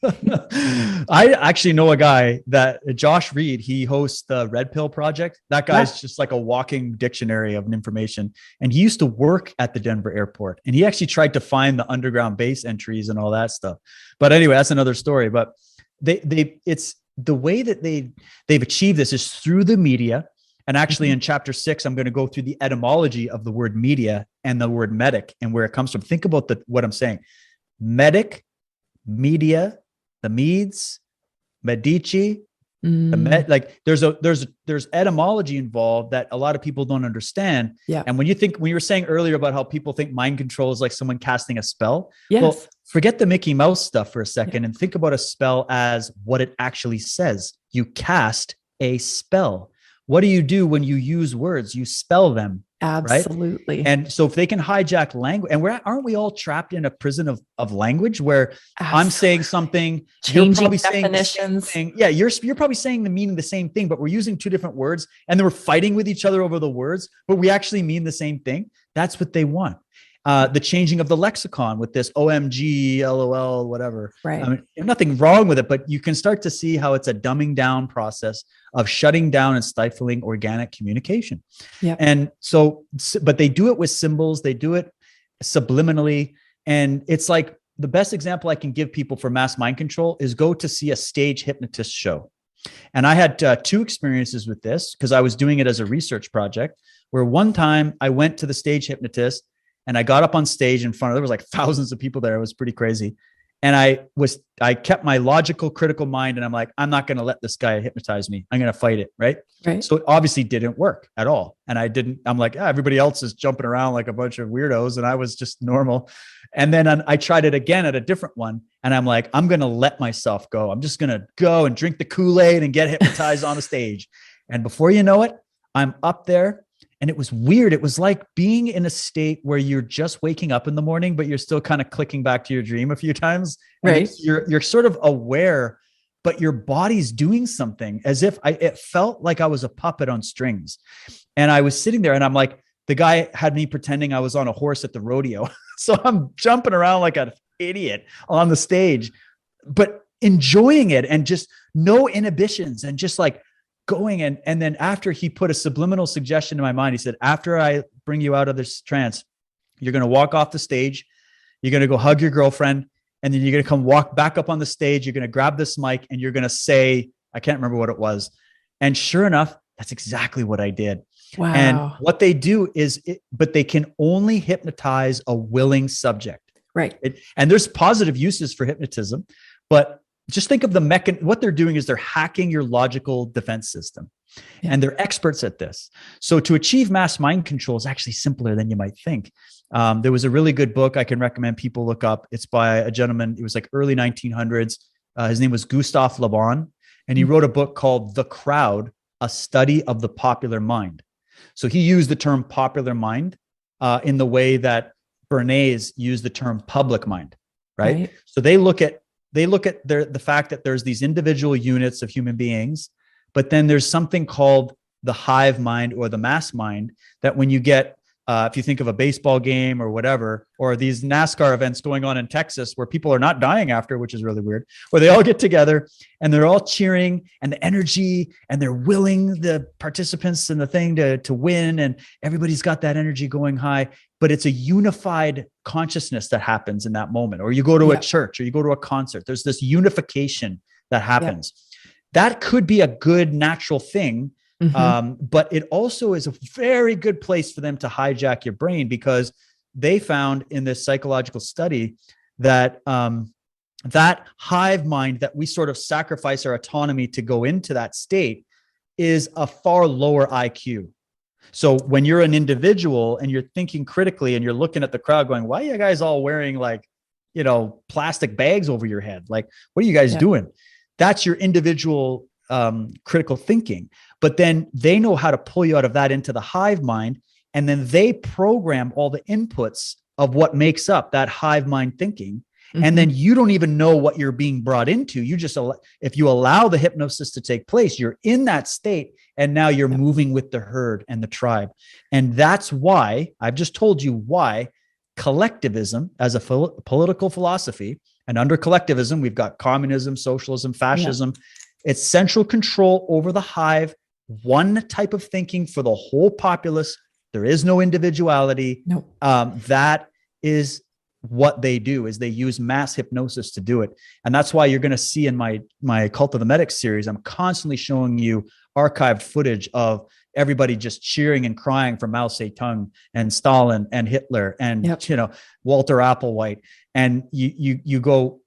I actually know a guy that Josh Reed, he hosts the Red Pill Project. That guy's just like a walking dictionary of information. And he used to work at the Denver airport, and he actually tried to find the underground base entries and all that stuff. But anyway, that's another story. But it's the way that they've achieved this is through the media. And actually in chapter 6, I'm going to go through the etymology of the word media and the word medic and where it comes from. Think about what I'm saying. Medic, media, the Medes, Medici, there's etymology involved that a lot of people don't understand. Yeah. And when you were saying earlier about how people think mind control is like someone casting a spell. Yes. Well, forget the Mickey Mouse stuff for a second and think about a spell as what it actually says. You cast a spell. What do you do when you use words? You spell them. Absolutely. Right? And so if they can hijack language, and aren't we all trapped in a prison of language where I'm saying something, changing you're probably definitions. saying the same thing. Yeah, you're probably saying the meaning the same thing, but we're using two different words, and then we're fighting with each other over the words, but we actually mean the same thing. That's what they want. The changing of the lexicon with this OMG, LOL, whatever. Right. I mean, nothing wrong with it, but you can start to see how it's a dumbing down process of shutting down and stifling organic communication. Yeah. And so, but they do it with symbols. They do it subliminally. And it's like the best example I can give people for mass mind control is go to see a stage hypnotist show. And I had 2 experiences with this because I was doing it as a research project, where one time I went to the stage hypnotist and I got up on stage in front of, there was like thousands of people there. It was pretty crazy. And I kept my logical, critical mind. And I'm like, I'm not going to let this guy hypnotize me. I'm going to fight it. Right. So it obviously didn't work at all. And I'm like, everybody else is jumping around like a bunch of weirdos. And I was just normal. And then I tried it again at a different one. And I'm like, I'm going to let myself go. I'm just going to go and drink the Kool-Aid and get hypnotized on the stage. And before you know it, I'm up there. And it was weird. It was like being in a state where you're just waking up in the morning, but you're still kind of clicking back to your dream a few times. And Right. you're sort of aware, but your body's doing something as if it felt like I was a puppet on strings. And I was sitting there and I'm like, the guy had me pretending I was on a horse at the rodeo. So I'm jumping around like an idiot on the stage, but enjoying it and just no inhibitions and just like going. And then after he put a subliminal suggestion in my mind, he said, after I bring you out of this trance, you're going to walk off the stage. You're going to go hug your girlfriend. And then you're going to come walk back up on the stage. You're going to grab this mic and you're going to say, I can't remember what it was. And sure enough, that's exactly what I did. Wow. And what they do is, but they can only hypnotize a willing subject. Right. And there's positive uses for hypnotism, but just think of what they're doing is they're hacking your logical defense system. Yeah. And they're experts at this. So to achieve mass mind control is actually simpler than you might think. There was a really good book I can recommend people look up. It's by a gentleman. It was like early 1900s. His name was Gustave Le Bon, and he wrote a book called The Crowd, A Study of the Popular Mind. So he used the term popular mind in the way that Bernays used the term public mind, right? So they look at the fact that there's these individual units of human beings, but then there's something called the hive mind or the mass mind that when you get, if you think of a baseball game or whatever, or these NASCAR events going on in Texas where people are not dying after, which is really weird, where they all get together and they're all cheering and the energy and they're willing the participants in the thing to win. And everybody's got that energy going high, but it's a unified consciousness that happens in that moment. Or you go to a church or you go to a concert, there's this unification that happens. That could be a good natural thing. But it also is a very good place for them to hijack your brain, because they found in this psychological study that that hive mind that we sort of sacrifice our autonomy to go into that state is a far lower IQ. So when you're an individual and you're thinking critically and you're looking at the crowd going, why are you guys all wearing like, plastic bags over your head? Like, what are you guys doing? That's your individual critical thinking. But then they know how to pull you out of that into the hive mind. And then they program all the inputs of what makes up that hive mind thinking. And then you don't even know what you're being brought into. You just, if you allow the hypnosis to take place, you're in that state. And now you're moving with the herd and the tribe. And that's why I've just told you why collectivism as a political philosophy, and under collectivism, we've got communism, socialism, fascism. It's central control over the hive, one type of thinking for the whole populace. There is no individuality. No. That is what they do, is they use mass hypnosis to do it. And that's why you're going to see in my Cult of the Medic series, I'm constantly showing you archived footage of everybody just cheering and crying for Mao Zedong and Stalin and Hitler and, Walter Applewhite. And you go,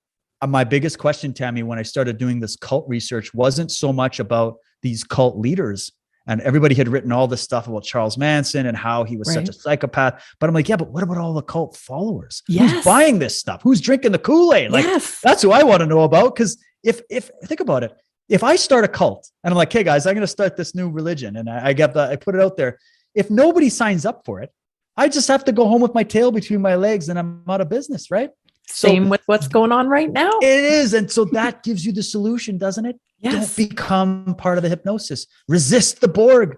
my biggest question, Tammy, when I started doing this cult research wasn't so much about these cult leaders. And everybody had written all this stuff about Charles Manson and how he was such a psychopath. But I'm like, but what about all the cult followers? Who's buying this stuff? Who's drinking the Kool-Aid? Like, that's who I want to know about. Because if think about it, if I start a cult and I'm like, hey guys, I'm going to start this new religion, and I put it out there. If nobody signs up for it, I just have to go home with my tail between my legs and I'm out of business, right? Same with what's going on right now. It is. And so that gives you the solution, doesn't it? Yes. Don't become part of the hypnosis. Resist the Borg.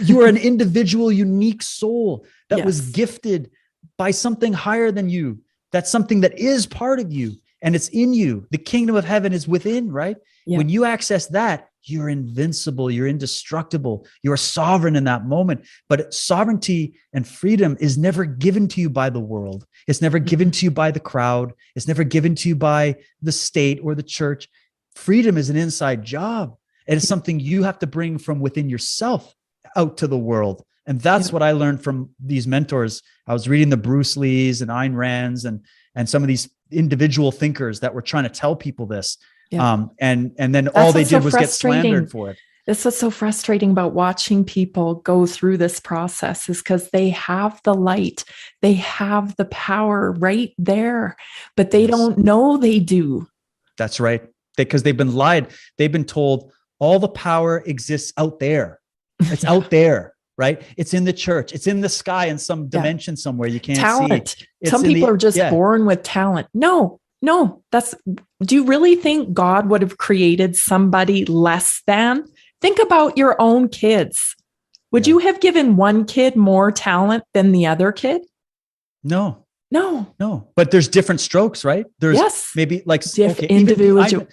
You are an individual, unique soul that was gifted by something higher than you. That's something that is part of you and it's in you. The kingdom of heaven is within, right? Yeah. When you access that, you're invincible, you're indestructible, you're sovereign in that moment. But sovereignty and freedom is never given to you by the world. It's never given to you by the crowd. It's never given to you by the state or the church. Freedom is an inside job. And it's something you have to bring from within yourself out to the world. And that's what I learned from these mentors. I was reading the Bruce Lees and Ayn Rands and some of these individual thinkers that were trying to tell people this. Yeah. And then all they did was get slandered for it. This is so frustrating about watching people go through this process, is because they have the light, they have the power right there, but they don't know they do. That's right. Because they've been lied. They've been told, All the power exists out there. It's out there, right? It's in the church. It's in the sky in some dimension somewhere you can't talent. see. Some people are just born with talent. No, do you really think God would have created somebody less than? Think about your own kids. Would you have given one kid more talent than the other kid? No. But there's different strokes, right? There's maybe like individual.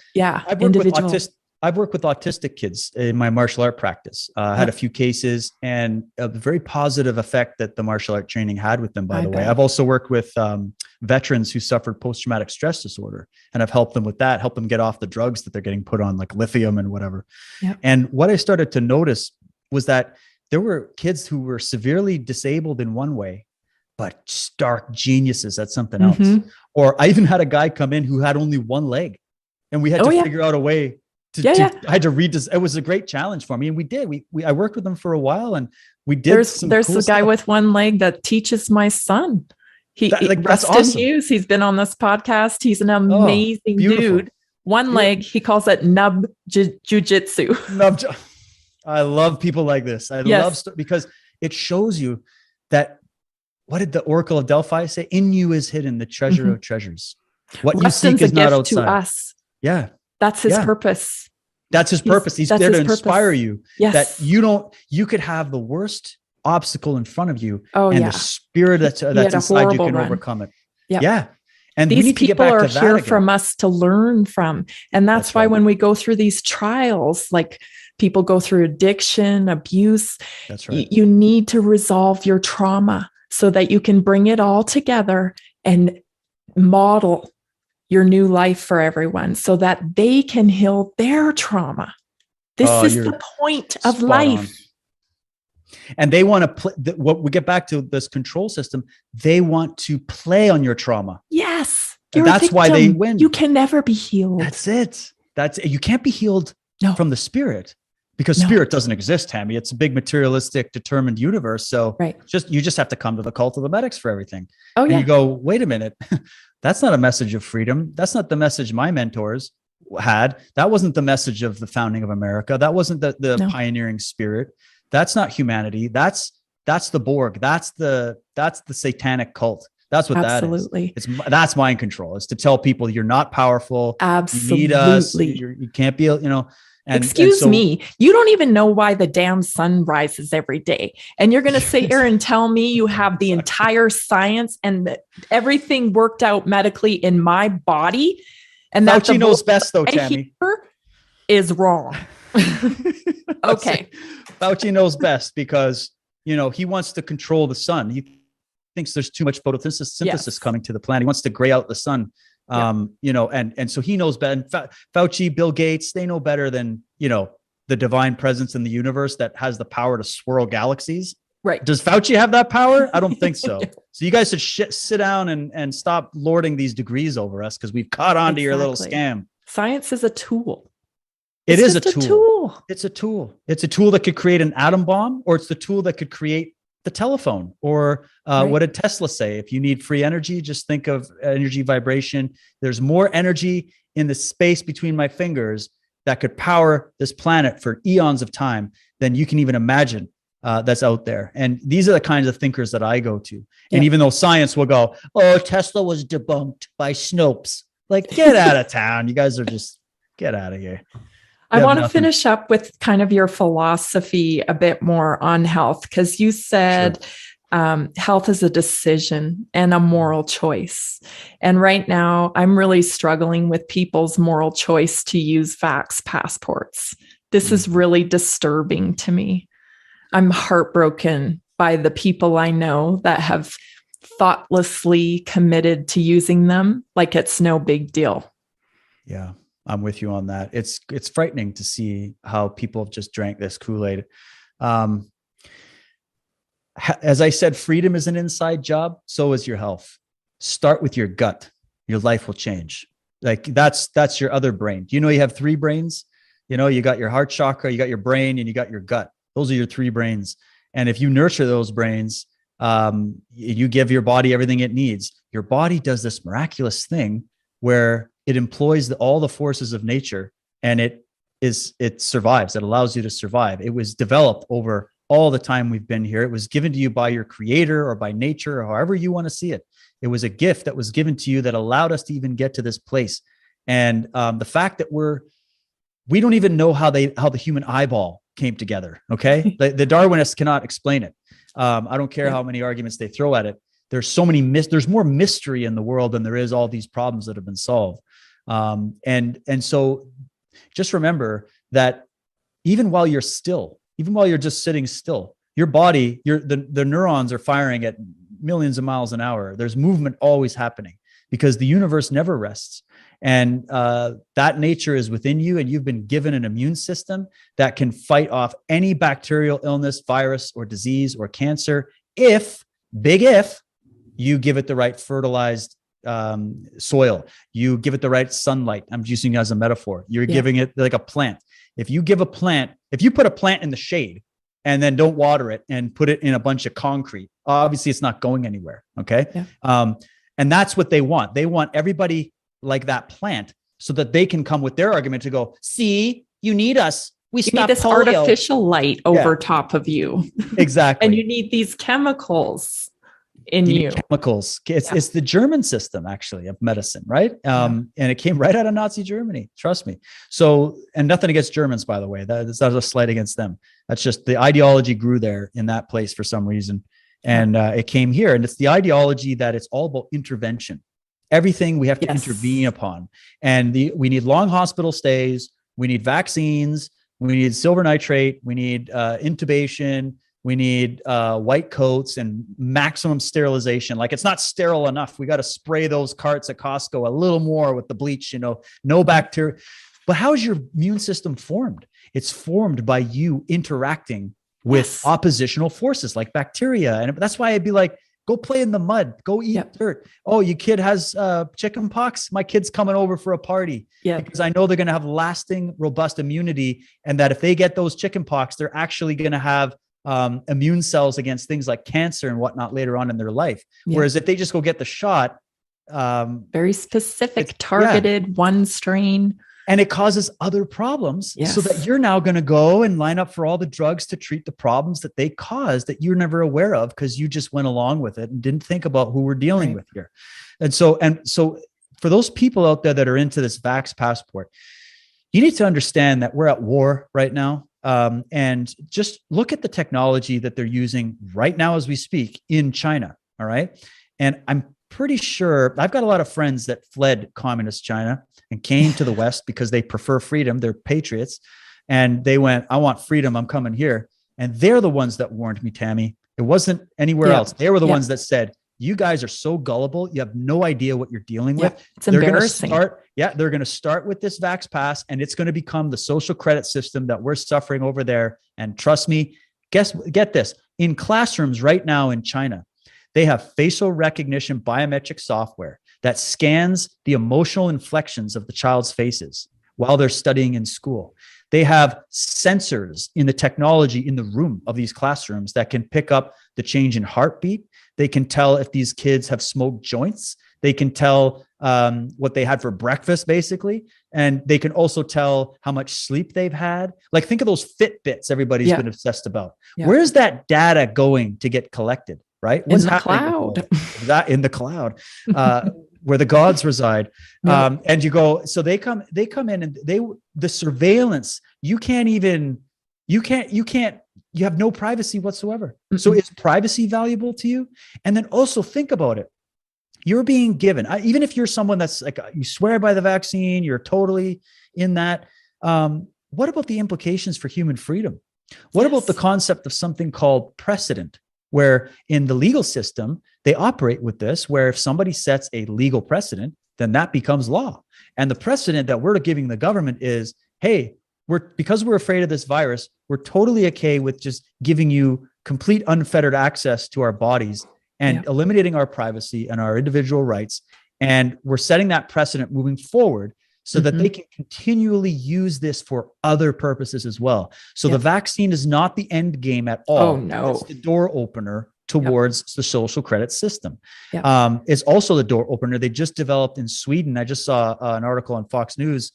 I've worked with autistic kids in my martial art practice. Had a few cases, and a very positive effect that the martial art training had with them, by the way. I've also worked with veterans who suffered post-traumatic stress disorder, and I've helped them with that, help them get off the drugs that they're getting put on, like lithium and whatever. Yep. And what I started to notice was that there were kids who were severely disabled in one way, but stark geniuses at something else. Or I even had a guy come in who had only one leg, and we had to figure out a way I had to read this. It was a great challenge for me. And we did, I worked with them for a while, and we did. There's a guy with one leg that teaches my son. That's awesome. He's been on this podcast. He's an amazing dude. One leg, he calls it nub jujitsu. I love people like this. I love because it shows you that, what did the Oracle of Delphi say? In you is hidden the treasure of treasures. What you seek is not outside. To us. Yeah. That's his purpose. That's his purpose. He's there to inspire you. Yes. That you could have the worst obstacle in front of you. The spirit that's inside you can overcome it. Yeah. And these people are here from us to learn from. And that's why when we go through these trials, like people go through addiction, abuse, that's right. You need to resolve your trauma so that you can bring it all together and model your new life for everyone so that they can heal their trauma. This is the point of life. On. And they want to play. What we get back to this control system, they want to play on your trauma. Yes. That's why they win. You can never be healed. That's it. You can't be healed from the spirit, because spirit doesn't exist, Tammy. It's a big materialistic, determined universe. So you just have to come to the cult of the medics for everything. And you go, wait a minute. That's not a message of freedom. That's not the message my mentors had. That wasn't the message of the founding of America. That wasn't the pioneering spirit. That's not humanity. That's the Borg. That's the satanic cult. That's what that is. That's mind control. Is to tell people you're not powerful. Absolutely. You need us. You can't be, Excuse me. You don't even know why the damn sun rises every day. And you're going to sit here and tell me you have the entire science and everything worked out medically in my body. And that Fauci knows best though, Tammy. Is wrong. Okay. Fauci knows best because, he wants to control the sun. He thinks there's too much photosynthesis coming to the planet. He wants to gray out the sun. And so he knows better. And Fauci, Bill Gates, they know better than, the divine presence in the universe that has the power to swirl galaxies. Right. Does Fauci have that power? I don't think so. So you guys should sit down and stop lording these degrees over us, because we've caught on to your little scam. Science is a tool. It's a tool. It's a tool. It's a tool that could create an atom bomb, or it's the tool that could create the telephone, or what did Tesla say? If you need free energy, just think of energy vibration. There's more energy in the space between my fingers that could power this planet for eons of time than you can even imagine that's out there. And these are the kinds of thinkers that I go to. And even though science will go, oh, Tesla was debunked by Snopes. Like, get out of town. You guys are just, get out of here. I want to finish up with kind of your philosophy a bit more on health, because you said health is a decision and a moral choice. And right now, I'm really struggling with people's moral choice to use vax passports. This is really disturbing to me. I'm heartbroken by the people I know that have thoughtlessly committed to using them like it's no big deal. Yeah. I'm with you on that. It's frightening to see how people have just drank this Kool-Aid. As I said, freedom is an inside job. So is your health. Start with your gut. Your life will change. Like that's your other brain. Do you know you have three brains? You got your heart chakra, you got your brain, and you got your gut. Those are your three brains. And if you nurture those brains, you give your body everything it needs. Your body does this miraculous thing where it employs all the forces of nature, and it it survives. It allows you to survive. It was developed over all the time we've been here. It was given to you by your creator or by nature, or however you want to see it. It was a gift that was given to you that allowed us to even get to this place. And the fact that we don't even know how the human eyeball came together. Okay. The Darwinists cannot explain it. I don't care how many arguments they throw at it. There's so many there's more mystery in the world than there is all these problems that have been solved. And so just remember that even while you're just sitting still, your body, the neurons are firing at millions of miles an hour. There's movement always happening because the universe never rests. And that nature is within you, and you've been given an immune system that can fight off any bacterial illness, virus, or disease, or cancer if you give it the right fertilized soil, you give it the right sunlight. I'm using it as a metaphor. You're giving it like a plant. If you put a plant in the shade and then don't water it and put it in a bunch of concrete, obviously it's not going anywhere. Okay. Yeah. And that's what they want. They want everybody like that plant so that they can come with their argument to go, see, you need us. You need this polio. Artificial light over top of you. Exactly. And you need these chemicals in you. Chemicals. It's the German system actually of medicine, right? And it came right out of Nazi Germany. Trust me. So, and nothing against Germans, by the way. That's not a slight against them. That's just the ideology grew there in that place for some reason. And it came here. And it's the ideology that it's all about intervention. Everything we have to intervene upon. And we need long hospital stays. We need vaccines. We need silver nitrate. We need intubation. We need white coats and maximum sterilization. Like it's not sterile enough. We got to spray those carts at Costco a little more with the bleach, no bacteria. But how is your immune system formed? It's formed by you interacting with oppositional forces like bacteria. And that's why I'd be like, go play in the mud, go eat dirt. Oh, your kid has chicken pox. My kid's coming over for a party because I know they're going to have lasting, robust immunity. And that if they get those chicken pox, they're actually going to have immune cells against things like cancer and whatnot later on in their life. Whereas if they just go get the shot, very specific, targeted, one strain. And it causes other problems so that you're now going to go and line up for all the drugs to treat the problems that they caused that you're never aware of because you just went along with it and didn't think about who we're dealing with here. And so for those people out there that are into this Vax passport, you need to understand that we're at war right now. And just look at the technology that they're using right now as we speak in China. All right. And I'm pretty sure I've got a lot of friends that fled communist China and came to the West because they prefer freedom. They're patriots. And they went, I want freedom. I'm coming here. And they're the ones that warned me, Tammy. It wasn't anywhere else. They were the ones that said, you guys are so gullible. You have no idea what you're dealing with. It's embarrassing. They're going to start with this Vax Pass, and it's going to become the social credit system that we're suffering over there. And trust me, get this, in classrooms right now in China, they have facial recognition biometric software that scans the emotional inflections of the child's faces while they're studying in school. They have sensors in the technology in the room of these classrooms that can pick up the change in heartbeat. They can tell if these kids have smoked joints. They can tell what they had for breakfast, basically. And they can also tell how much sleep they've had. Like, think of those Fitbits everybody's been obsessed about. Where's that data going to get collected, right? What's happening in the cloud, where the gods reside. And you go, so they come in and the surveillance, you have no privacy whatsoever. Mm-hmm. So is privacy valuable to you? And then also think about it. You're being given, even if you're someone that's like, you swear by the vaccine, you're totally in that. What about the implications for human freedom? What about the concept of something called precedent, where in the legal system, they operate with this, where if somebody sets a legal precedent, then that becomes law. And the precedent that we're giving the government is, hey, because we're afraid of this virus, we're totally okay with just giving you complete unfettered access to our bodies and eliminating our privacy and our individual rights. And we're setting that precedent moving forward so that they can continually use this for other purposes as well. So the vaccine is not the end game at all. Oh, no. It's the door opener towards the social credit system. It's also the door opener. They just developed in Sweden. I just saw an article on Fox News.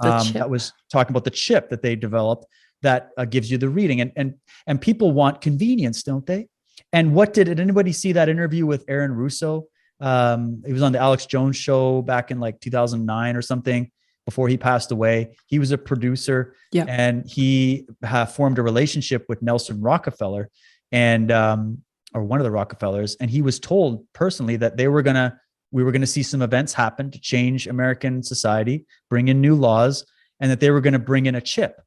that was talking about the chip that they developed that gives you the reading. And people want convenience, don't they? And did anybody see that interview with Aaron Russo? He was on the Alex Jones show back in like 2009 or something before he passed away. He was a producer and he formed a relationship with Nelson Rockefeller and, or one of the Rockefellers. And he was told personally that we were going to see some events happen to change American society, bring in new laws, and that they were going to bring in a chip.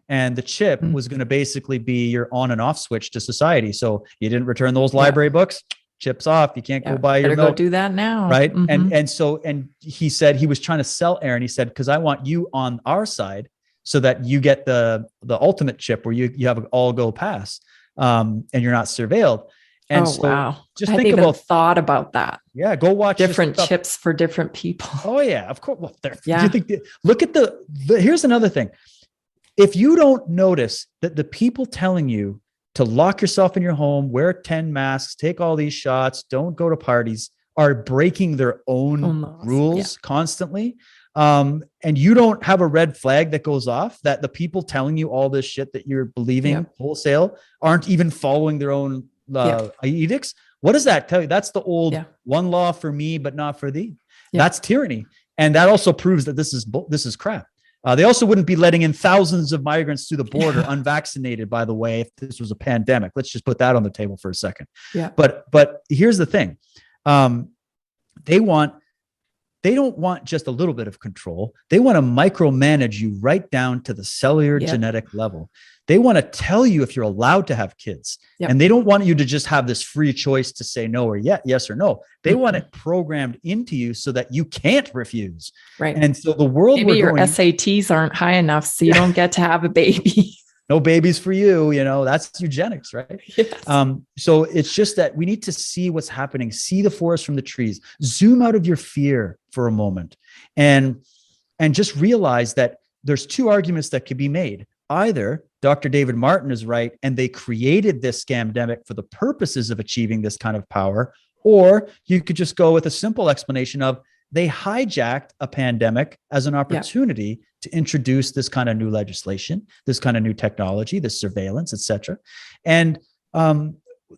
And the chip was going to basically be your on and off switch to society. So you didn't return those library books, chips off. You can't go buy your milk. Go do that now. Right. And he said he was trying to sell Aaron. He said, because I want you on our side so that you get the ultimate chip where you have an all go pass and you're not surveilled. And just think about thought about that. Yeah. Go watch different chips for different people. Oh yeah, of course. Well, look at here's another thing. If you don't notice that the people telling you to lock yourself in your home, wear 10 masks, take all these shots, don't go to parties, are breaking their own rules constantly. And you don't have a red flag that goes off that the people telling you all this shit that you're believing wholesale aren't even following their own edicts. What does that tell you? That's the old one law for me, but not for thee. That's tyranny. And that also proves that this is crap. They also wouldn't be letting in thousands of migrants through the border unvaccinated, by the way, if this was a pandemic. Let's just put that on the table for a second. Yeah. But here's the thing. They don't want just a little bit of control. They want to micromanage you right down to the cellular genetic level. They want to tell you if you're allowed to have kids. And they don't want you to just have this free choice to say no or yes or no. They want it programmed into you so that you can't refuse. Right. And so the world maybe your SATs aren't high enough, so you don't get to have a baby. No babies for you, that's eugenics, right? Yes. So it's just that we need to see what's happening, see the forest from the trees, zoom out of your fear for a moment and just realize that there's two arguments that could be made. Either Dr. David Martin is right, and they created this scamdemic for the purposes of achieving this kind of power, or you could just go with a simple explanation of they hijacked a pandemic as an opportunity to introduce this kind of new legislation, this kind of new technology, this surveillance, et cetera. And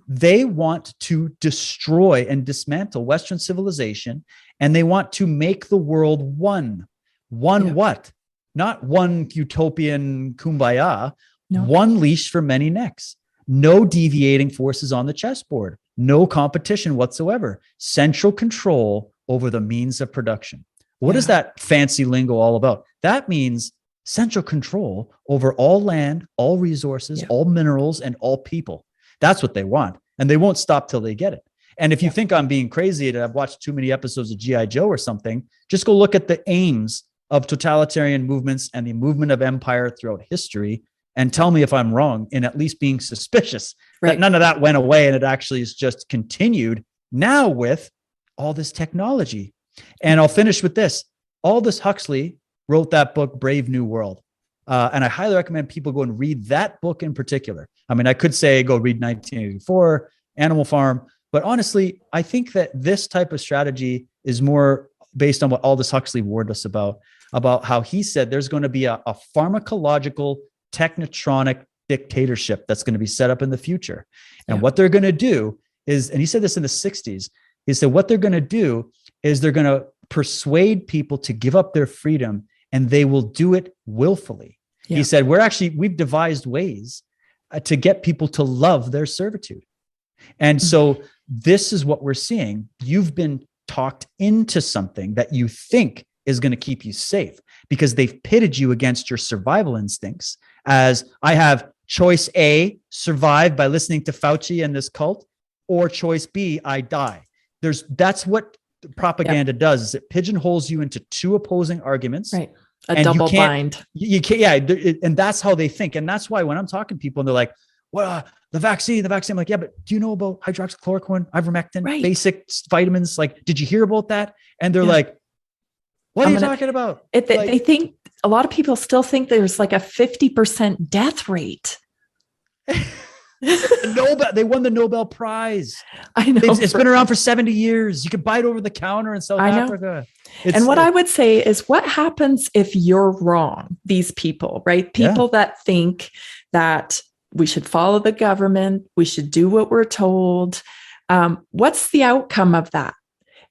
they want to destroy and dismantle Western civilization, and they want to make the world one. What? Not one utopian kumbaya, one leash for many necks, no deviating forces on the chessboard, no competition whatsoever, central control over the means of production. What is that fancy lingo all about? That means central control over all land, all resources, all minerals, and all people. That's what they want. And they won't stop till they get it. And if you think I'm being crazy and I've watched too many episodes of G.I. Joe or something, just go look at the aims of totalitarian movements and the movement of empire throughout history and tell me if I'm wrong in at least being suspicious that none of that went away and it actually is just continued now with all this technology. And I'll finish with this. Aldous Huxley wrote that book, Brave New World. And I highly recommend people go and read that book in particular. I mean, I could say go read 1984, Animal Farm, but honestly, I think that this type of strategy is more based on what Aldous Huxley warned us about how he said there's going to be a pharmacological technotronic dictatorship that's going to be set up in the future. And what they're going to do is, and he said this in the 60s, he said what they're going to do is they're going to persuade people to give up their freedom, and they will do it willfully. He said, we've devised ways to get people to love their servitude. And so this is what we're seeing. You've been talked into something that you think is going to keep you safe because they've pitted you against your survival instincts as I have choice A, survive by listening to Fauci and this cult, or choice B, I die. That's what propaganda does, is it pigeonholes you into two opposing arguments. Right. A double bind. You can't, and that's how they think. And that's why when I'm talking to people and they're like, well, the vaccine, I'm like, yeah, but do you know about hydroxychloroquine, ivermectin, basic vitamins? Like, did you hear about that? And they're like, what are you talking about? They think, a lot of people still think there's like a 50% death rate. They won the Nobel Prize. I know. It's been around for 70 years. You could buy it over the counter in South Africa. And what I would say is, what happens if you're wrong? These people, right? People that think that we should follow the government, we should do what we're told. What's the outcome of that?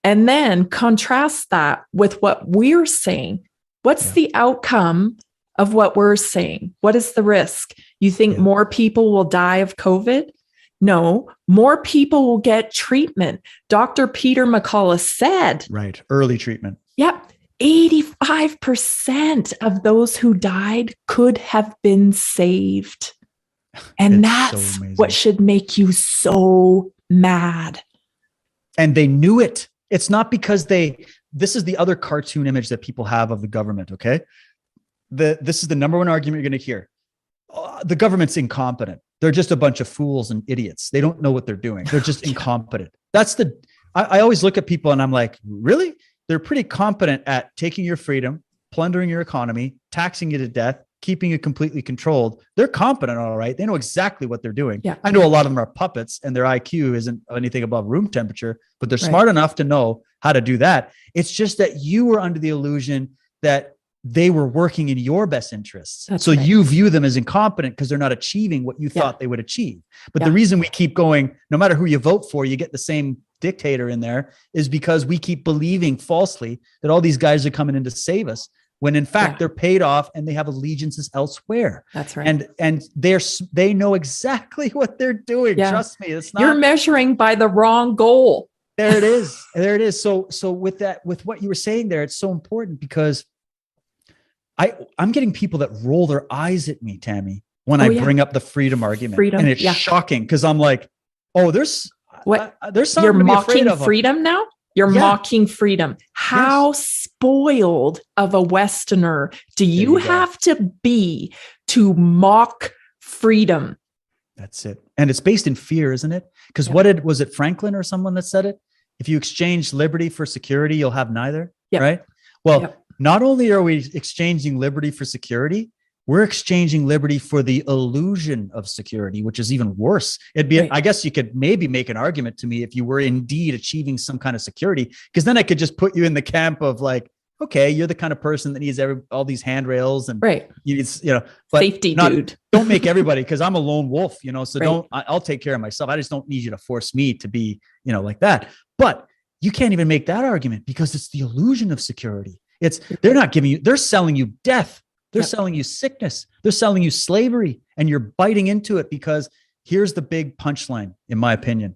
And then contrast that with what we're saying. What's the outcome of what we're saying? What is the risk? You think more people will die of COVID? No, more people will get treatment. Dr. Peter McCullough said. Right. Early treatment. Yep. 85% of those who died could have been saved. And that's what should make you so mad. And they knew it. It's not because this is the other cartoon image that people have of the government. Okay. This is the number one argument you're going to hear. The government's incompetent. They're just a bunch of fools and idiots. They don't know what they're doing. They're just incompetent. I always look at people and I'm like, really? They're pretty competent at taking your freedom, plundering your economy, taxing you to death, keeping you completely controlled. They're competent. All right. They know exactly what they're doing. Yeah. I know a lot of them are puppets and their IQ isn't anything above room temperature, but they're smart enough to know how to do that. It's just that you were under the illusion that they were working in your best interests. So you view them as incompetent because they're not achieving what you thought they would achieve. But the reason we keep going, no matter who you vote for, you get the same dictator in there, is because we keep believing falsely that all these guys are coming in to save us, when in fact they're paid off and they have allegiances elsewhere. That's right. And they know exactly what they're doing. Yeah. Trust me. It's not, you're measuring by the wrong goal. There it is. There it is. So with what you were saying there, it's so important because I'm getting people that roll their eyes at me, Tammy, when I bring up the freedom argument. And it's shocking because I'm like, oh, there's something you're to be mocking afraid of. Freedom now? You're mocking freedom. How spoiled of a Westerner do you have to be to mock freedom? That's it. And it's based in fear, isn't it? Because was it Franklin or someone that said it? If you exchange liberty for security, you'll have neither. Right? Well, not only are we exchanging liberty for security, we're exchanging liberty for the illusion of security, which is even worse. It'd be, I guess you could maybe make an argument to me if you were indeed achieving some kind of security, because then I could just put you in the camp of like, okay, you're the kind of person that needs all these handrails and you need, but safety dude. Don't make everybody, because I'm a lone wolf, so I'll take care of myself. I just don't need you to force me to be, like that. But you can't even make that argument because it's the illusion of security. They're selling you death. They're selling you sickness. They're selling you slavery, and you're biting into it because here's the big punchline, in my opinion.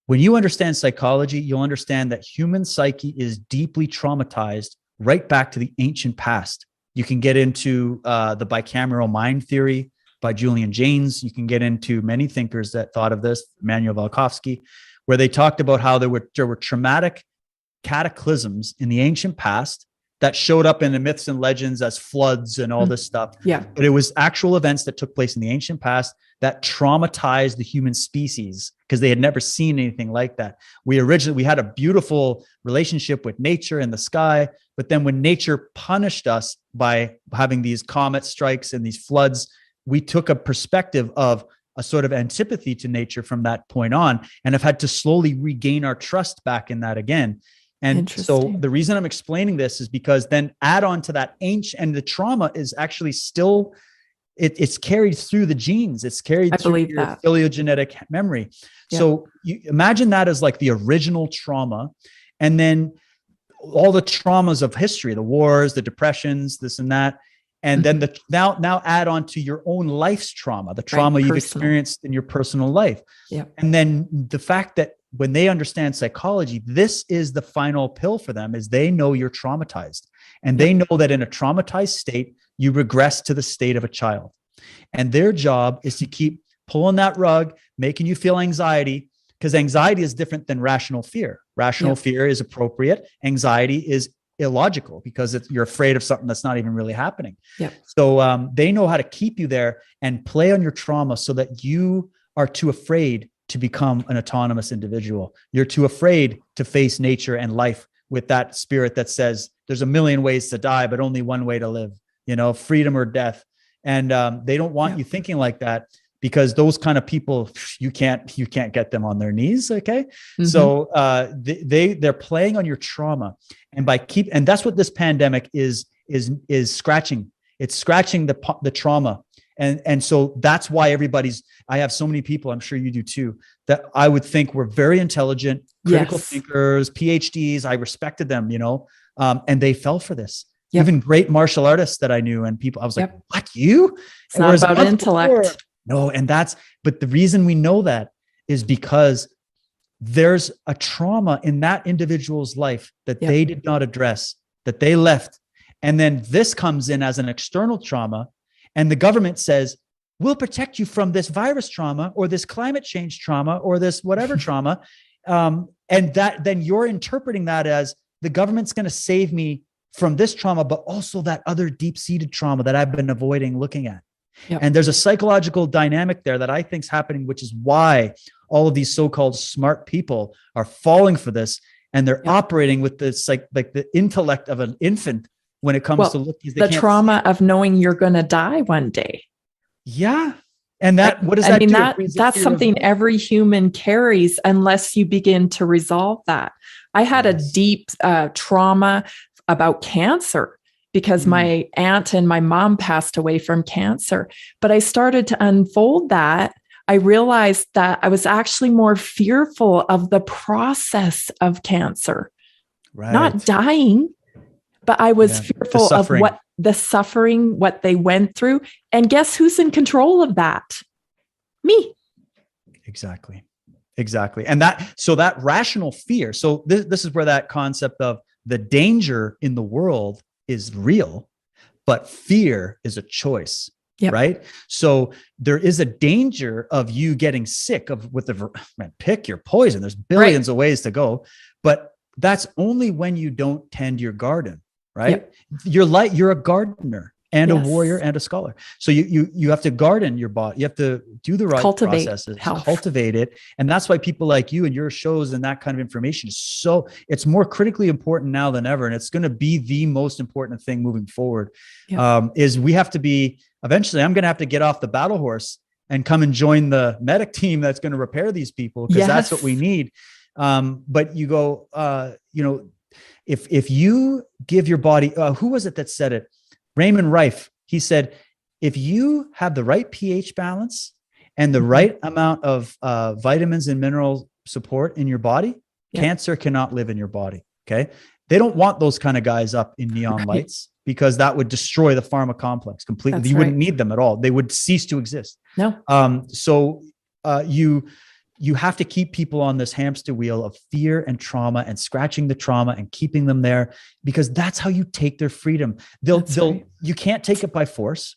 When you understand psychology, you'll understand that human psyche is deeply traumatized right back to the ancient past. You can get into the bicameral mind theory by Julian Jaynes. You can get into many thinkers that thought of this, Immanuel Valkovsky, where they talked about how there were traumatic cataclysms in the ancient past that showed up in the myths and legends as floods and all this stuff. Yeah. But it was actual events that took place in the ancient past that traumatized the human species because they had never seen anything like that. We had a beautiful relationship with nature and the sky, but then when nature punished us by having these comet strikes and these floods, we took a perspective of a sort of antipathy to nature from that point on, and have had to slowly regain our trust back in that again. And so the reason I'm explaining this is because then add on to that ancient, and the trauma is actually still, it's carried through the genes. It's carried through your phylogenetic memory. Yeah. So you imagine that as like the original trauma. And then all the traumas of history, the wars, the depressions, this and that. And then now add on to your own life's trauma, the trauma you've experienced in your personal life. Yeah. And then the fact that when they understand psychology, this is the final pill for them, is they know you're traumatized, and they know that in a traumatized state, you regress to the state of a child. And their job is to keep pulling that rug, making you feel anxiety, because anxiety is different than rational fear. Rational fear is appropriate. Anxiety is illogical because you're afraid of something that's not even really happening. Yeah. So they know how to keep you there and play on your trauma so that you are too afraid to become an autonomous individual. You're too afraid to face nature and life with that spirit that says there's a million ways to die, but only one way to live, freedom or death. And they don't want you thinking like that. because those kind of people, you can't get them on their knees. Okay. So they're playing on your trauma, and and that's what this pandemic is scratching. It's scratching the trauma. And so that's why I have so many people, I'm sure you do too, that I would think were very intelligent, critical thinkers, PhDs. I respected them, and they fell for this. Yep. Even great martial artists that I knew, and people, I was like, what, you? It's not about intellect. No. But the reason we know that is because there's a trauma in that individual's life that they did not address, that they left. And then this comes in as an external trauma. And the government says, we'll protect you from this virus trauma or this climate change trauma or this whatever trauma. And then you're interpreting that as the government's going to save me from this trauma, but also that other deep-seated trauma that I've been avoiding looking at. Yep. And there's a psychological dynamic there that I think is happening, which is why all of these so-called smart people are falling for this. And they're operating with this like the intellect of an infant when it comes to looking. The trauma of knowing you're going to die one day. Yeah. And what does that do? That's something every human carries unless you begin to resolve that. I had a deep trauma about cancer because my aunt and my mom passed away from cancer. But I started to unfold that. I realized that I was actually more fearful of the process of cancer, not dying. But I was fearful of what the suffering, what they went through. And guess who's in control of that? Me. Exactly. And that rational fear. So this is where that concept of the danger in the world is real, but fear is a choice, right? So there is a danger of you getting sick pick your poison. There's billions of ways to go, but that's only when you don't tend your garden. Right. Yep. You're a gardener and a warrior and a scholar. So you have to garden your body. You have to do the right processes, cultivate it. And that's why people like you and your shows and that kind of information is it's more critically important now than ever. And it's going to be the most important thing moving forward. Is we have to be, eventually I'm going to have to get off the battle horse and come and join the medic team that's going to repair these people, because that's what we need. But you go, if you give your body, who was it that said it? Raymond Rife. He said, if you have the right pH balance and the right amount of vitamins and mineral support in your body, cancer cannot live in your body. Okay. They don't want those kind of guys up in neon lights because that would destroy the pharma complex completely. You wouldn't need them at all. They would cease to exist. No. So you have to keep people on this hamster wheel of fear and trauma and scratching the trauma and keeping them there, because that's how you take their freedom. You can't take it by force,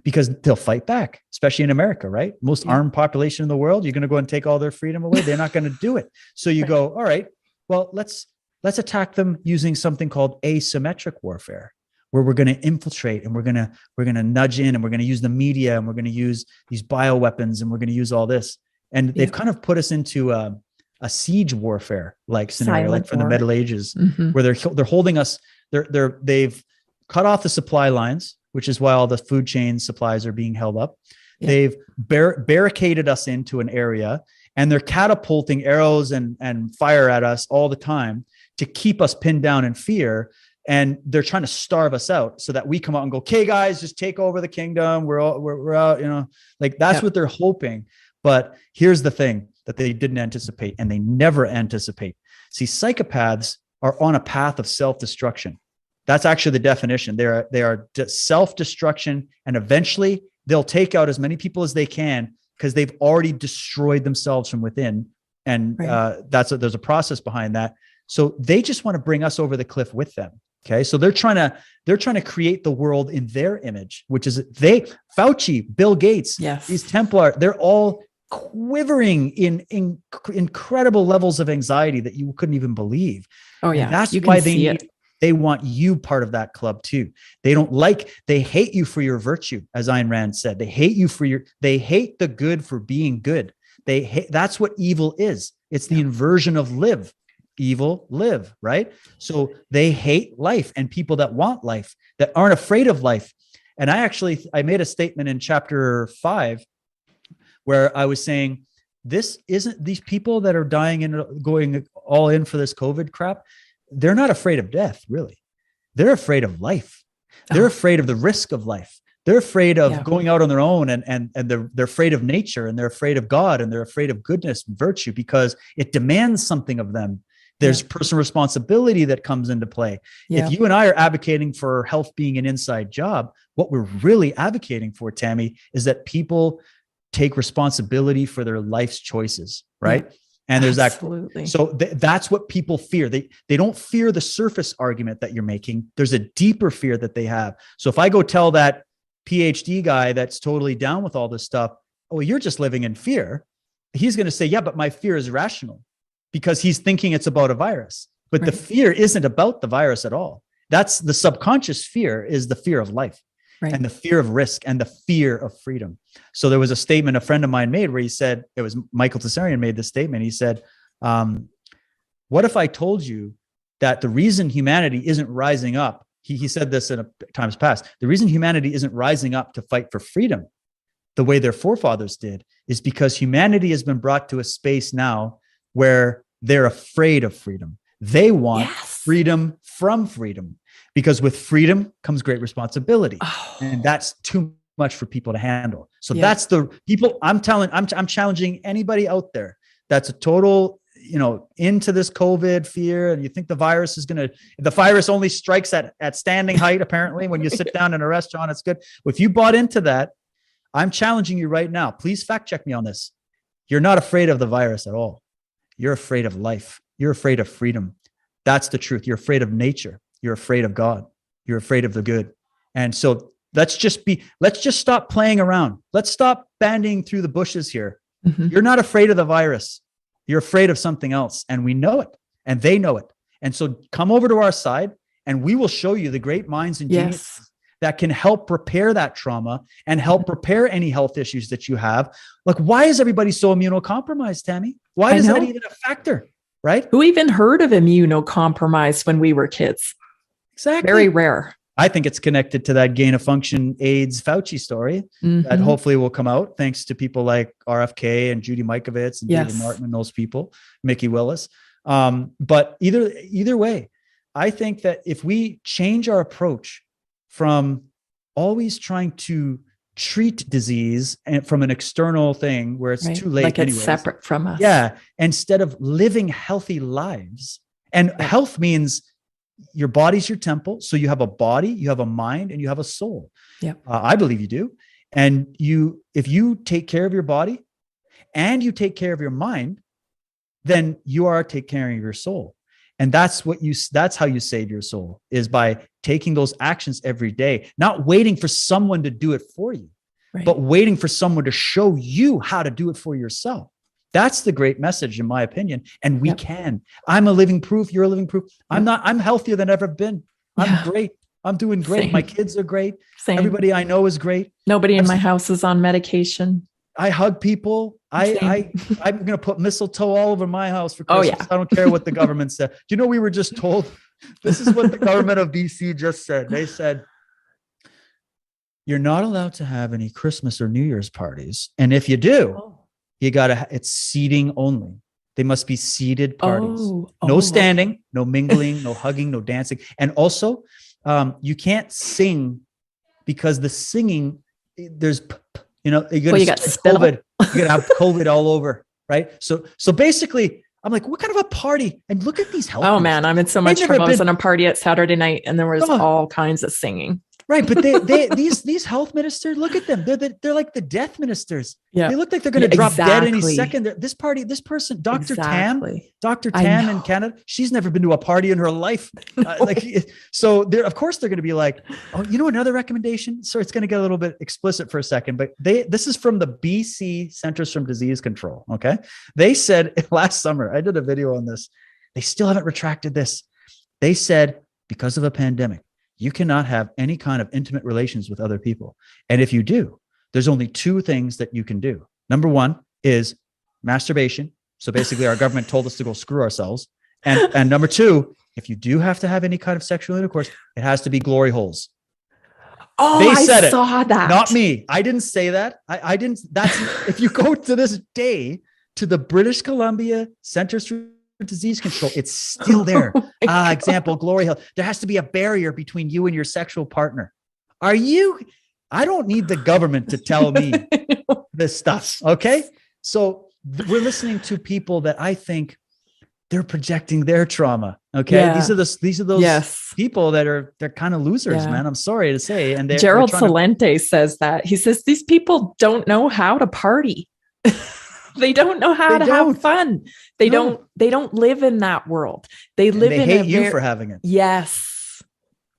because they'll fight back, especially in America, right? Most armed population in the world. You're going to go and take all their freedom away. They're not going to do it. So you go, all right, well, let's attack them using something called asymmetric warfare, where we're going to infiltrate and we're going to nudge in and we're going to use the media and we're going to use these bioweapons and we're going to use all this. And they've kind of put us into a siege warfare like scenario, like from the Middle Ages, where they're holding us. They've cut off the supply lines, which is why all the food chain supplies are being held up. Yeah. They've barricaded us into an area, and they're catapulting arrows and fire at us all the time to keep us pinned down in fear. And they're trying to starve us out so that we come out and go, okay, guys, just take over the kingdom. We're out, like that's what they're hoping. But here's the thing that they didn't anticipate, and they never anticipate. See, psychopaths are on a path of self-destruction. That's actually the definition. They are self-destruction, and eventually they'll take out as many people as they can because they've already destroyed themselves from within. And there's a process behind that. So they just want to bring us over the cliff with them. Okay. So they're trying to create the world in their image, which is Fauci, Bill Gates, these Templar, they're all quivering in incredible levels of anxiety that you couldn't even believe. Oh yeah. And that's why they want you part of that club too. They hate you for your virtue. As Ayn Rand said, they hate the good for being good. That's what evil is. It's the inversion of live. Evil, live, right? So they hate life and people that want life, that aren't afraid of life. And I made a statement in chapter 5 where I was saying, these people that are dying and going all in for this COVID crap, they're not afraid of death, really. They're afraid of life. They're afraid of the risk of life. They're afraid of going out on their own, and they're afraid of nature, and they're afraid of God, and they're afraid of goodness and virtue because it demands something of them. There's personal responsibility that comes into play. If you and I are advocating for health being an inside job, what we're really advocating for, Tammy, is that people take responsibility for their life's choices, right? And there's Absolutely. That's what people fear. They don't fear the surface argument that you're making. There's a deeper fear that they have. So if I go tell that PhD guy that's totally down with all this stuff, oh, you're just living in fear, he's going to say, yeah, but my fear is rational, because he's thinking it's about a virus. But the fear isn't about the virus at all. That's the subconscious fear, is the fear of life. And the fear of risk and the fear of freedom. So there was a statement a friend of mine made where he said, it was Michael Tessarian made this statement. He said, what if I told you that the reason humanity isn't rising up, he said this in times past, the reason humanity isn't rising up to fight for freedom the way their forefathers did is because humanity has been brought to a space now where they're afraid of freedom. They want freedom from freedom. Because with freedom comes great responsibility. And that's too much for people to handle. So that's the people I'm challenging anybody out there that's a total, into this COVID fear. And you think the virus only strikes at standing height, apparently, when you sit down in a restaurant, it's good. If you bought into that, I'm challenging you right now. Please fact check me on this. You're not afraid of the virus at all. You're afraid of life. You're afraid of freedom. That's the truth. You're afraid of nature. You're afraid of God. You're afraid of the good. And so let's just stop playing around. Let's stop bandying through the bushes here. You're not afraid of the virus. You're afraid of something else. And we know it. And they know it. And so come over to our side and we will show you the great minds and geniuses that can help repair that trauma and help repair any health issues that you have. Like, why is everybody so immunocompromised, Tammy? Why is that even a factor? Right? Who even heard of immunocompromised when we were kids? Exactly. Very rare. I think it's connected to that gain of function AIDS Fauci story that hopefully will come out thanks to people like RFK and Judy Mikovits and David Martin and those people, Mickey Willis. But either way, I think that if we change our approach from always trying to treat disease and from an external thing where it's too late, like it's separate from us. Yeah. Instead of living healthy lives, and health means your body's your temple. So you have a body, you have a mind, and you have a soul. Yeah. I believe you do. And if you take care of your body and you take care of your mind, then you are taking care of your soul. And that's how you save your soul, is by taking those actions every day, not waiting for someone to do it for you, but waiting for someone to show you how to do it for yourself. That's the great message, in my opinion. And we can. I'm a living proof. You're a living proof. I'm healthier than I've ever been. I'm great. I'm doing great. Same. My kids are great. Same. Everybody I know is great. Nobody in my house is on medication. I hug people. I'm going to put mistletoe all over my house for Christmas. I don't care what the government said. Do you know, we were just told, this is what the government of BC just said. They said, you're not allowed to have any Christmas or New Year's parties. And if you do, it's seating only. They must be seated parties. No standing, no mingling, no hugging, no dancing. And also, you can't sing, because the singing, there's, you're going to get COVID. You're going to have COVID all over, right? So basically, I'm like, what kind of a party? And look at these health. Oh man, I'm in so much trouble. I was in a party at Saturday night, and there was all kinds of singing. Right. But these health ministers, look at them. They're like the death ministers. Yeah. They look like they're going to drop dead any second. This person, Dr. Tam in Canada, she's never been to a party in her life. So of course they're going to be like, oh, another recommendation. So it's going to get a little bit explicit for a second, but this is from the BC Centers from Disease Control. Okay. They said last summer, I did a video on this. They still haven't retracted this. They said, because of a pandemic, you cannot have any kind of intimate relations with other people. And if you do, there's only two things that you can do. Number one is masturbation. So basically our government told us to go screw ourselves. And number two, if you do have to have any kind of sexual intercourse, it has to be glory holes. Oh, They I said it, saw that. not me. I didn't say that. I didn't. That's if you go to this day to the British Columbia Centers for Disease Control, it's still there. Example, Glory Hill. There has to be a barrier between you and your sexual partner. Are you? I don't need the government to tell me this stuff. Okay. So we're listening to people that I think they're projecting their trauma. Okay. Yeah. These are those people that they're kind of losers, man. I'm sorry to say. And Gerald Salente says that. He says these people don't know how to party. They don't know how to have fun. They don't live in that world. They live in hate you for having it. Yes.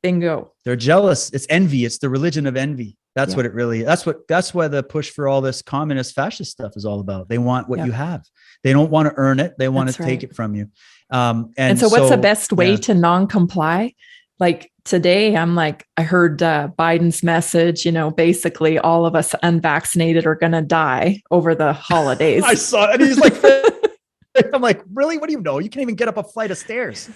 Bingo. They're jealous. It's envy. It's the religion of envy. That's what it really, that's why the push for all this communist fascist stuff is all about. They want what you have. They don't want to earn it. They want to take it from you. And so what's the best way to non-comply? Like today, I'm like, I heard Biden's message, basically all of us unvaccinated are going to die over the holidays. I saw it. And he's like, I'm like, really? What do you know? You can't even get up a flight of stairs.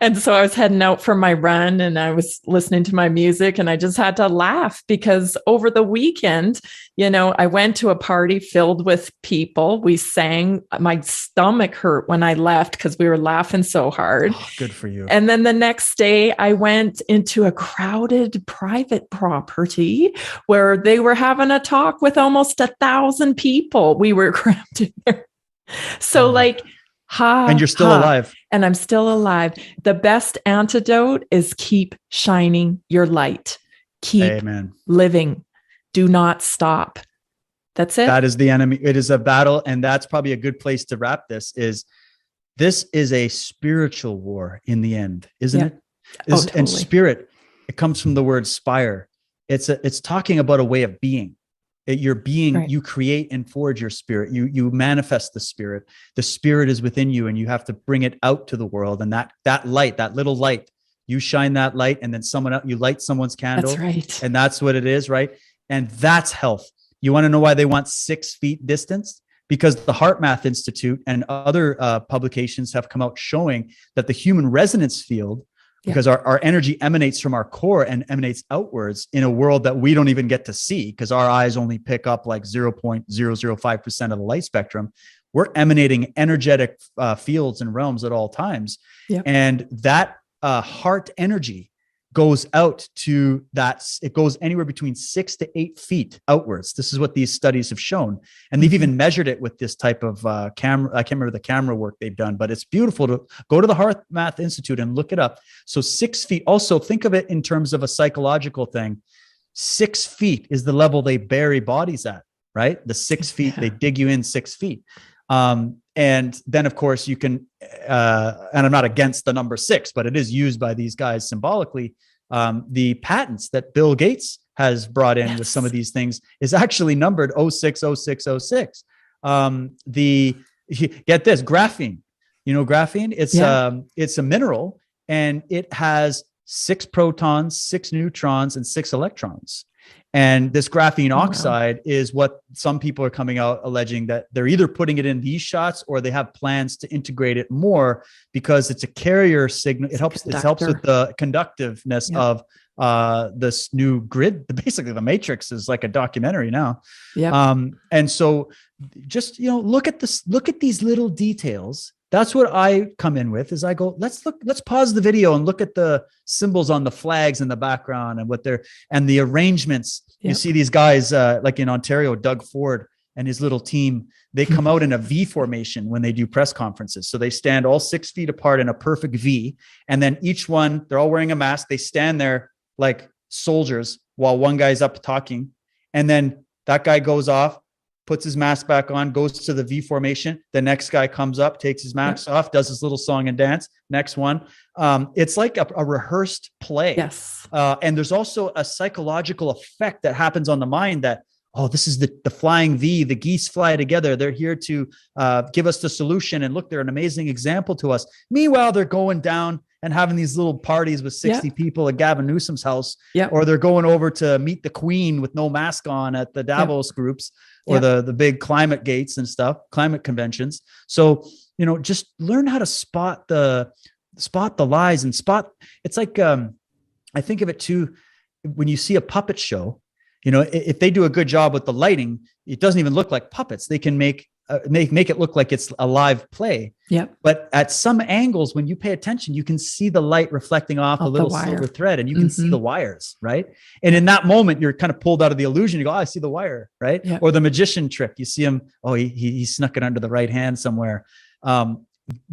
And so I was heading out for my run and I was listening to my music and I just had to laugh because over the weekend, I went to a party filled with people. We sang. My stomach hurt when I left because we were laughing so hard. Oh, good for you. And then the next day I went into a crowded private property where they were having a talk with almost 1,000 people. We were cramped in there. So and you're still alive. And I'm still alive. The best antidote is keep shining your light. Keep living. Do not stop. That's it. That is the enemy. It is a battle. And that's probably a good place to wrap this is a spiritual war in the end, isn't it? Totally. And spirit, it comes from the word spire. It's talking about a way of being. Your being, you create and forge your spirit. You manifest the spirit. The spirit is within you, and you have to bring it out to the world. And that light, that little light, you shine that light, and then you light someone's candle. That's right. And that's what it is, right? And that's health. You want to know why they want 6 feet distance? Because the Heart Math Institute and other publications have come out showing that the human resonance field, because our energy emanates from our core and emanates outwards in a world that we don't even get to see because our eyes only pick up like 0.005% of the light spectrum. We're emanating energetic fields and realms at all times. And that heart energy goes out to it goes anywhere between 6 to 8 feet outwards. This is what these studies have shown. And they've even measured it with this type of camera. I can't remember the camera work they've done, but it's beautiful to go to the Heart Math Institute and look it up. So 6 feet, also think of it in terms of a psychological thing. 6 feet is the level they bury bodies at, right? The 6 feet, they dig you in 6 feet. And then of course you can, and I'm not against the number 6, but it is used by these guys symbolically. The patents that Bill Gates has brought in with some of these things is actually numbered 060606. Get this, graphene, graphene, it's a mineral and it has 6 protons, 6 neutrons, and 6 electrons. And this graphene oxide is what some people are coming out alleging that they're either putting it in these shots or they have plans to integrate it more because it's a carrier signal. It helps with the conductiveness of this new grid. Basically, the Matrix is like a documentary now. And so just, look at this, look at these little details. That's what I come in with is I go, let's pause the video and look at the symbols on the flags in the background and the arrangements. You see these guys like in Ontario, Doug Ford and his little team, they come out in a V formation when they do press conferences. So they stand all 6 feet apart in a perfect V. And then each one, they're all wearing a mask. They stand there like soldiers while one guy's up talking. And then that guy goes off, puts his mask back on, goes to the V formation. The next guy comes up, takes his mask off, does his little song and dance. Next one. It's like a rehearsed play. Yes. And there's also a psychological effect that happens on the mind that, oh, this is the flying V, the geese fly together. They're here to give us the solution. And look, they're an amazing example to us. Meanwhile, they're going down and having these little parties with 60 people at Gavin Newsom's house, or they're going over to meet the Queen with no mask on at the Davos groups or the big climate gates and stuff, climate conventions. So, just learn how to spot the lies and spot. It's like, I think of it too. when you see a puppet show, if they do a good job with the lighting, it doesn't even look like puppets. They can make it look like it's a live play. Yep. But at some angles, when you pay attention, you can see the light reflecting off a little silver thread, and you can see the wires, right? And in that moment, you're kind of pulled out of the illusion. You go, oh, I see the wire, right? Yep. Or the magician trick. You see him, oh, he snuck it under the right hand somewhere.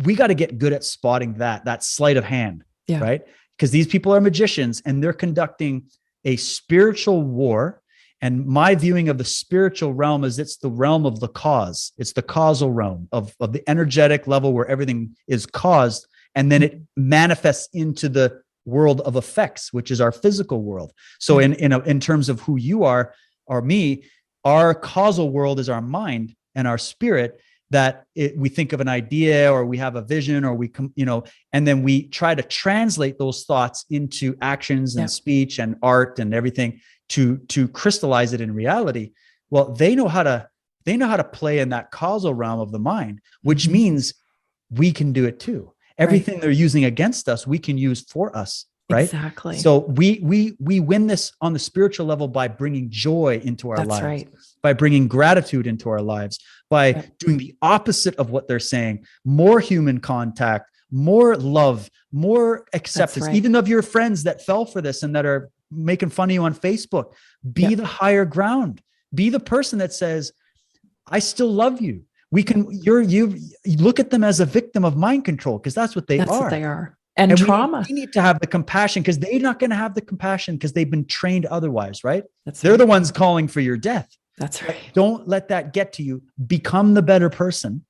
We got to get good at spotting that sleight of hand, right? Because these people are magicians, and they're conducting a spiritual war. And my viewing of the spiritual realm is it's the realm of the cause. It's the causal realm of the energetic level where everything is caused. And then it manifests into the world of effects, which is our physical world. So in terms of who you are or me, our causal world is our mind and our spirit, that we think of an idea or we have a vision or and then we try to translate those thoughts into actions and speech and art and everything to crystallize it in reality. Well, they know how to play in that causal realm of the mind, which means we can do it too. Everything they're using against us, we can use for us. Right. Exactly. So we win this on the spiritual level by bringing joy into our lives, by bringing gratitude into our lives, by doing the opposite of what they're saying, more human contact, more love, more acceptance, even of your friends that fell for this and that are making fun of you on Facebook. Be the higher ground. Be the person that says, I still love you. You look at them as a victim of mind control, because that's what they are. What they are. And trauma. We need to have the compassion, because they're not going to have the compassion because they've been trained otherwise, right? They're the ones calling for your death. That's right. Don't let that get to you. Become the better person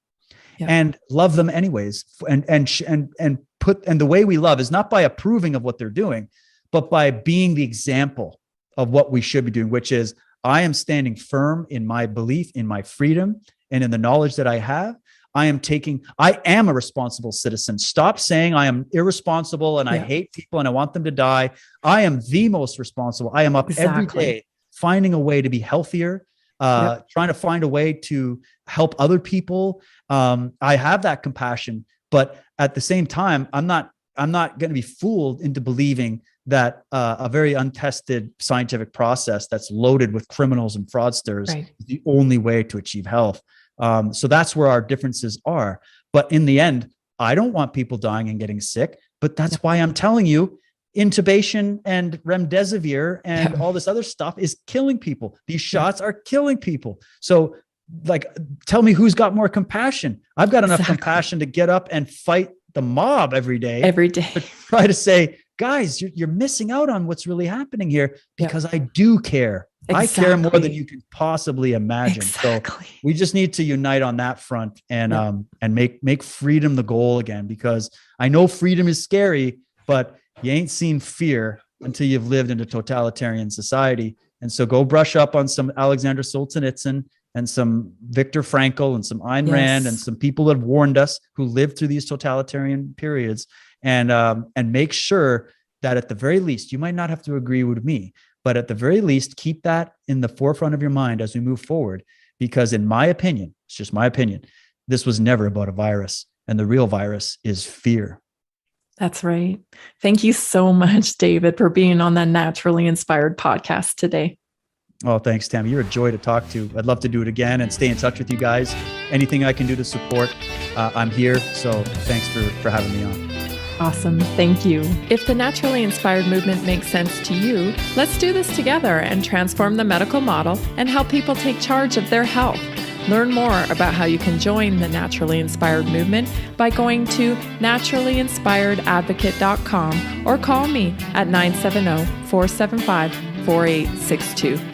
and love them anyways. And the way we love is not by approving of what they're doing, but by being the example of what we should be doing, which is I am standing firm in my belief, in my freedom, and in the knowledge that I have. I am a responsible citizen. Stop saying I am irresponsible and I hate people and I want them to die. I am the most responsible. I am up every day finding a way to be healthier, trying to find a way to help other people. I have that compassion, but at the same time, I'm not going to be fooled into believing that a very untested scientific process that's loaded with criminals and fraudsters is the only way to achieve health. So that's where our differences are. But in the end, I don't want people dying and getting sick, but that's why I'm telling you, intubation and remdesivir and all this other stuff is killing people. These shots are killing people. So tell me who's got more compassion. I've got enough compassion to get up and fight the mob every day. To try to say, guys, you're missing out on what's really happening here, because I do care. I care more than you can possibly imagine. So we just need to unite on that front and make freedom the goal again, because I know freedom is scary, but you ain't seen fear until you've lived in a totalitarian society. And so go brush up on some Alexander Solzhenitsyn and some Viktor Frankl and some Ayn Rand and some people that have warned us who lived through these totalitarian periods, and make sure that at the very least, you might not have to agree with me, but at the very least, keep that in the forefront of your mind as we move forward. Because in my opinion, it's just my opinion, this was never about a virus, and the real virus is fear. That's right. Thank you so much, David, for being on the Naturally Inspired podcast today. Oh, thanks, Tammy. You're a joy to talk to. I'd love to do it again and stay in touch with you guys. Anything I can do to support, I'm here. So thanks for having me on. Awesome. Thank you. If the Naturally Inspired movement makes sense to you, let's do this together and transform the medical model and help people take charge of their health. Learn more about how you can join the Naturally Inspired movement by going to naturallyinspiredadvocate.com or call me at 970-475-4862.